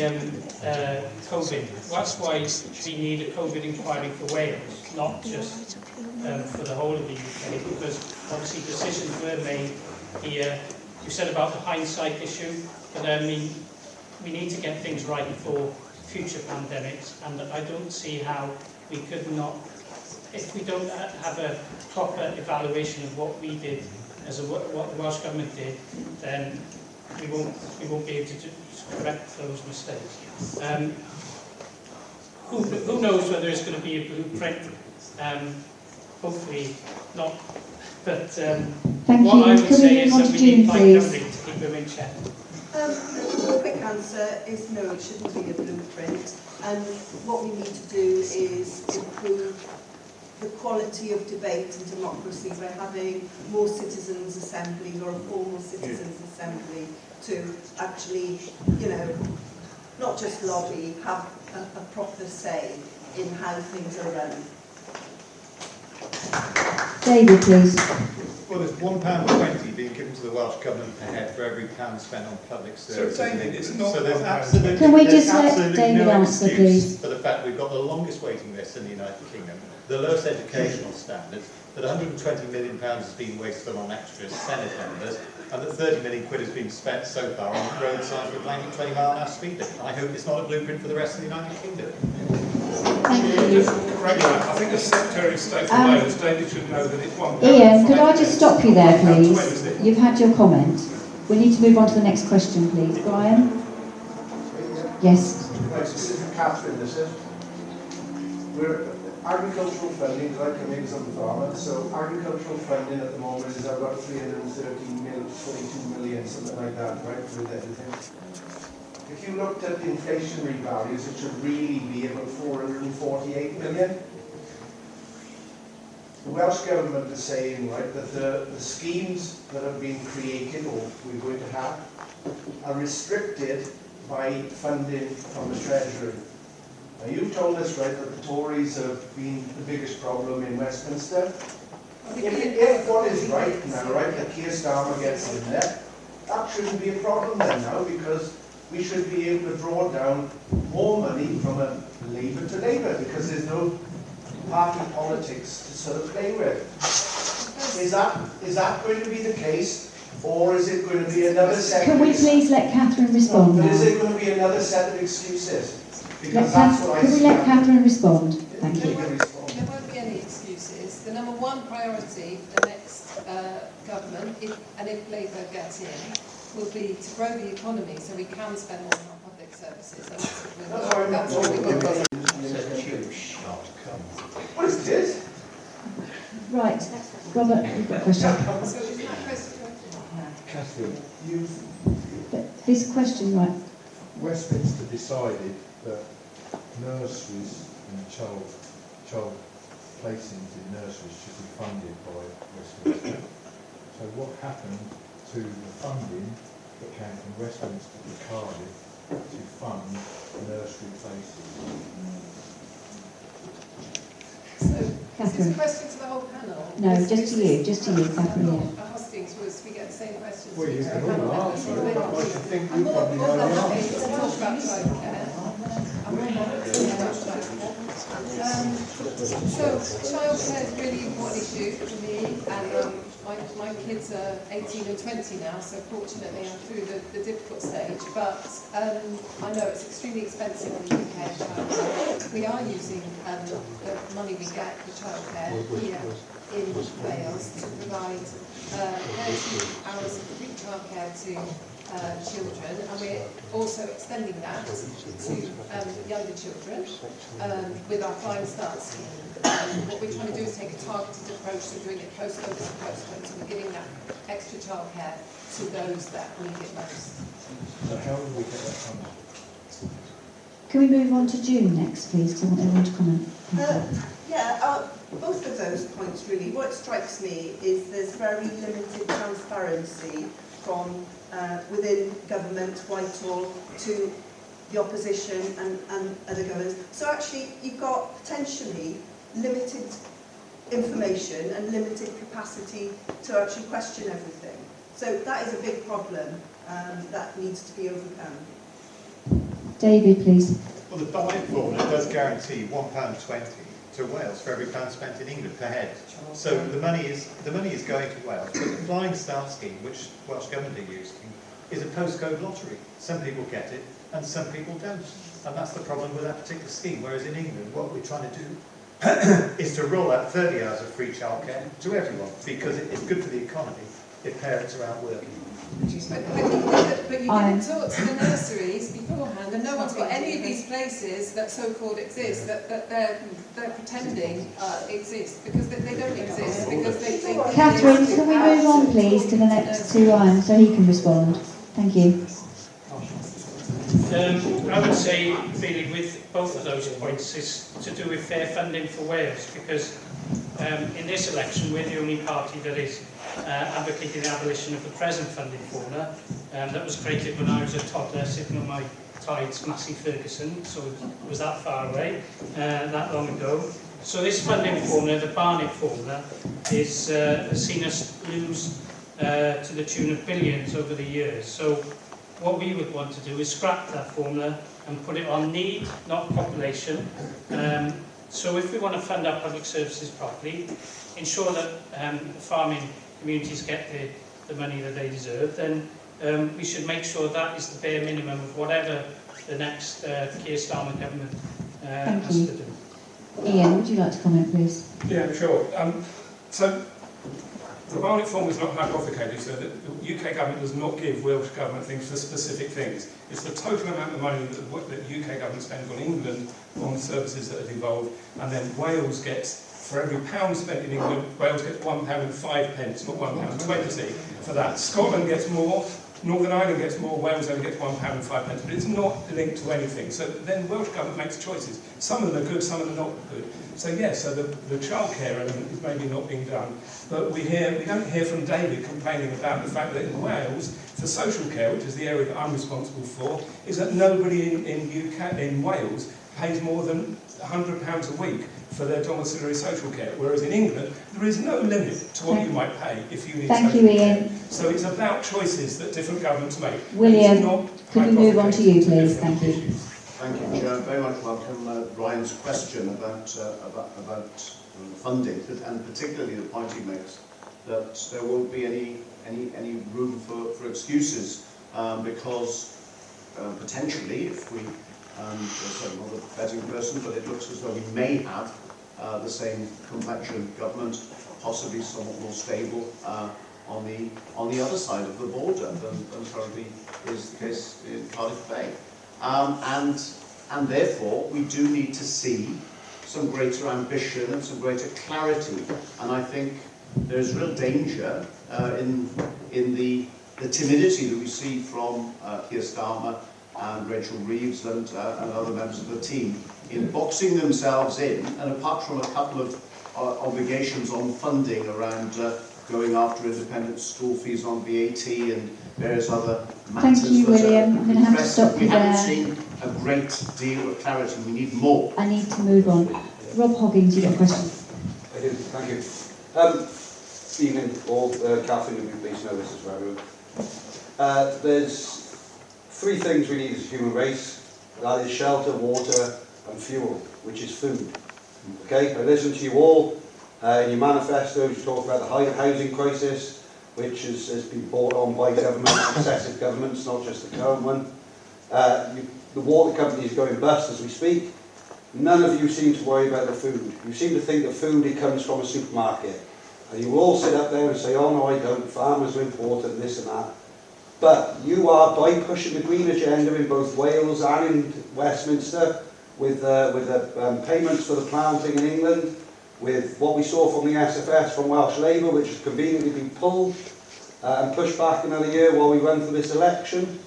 COVID, that's why we need a COVID inquiry for Wales, not just for the whole of the UK, because obviously decisions were made here. You said about the hindsight issue, but I mean, we need to get things right for future pandemics, and I don't see how we could not, if we don't have a proper evaluation of what we did, what the Welsh Government did, then we won't be able to correct those mistakes. Who knows whether it's going to be a blueprint? Hopefully not. But Thank what you. I would Can say we is move on that to we June, need Plaid please? Cymru to keep them in check. The quick answer is no, it shouldn't be a blueprint. And what we need to do is improve the quality of debate and democracy by having more citizens' assemblies or a formal citizens' assembly to actually, you know, not just lobby, have a proper say in how things are run. David, please. Well, there's £1.20 being given to the Welsh Government per head for every pound spent on public services. David, it's not so there's £1.20. absolutely, Can we there's just let absolutely David no answer, excuse please? for the fact we've got the longest waiting list in the United Kingdom, the lowest educational standards, that £120 million has been wasted on extra Senate members, and that 30 million quid has been spent so far on road signs with blanket 20 mile an hour speed limit. I hope it's not a blueprint for the rest of the United Kingdom. Thank you. I think as Secretary of State for Wales, David should know that it's £1. Ian, could I just stop you there, please? You've had your comment. We need to move on to the next question, please. Brian? Yes. Right, this is for Catherine, this is. We're agricultural funding, because I come in as a farmer, so agricultural funding at the moment is about 313 million, 22 million, something like that, right, with everything. If you looked at the inflationary values, it should really be about 448 million. The Welsh Government is saying, right, that the schemes that have been created, or we're going to have, are restricted by funding from the Treasury. Now, you've told us, right, that the Tories have been the biggest problem in Westminster. If what is right now, right, that Keir Starmer gets in there, that shouldn't be a problem then now, because we should be able to draw down more money from a Labour to Labour, because there's no party politics to sort of play with. Is that going to be the case, or is it going to be another set Can we please let Catherine respond But is now? it going to be another set of excuses? Can Because that's what I we see. let Catherine respond? Thank you. There won't be any excuses. The number one priority for the next government, if Labour gets in, will be to grow the economy so we can spend more on public services. And that's what we will do. What is this? Right. Robert, you've got a question. So is that question? Catherine, This question, right. Westminster decided that nurseries and child placings in nurseries should be funded by Westminster. So what happened to the funding that came from Westminster to Cardiff to fund nursery places? So, is this Catherine. a question to the whole panel? No, just to you, Catherine. Yeah. At Hustings was we get the same questions. Well, you can all answer it, but I should think I'm you more probably know than the happy answer. to talk about childcare. I'm more than happy to talk about childcare. So childcare is a really important issue for me, and my kids are 18 and 20 now, so fortunately I'm through the difficult stage, but I know it's extremely expensive in the UK childcare. We are using the money we get for childcare here in Wales to provide 30 hours of free childcare to children, and we're also extending that to younger children with our Flying Start scheme. What we're trying to do is take a targeted approach to doing it postcode to postcode, so we're giving that extra childcare to those that need it most. So how will we get that funded? Can we move on to June next, please? Because I want everyone to comment. Both of those points really. What strikes me is there's very limited transparency from within government, Whitehall, to the opposition and other governments. So actually you've got potentially limited information and limited capacity to actually question everything. So that is a big problem that needs to be overcome. David, please. Well, the Parliament formula does guarantee £1.20 to Wales for every pound spent in England per head. So the money is going to Wales. But the Flying Start scheme, which Welsh Government are using, is a postcode lottery. Some people get it and some people don't. And that's the problem with that particular scheme. Whereas in England, what we're trying to do is to roll out 30 hours of free childcare to everyone, because it's good for the economy if parents are out working. But you didn't talk to the nurseries beforehand, and no one's got any of these places that so-called exist, that they're pretending exist, because they don't exist. Because they Catherine, can we move on, please, to the next two items so he can respond? Thank you. I would say, really, with both of those points, is to do with fair funding for Wales, because in this election, we're the only party that is advocating the abolition of the present funding formula that was created when I was a toddler sitting on my Tides Massey Ferguson, so it was that far away, that long ago. So this funding formula, the Barnett formula, is has seen us lose to the tune of billions over the years. So what we would want to do is scrap that formula and put it on need, not population. So if we want to fund our public services properly, ensure that the farming communities get the money that they deserve, then we should make sure that is the bare minimum of whatever the next Keir Starmer government has to do. Ian, would you like to comment, please? Yeah, sure. So the Barnett form is not hypothecated, so that the UK government does not give Welsh government things for specific things. It's the total amount of money that the UK government spends on England on services that are devolved, and then Wales gets, for every pound spent in England, Wales gets £1.05, not £1.20 for that. Scotland gets more, Northern Ireland gets more, Wales only gets £1.05, but it's not linked to anything. So then Welsh government makes choices. Some of them are good, some of them are not good. So yes, so the childcare element is maybe not being done, but we don't hear from David complaining about the fact that in Wales, for social care, which is the area that I'm responsible for, is that nobody in Wales pays more than £100 a week for their domiciliary social care, whereas in England there is no limit to what you might pay if you need Thank social you, care. Ian. So it's about choices that different governments make. William, could we move on to you, please? Thank you. Thank you, Chair. Very much welcome Ryan's question about funding, and particularly the point he makes that there won't be any room for excuses because potentially, if we, I'm not a betting person, but it looks as though we may have the same complexion government, possibly somewhat more stable on the other side of the border than currently is the case in Cardiff Bay. And therefore, we do need to see some greater ambition and some greater clarity. And I think there's real danger in the timidity that we see from Keir Starmer and Rachel Reeves and other members of the team in boxing themselves in, and apart from a couple of obligations on funding around going after independent school fees on VAT and various other matters. Thank you, William. I'm going to have to stop you we there. haven't seen a great deal of clarity. We need more. I need to move on. Rob Hoggins, you've got a question. I do, thank you. Evening, all. Catherine, would you please know this is for everyone. There's three things we need as a human race. That is shelter, water and fuel, which is food. Okay, I listened to you all. In your manifestos, you talk about the housing crisis, which has been brought on by governments, successive governments, not just the current one. The water company is going bust as we speak. None of you seem to worry about the food. You seem to think that food comes from a supermarket. And you all sit up there and say, oh no, I don't, farmers are important, this and that. But you are, by pushing the green agenda in both Wales and in Westminster, with payments for the planting in England, with what we saw from the SFS from Welsh Labour, which has conveniently been pulled and pushed back another year while we run for this election,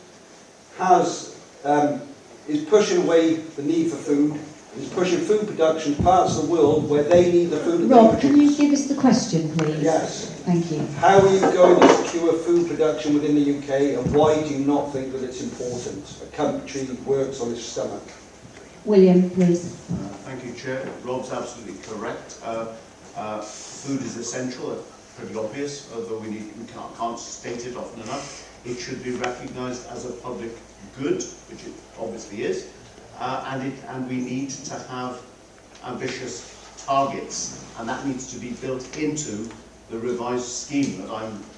is pushing away the need for food, is pushing food production to parts of the world where they need the food that Rob, they can produce. you give us the question, please? Yes. Thank you. How are you going to secure food production within the UK, and why do you not think that it's important? A country works on its stomach. William, please. Thank you, Chair. Rob's absolutely correct. Food is essential, pretty obvious, although we can't state it often enough. It should be recognised as a public good, which it obviously is, and we need to have ambitious targets, and that needs to be built into the revised scheme. That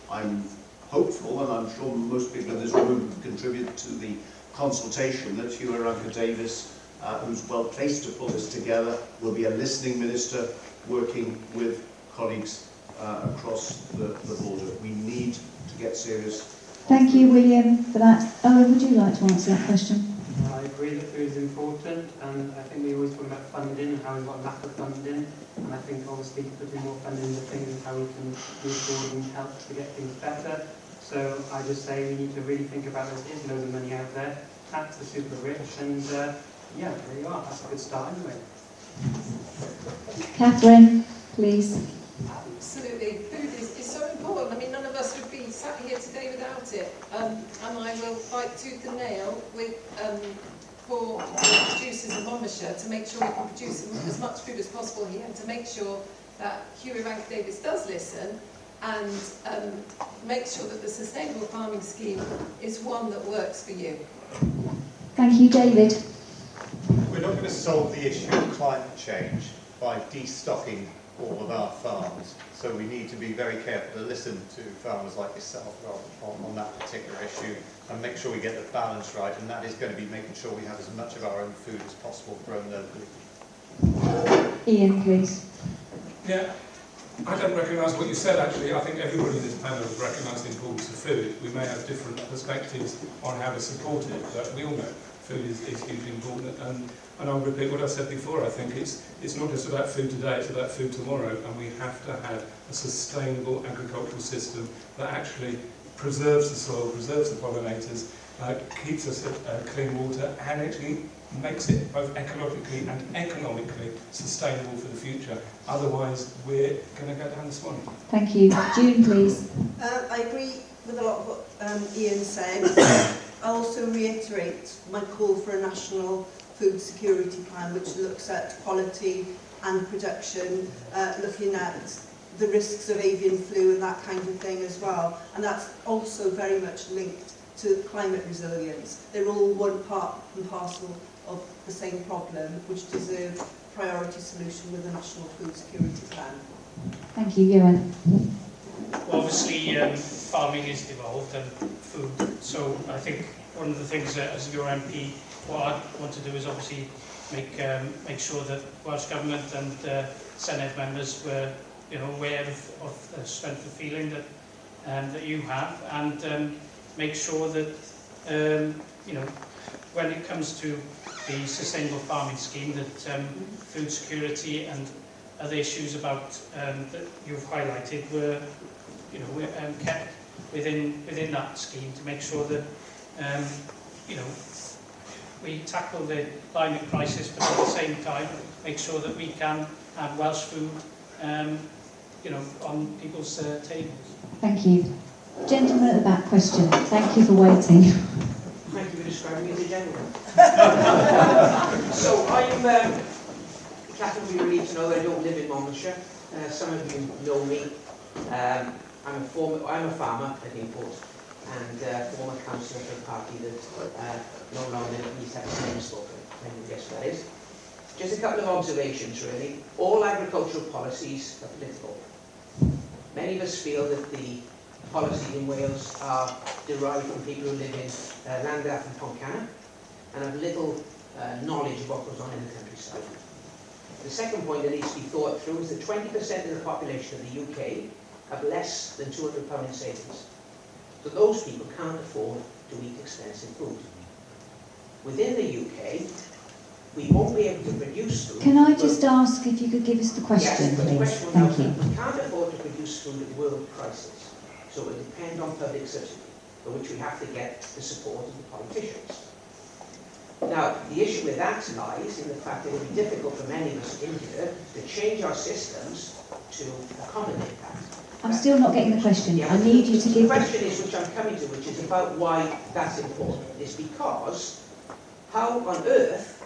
I'm hopeful, and I'm sure most people in this room who contribute to the consultation, that Hugh Davis, who's well placed to pull this together, will be a listening minister working with colleagues across the border. We need to get serious. Thank you, William, for that. Owen, would you like to answer that question? I agree that food is important, and I think we always talk about funding and how we've got a lack of funding, and I think obviously putting more funding into things is how we can move forward and help to get things better. So I just say we need to really think about this. There's loads of money out there, tax the super rich, and yeah, there you are. That's a good start anyway. Catherine, please. Absolutely. Food is so important. I mean, none of us would be sat here today without it. And I will fight tooth and nail with for the producers in Monmouthshire to make sure we can produce as much food as possible here, and to make sure that Hughie Davis does listen and make sure that the sustainable farming scheme is one that works for you. Thank you, David. We're not going to solve the issue of climate change by destocking all of our farms, so we need to be very careful to listen to farmers like yourself on that particular issue and make sure we get the balance right, and that is going to be making sure we have as much of our own food as possible grown locally. Ian, please. Yeah, I don't recognise what you said actually. I think everybody in this panel has recognised the importance of food. We may have different perspectives on how to support it, but we all know food is hugely important, and I'll repeat what I said before. I think it's not just about food today, it's about food tomorrow, and we have to have a sustainable agricultural system that actually preserves the soil, preserves the pollinators, keeps us clean water, and actually makes it both ecologically and economically sustainable for the future. Otherwise, we're going to go down this one. Thank you. June, please. I agree with a lot of what Ian said. I also reiterate my call for a national food security plan which looks at quality and production, looking at the risks of avian flu and that kind of thing as well. And that's also very much linked to climate resilience. They're all one part and parcel of the same problem, which deserve priority solution with a national food security plan. Thank you, Johan. Well, obviously, farming is devolved and food. So I think one of the things as your MP, what I want to do is obviously make sure that Welsh Government and Senedd members were, aware of the strength of feeling that you have, and make sure that when it comes to the sustainable farming scheme, that food security and other issues about that you've highlighted were kept within that scheme, to make sure that we tackle the climate crisis, but at the same time make sure that we can have Welsh food on people's tables. Thank you. Gentleman at the back, question. Thank you for waiting. Thank you for describing me as a gentleman. So I'm, Catherine, we need to know that I don't live in Monmouthshire. Some of you know me. I'm a farmer at Newport, and former councillor for a party that no longer needs to have his name spoken. And you guess what that is. Just a couple of observations, really. All agricultural policies are political. Many of us feel that the policies in Wales are derived from people who live in Llandaff and Pontcanna and have little knowledge of what goes on in the countryside. The second point that needs to be thought through is that 20% of the population of the UK have less than £200 in savings. So those people can't afford to eat expensive food. Within the UK, we won't be able to produce food. Can I just ask if you could give us the question, please? Thank you. We can't afford to produce food at world prices, so it will depend on public subsidy, for which we have to get the support of the politicians. Now, the issue with that lies in the fact that it will be difficult for many of us in here to change our systems to accommodate that. I'm still not getting the question. I need you to give... The question is, which I'm coming to, which is about why that's important, is because how on earth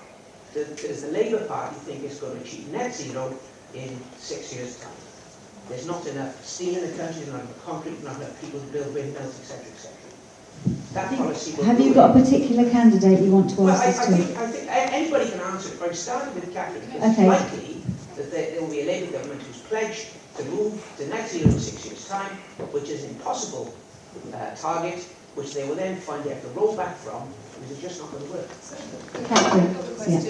does the Labour Party think it's going to achieve net zero in 6 years' time. There's not enough steel in the country, there's not enough concrete, not enough people to build windmills, etc., etc. That policy will Have you ruin- got a particular candidate you want to Well, ask I this to? think anybody can answer it, but I'm starting with Catherine, because Okay. it's likely that there will be a Labour government who's pledged to move to net zero in 6 years' time, which is an impossible target, which they will then find they have to roll back from, because it's just not going to work. Catherine, Another question.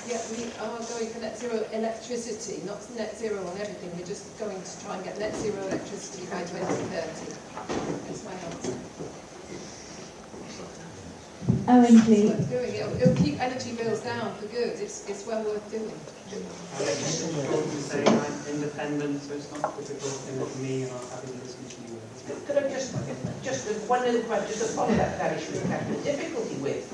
Yeah, we are going for net zero electricity, not net zero on everything. We're just going to try and get net zero electricity by 2030. That's my answer. Owen, please. It's worth doing. It'll keep energy bills down for good. It's well worth doing. Just important to say I'm independent, so it's not a difficult thing for me, and I'm having a discussion with. Could I just one little question, just to follow that issue with Catherine, the difficulty with.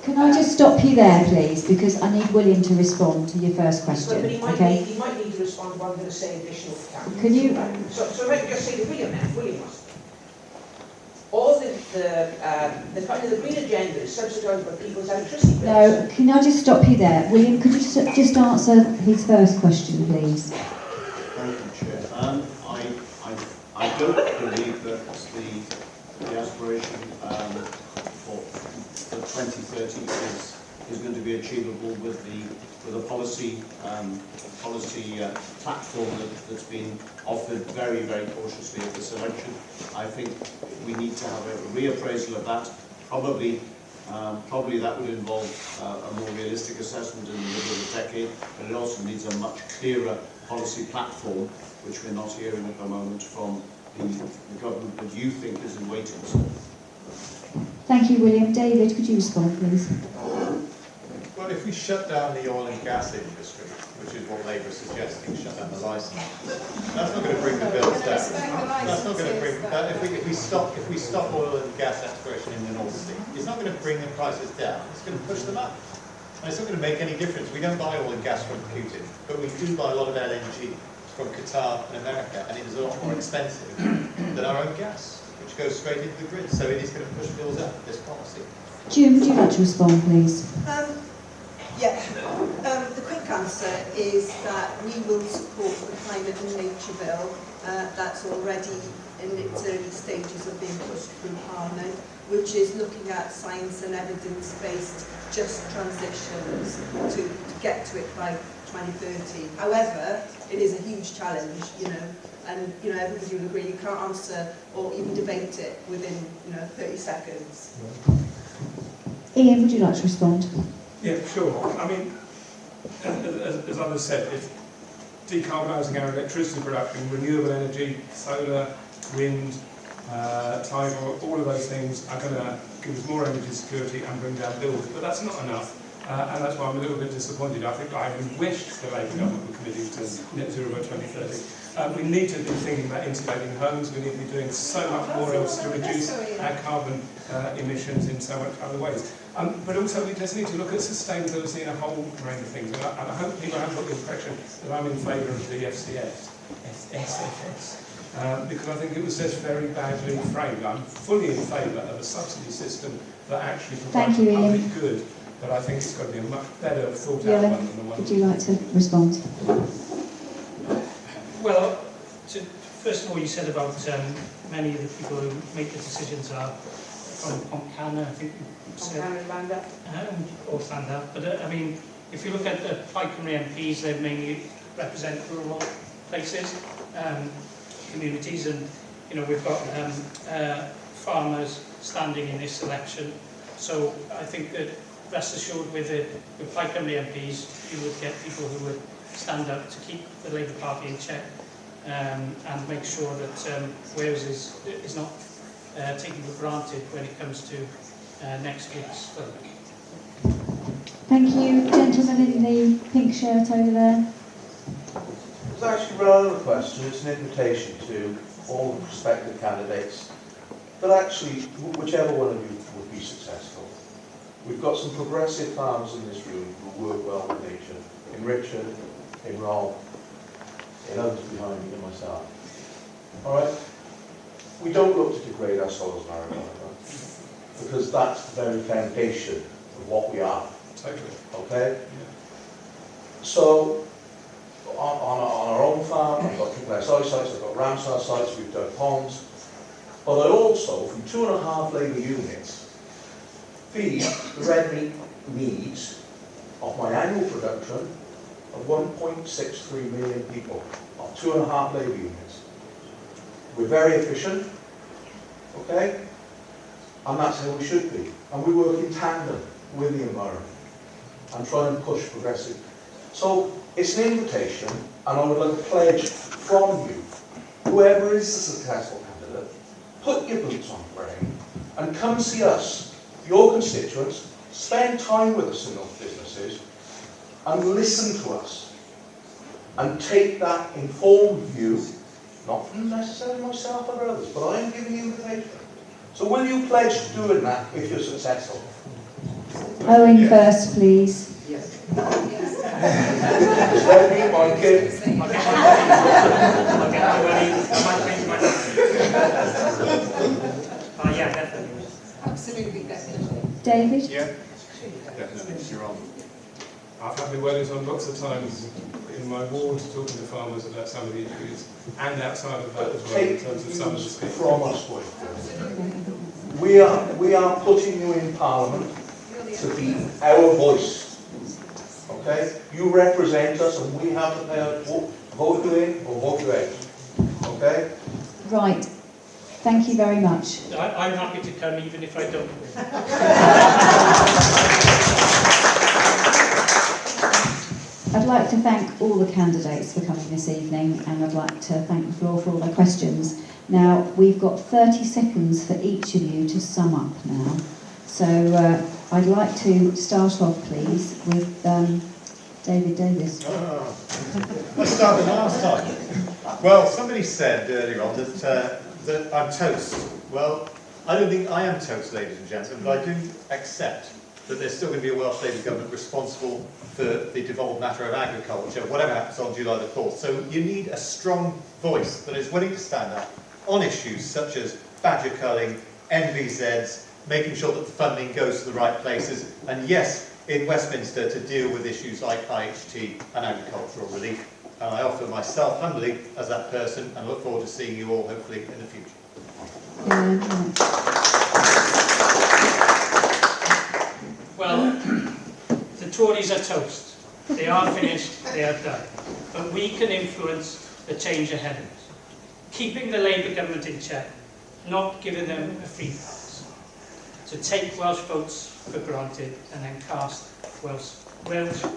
Can I just stop you there, please, because I need William to respond to your first question. But he might, Okay. he might need to respond to what I'm going to say additional to Catherine. Can you? So let me just say to William now, William must. All the green agenda is subsidised by people's electricity bills. No, can I just stop you there? William, could you just answer his first question, please? Thank you, Chair. I don't believe that the aspiration for 2030 is going to be achievable with the policy platform that's been offered very, very cautiously at this election. I think we need to have a reappraisal of that. Probably that would involve a more realistic assessment in the middle of the decade, but it also needs a much clearer policy platform, which we're not hearing at the moment from the government that you think is in waiting. Thank you, William. David, could you respond, please? Well, if we shut down the oil and gas industry, which is what Labour is suggesting, shut down the licence, that's not going to bring the bills down. That's not going to bring. If we stop oil and gas exploration in the North Sea, it's not going to bring the prices down. It's going to push them up, and it's not going to make any difference. We don't buy oil and gas from Putin, but we do buy a lot of LNG from Qatar and America, and it is a lot more expensive than our own gas, which goes straight into the grid. So it is going to push bills up. This policy. June, would you like to respond, please? The quick answer is that we will support the Climate and Nature Bill that's already in its early stages of being pushed through Parliament, which is looking at science and evidence-based just transitions to get to it by 2030. However, it is a huge challenge, and everybody will agree you can't answer or even debate it within 30 seconds. Ian, would you like to respond? Yeah, sure. I mean, as others said, if decarbonising our electricity production, renewable energy, solar, wind, tidal, all of those things are going to give us more energy security and bring down bills. But that's not enough. And that's why I'm a little bit disappointed. I think I wished the Labour government were committed to net zero by 2030. We need to be thinking about insulating homes. We need to be doing so much more else to reduce our carbon emissions in so much other ways. But also we just need to look at sustainability in a whole range of things. And I hope people haven't got the impression that I'm in favour of the SFS. Because I think it was just very badly framed. I'm fully in favour of a subsidy system that actually provides the public good. But I think it's got to be a much better thought out one than the one. Would you like to respond? Well, first of all, you said about many of the people who make the decisions are from Pontcanna, I think you said. Or Llandaf. But I mean, if you look at the Plaid Cymru MPs, they mainly represent rural places, communities, and we've got farmers standing in this election. So I think that, rest assured, with Plaid Cymru MPs, you would get people who would stand up to keep the Labour Party in check and make sure that Wales is not taken for granted when it comes to next week's vote. Thank you. Gentleman in the pink shirt over there. It's actually rather a question. It's an invitation to all the prospective candidates that actually, whichever one of you would be successful. We've got some progressive farmers in this room who work well with nature. In Richard, in Rob, in others behind me, and myself. All right? We don't look to degrade our soils and our environment, because that's the very foundation of what we are. Totally. Okay? So, on our own farm, I've got triple SI sites, I've got Ramsar sites, we've done ponds. But I also, from 2.5 labour units, feed the red meat needs of my annual production of 1.63 million people, of 2.5 labour units. We're very efficient, okay? And that's how we should be. And we work in tandem with the environment and try and push progressive. So it's an invitation, and I would like a pledge from you, whoever is the successful candidate, put your boots on the ground and come see us, your constituents, spend time with us in those businesses and listen to us and take that informed view, not from necessarily myself or others, but I am giving you the invitation. So will you pledge to doing that if you're successful? Owen first, please. Yes. Just let me, my kid. Yeah, definitely. Absolutely, definitely. David? Yeah, definitely. You're on. I've had my weddings on lots of times in my ward talking to farmers about some of the issues, and outside of that as well, in terms of some of the speakers. From us, we are putting you in Parliament to be our voice. Okay? You represent us, and we have the power to vote you in or vote you out. Okay? Right. Thank you very much. I'm happy to come even if I don't win. I'd like to thank all the candidates for coming this evening, and I'd like to thank the floor for all their questions. Now, we've got 30 seconds for each of you to sum up now. So I'd like to start off, please, with David Davis. Let's start with last time. Well, somebody said earlier on that I'm toast. Well, I don't think I am toast, ladies and gentlemen, but I do accept that there's still going to be a Welsh Labour government responsible for the devolved matter of agriculture, whatever happens on July the 4th. So you need a strong voice that is willing to stand up on issues such as badger culling, NVZs, making sure that the funding goes to the right places, and yes, in Westminster to deal with issues like IHT and agricultural relief. And I offer myself humbly as that person, and look forward to seeing you all hopefully in the future. Well, the Tories are toast. They are finished, they are done. But we can influence the change ahead of us. Keeping the Labour government in check, not giving them a free pass. To take Welsh votes for granted and then cast Welsh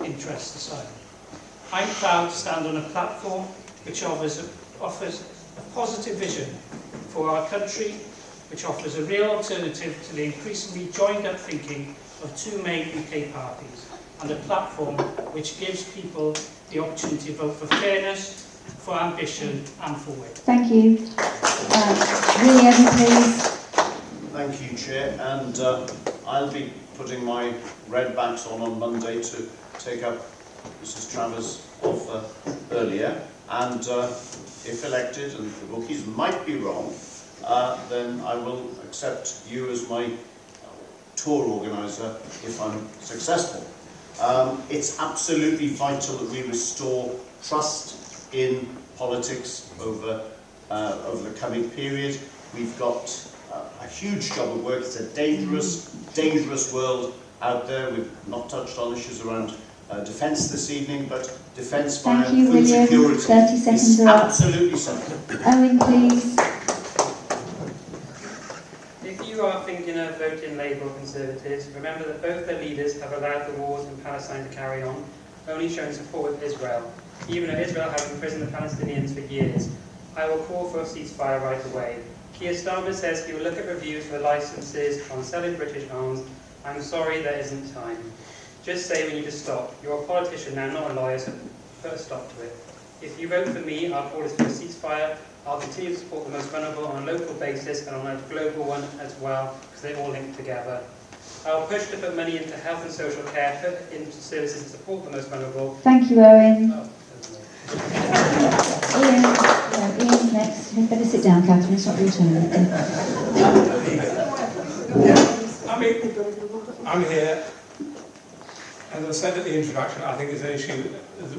interests aside. I'm proud to stand on a platform which offers a positive vision for our country, which offers a real alternative to the increasingly joined-up thinking of two main UK parties, and a platform which gives people the opportunity to vote for fairness, for ambition and for wit. Thank you. William, please. Thank you, Chair, and I'll be putting my red backs on Monday to take up Mrs Travers' offer earlier, and if elected, and the bookies might be wrong, then I will accept you as my tour organiser if I'm successful. It's absolutely vital that we restore trust in politics over the coming period. We've got a huge job of work. It's a dangerous, dangerous world out there. We've not touched on issues around defence this evening, but defence via food security 30 seconds is absolutely something. Owen, please. If you are thinking of voting Labour or Conservatives, remember that both their leaders have allowed the wars in Palestine to carry on, only showing support with Israel, even though Israel has imprisoned the Palestinians for years. I will call for a ceasefire right away. Keir Starmer says he will look at reviews for licences on selling British arms. I'm sorry, there isn't time. Just say we need to stop. You're a politician now, not a lawyer, so put a stop to it. If you vote for me, I'll call this for a ceasefire. I'll continue to support the most vulnerable on a local basis and on a global one as well, because they all link together. I'll push to put money into health and social care, put into services to support the most vulnerable. Thank you, Owen. Ian's next. You better sit down, Catherine. It's not your turn. I'm here As I said at the introduction, I think it's an issue,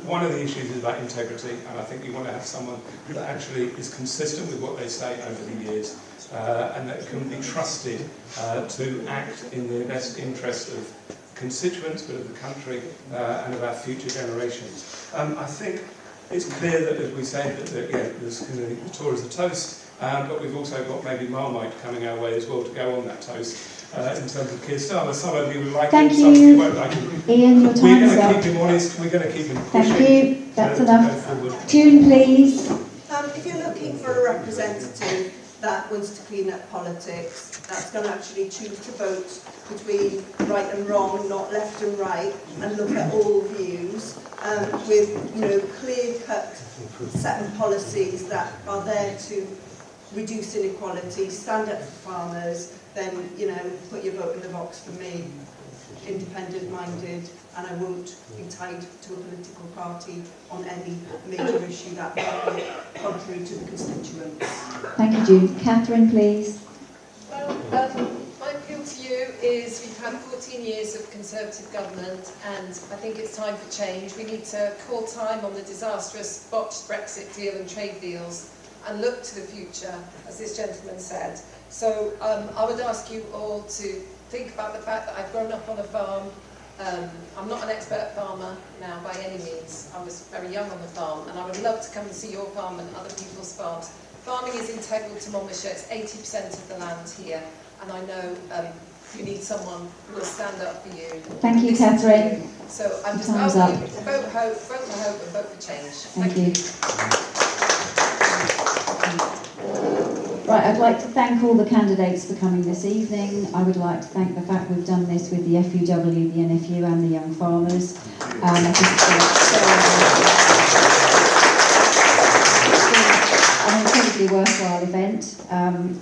one of the issues is about integrity, and I think you want to have someone that actually is consistent with what they say over the years, and that can be trusted to act in the best interest of constituents, but of the country and of our future generations. I think it's clear that, as we said, that there's the tour is a toast, but we've also got maybe Marmite coming our way as well to go on that toast. In terms of Keir Starmer, some of you will like him, some of you won't like him. Ian, your We're time's going to up. keep him honest, we're going to keep him pushing. Thank you, that's enough. Go forward. June, please. If you're looking for a representative that wants to clean up politics, that's going to actually choose to vote between right and wrong, not left and right, and look at all views with clear-cut set of policies that are there to reduce inequality, stand up for farmers, then put your vote in the box for me. Independent-minded, and I won't be tied to a political party on any major issue that might be contrary to the constituents. Thank you, June. Catherine, please. Well, my appeal to you is we've had 14 years of Conservative government, and I think it's time for change. We need to call time on the disastrous botched Brexit deal and trade deals and look to the future, as this gentleman said. So I would ask you all to think about the fact that I've grown up on a farm. I'm not an expert farmer now by any means. I was very young on the farm, and I would love to come and see your farm and other people's farms. Farming is integral to Monmouthshire. It's 80% of the land here, and I know you need someone who will stand up for you. Thank you, Catherine. So I'm just Time's asking you up. to vote for hope and vote for change. Thank you. Right, I'd like to thank all the candidates for coming this evening. I would like to thank the fact we've done this with the FUW, the NFU and the Young Farmers. I think it's an incredibly worthwhile event.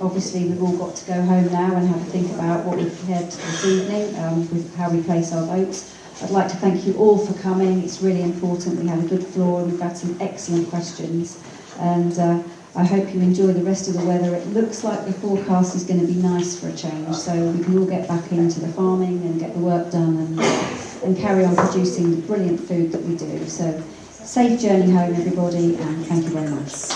Obviously, we've all got to go home now and have a think about what we've heard this evening, with how we place our votes. I'd like to thank you all for coming. It's really important. We had a good floor and we've had some excellent questions. And I hope you enjoy the rest of the weather. It looks like the forecast is going to be nice for a change, so we can all get back into the farming and get the work done and carry on producing the brilliant food that we do. So safe journey home, everybody, and thank you very much.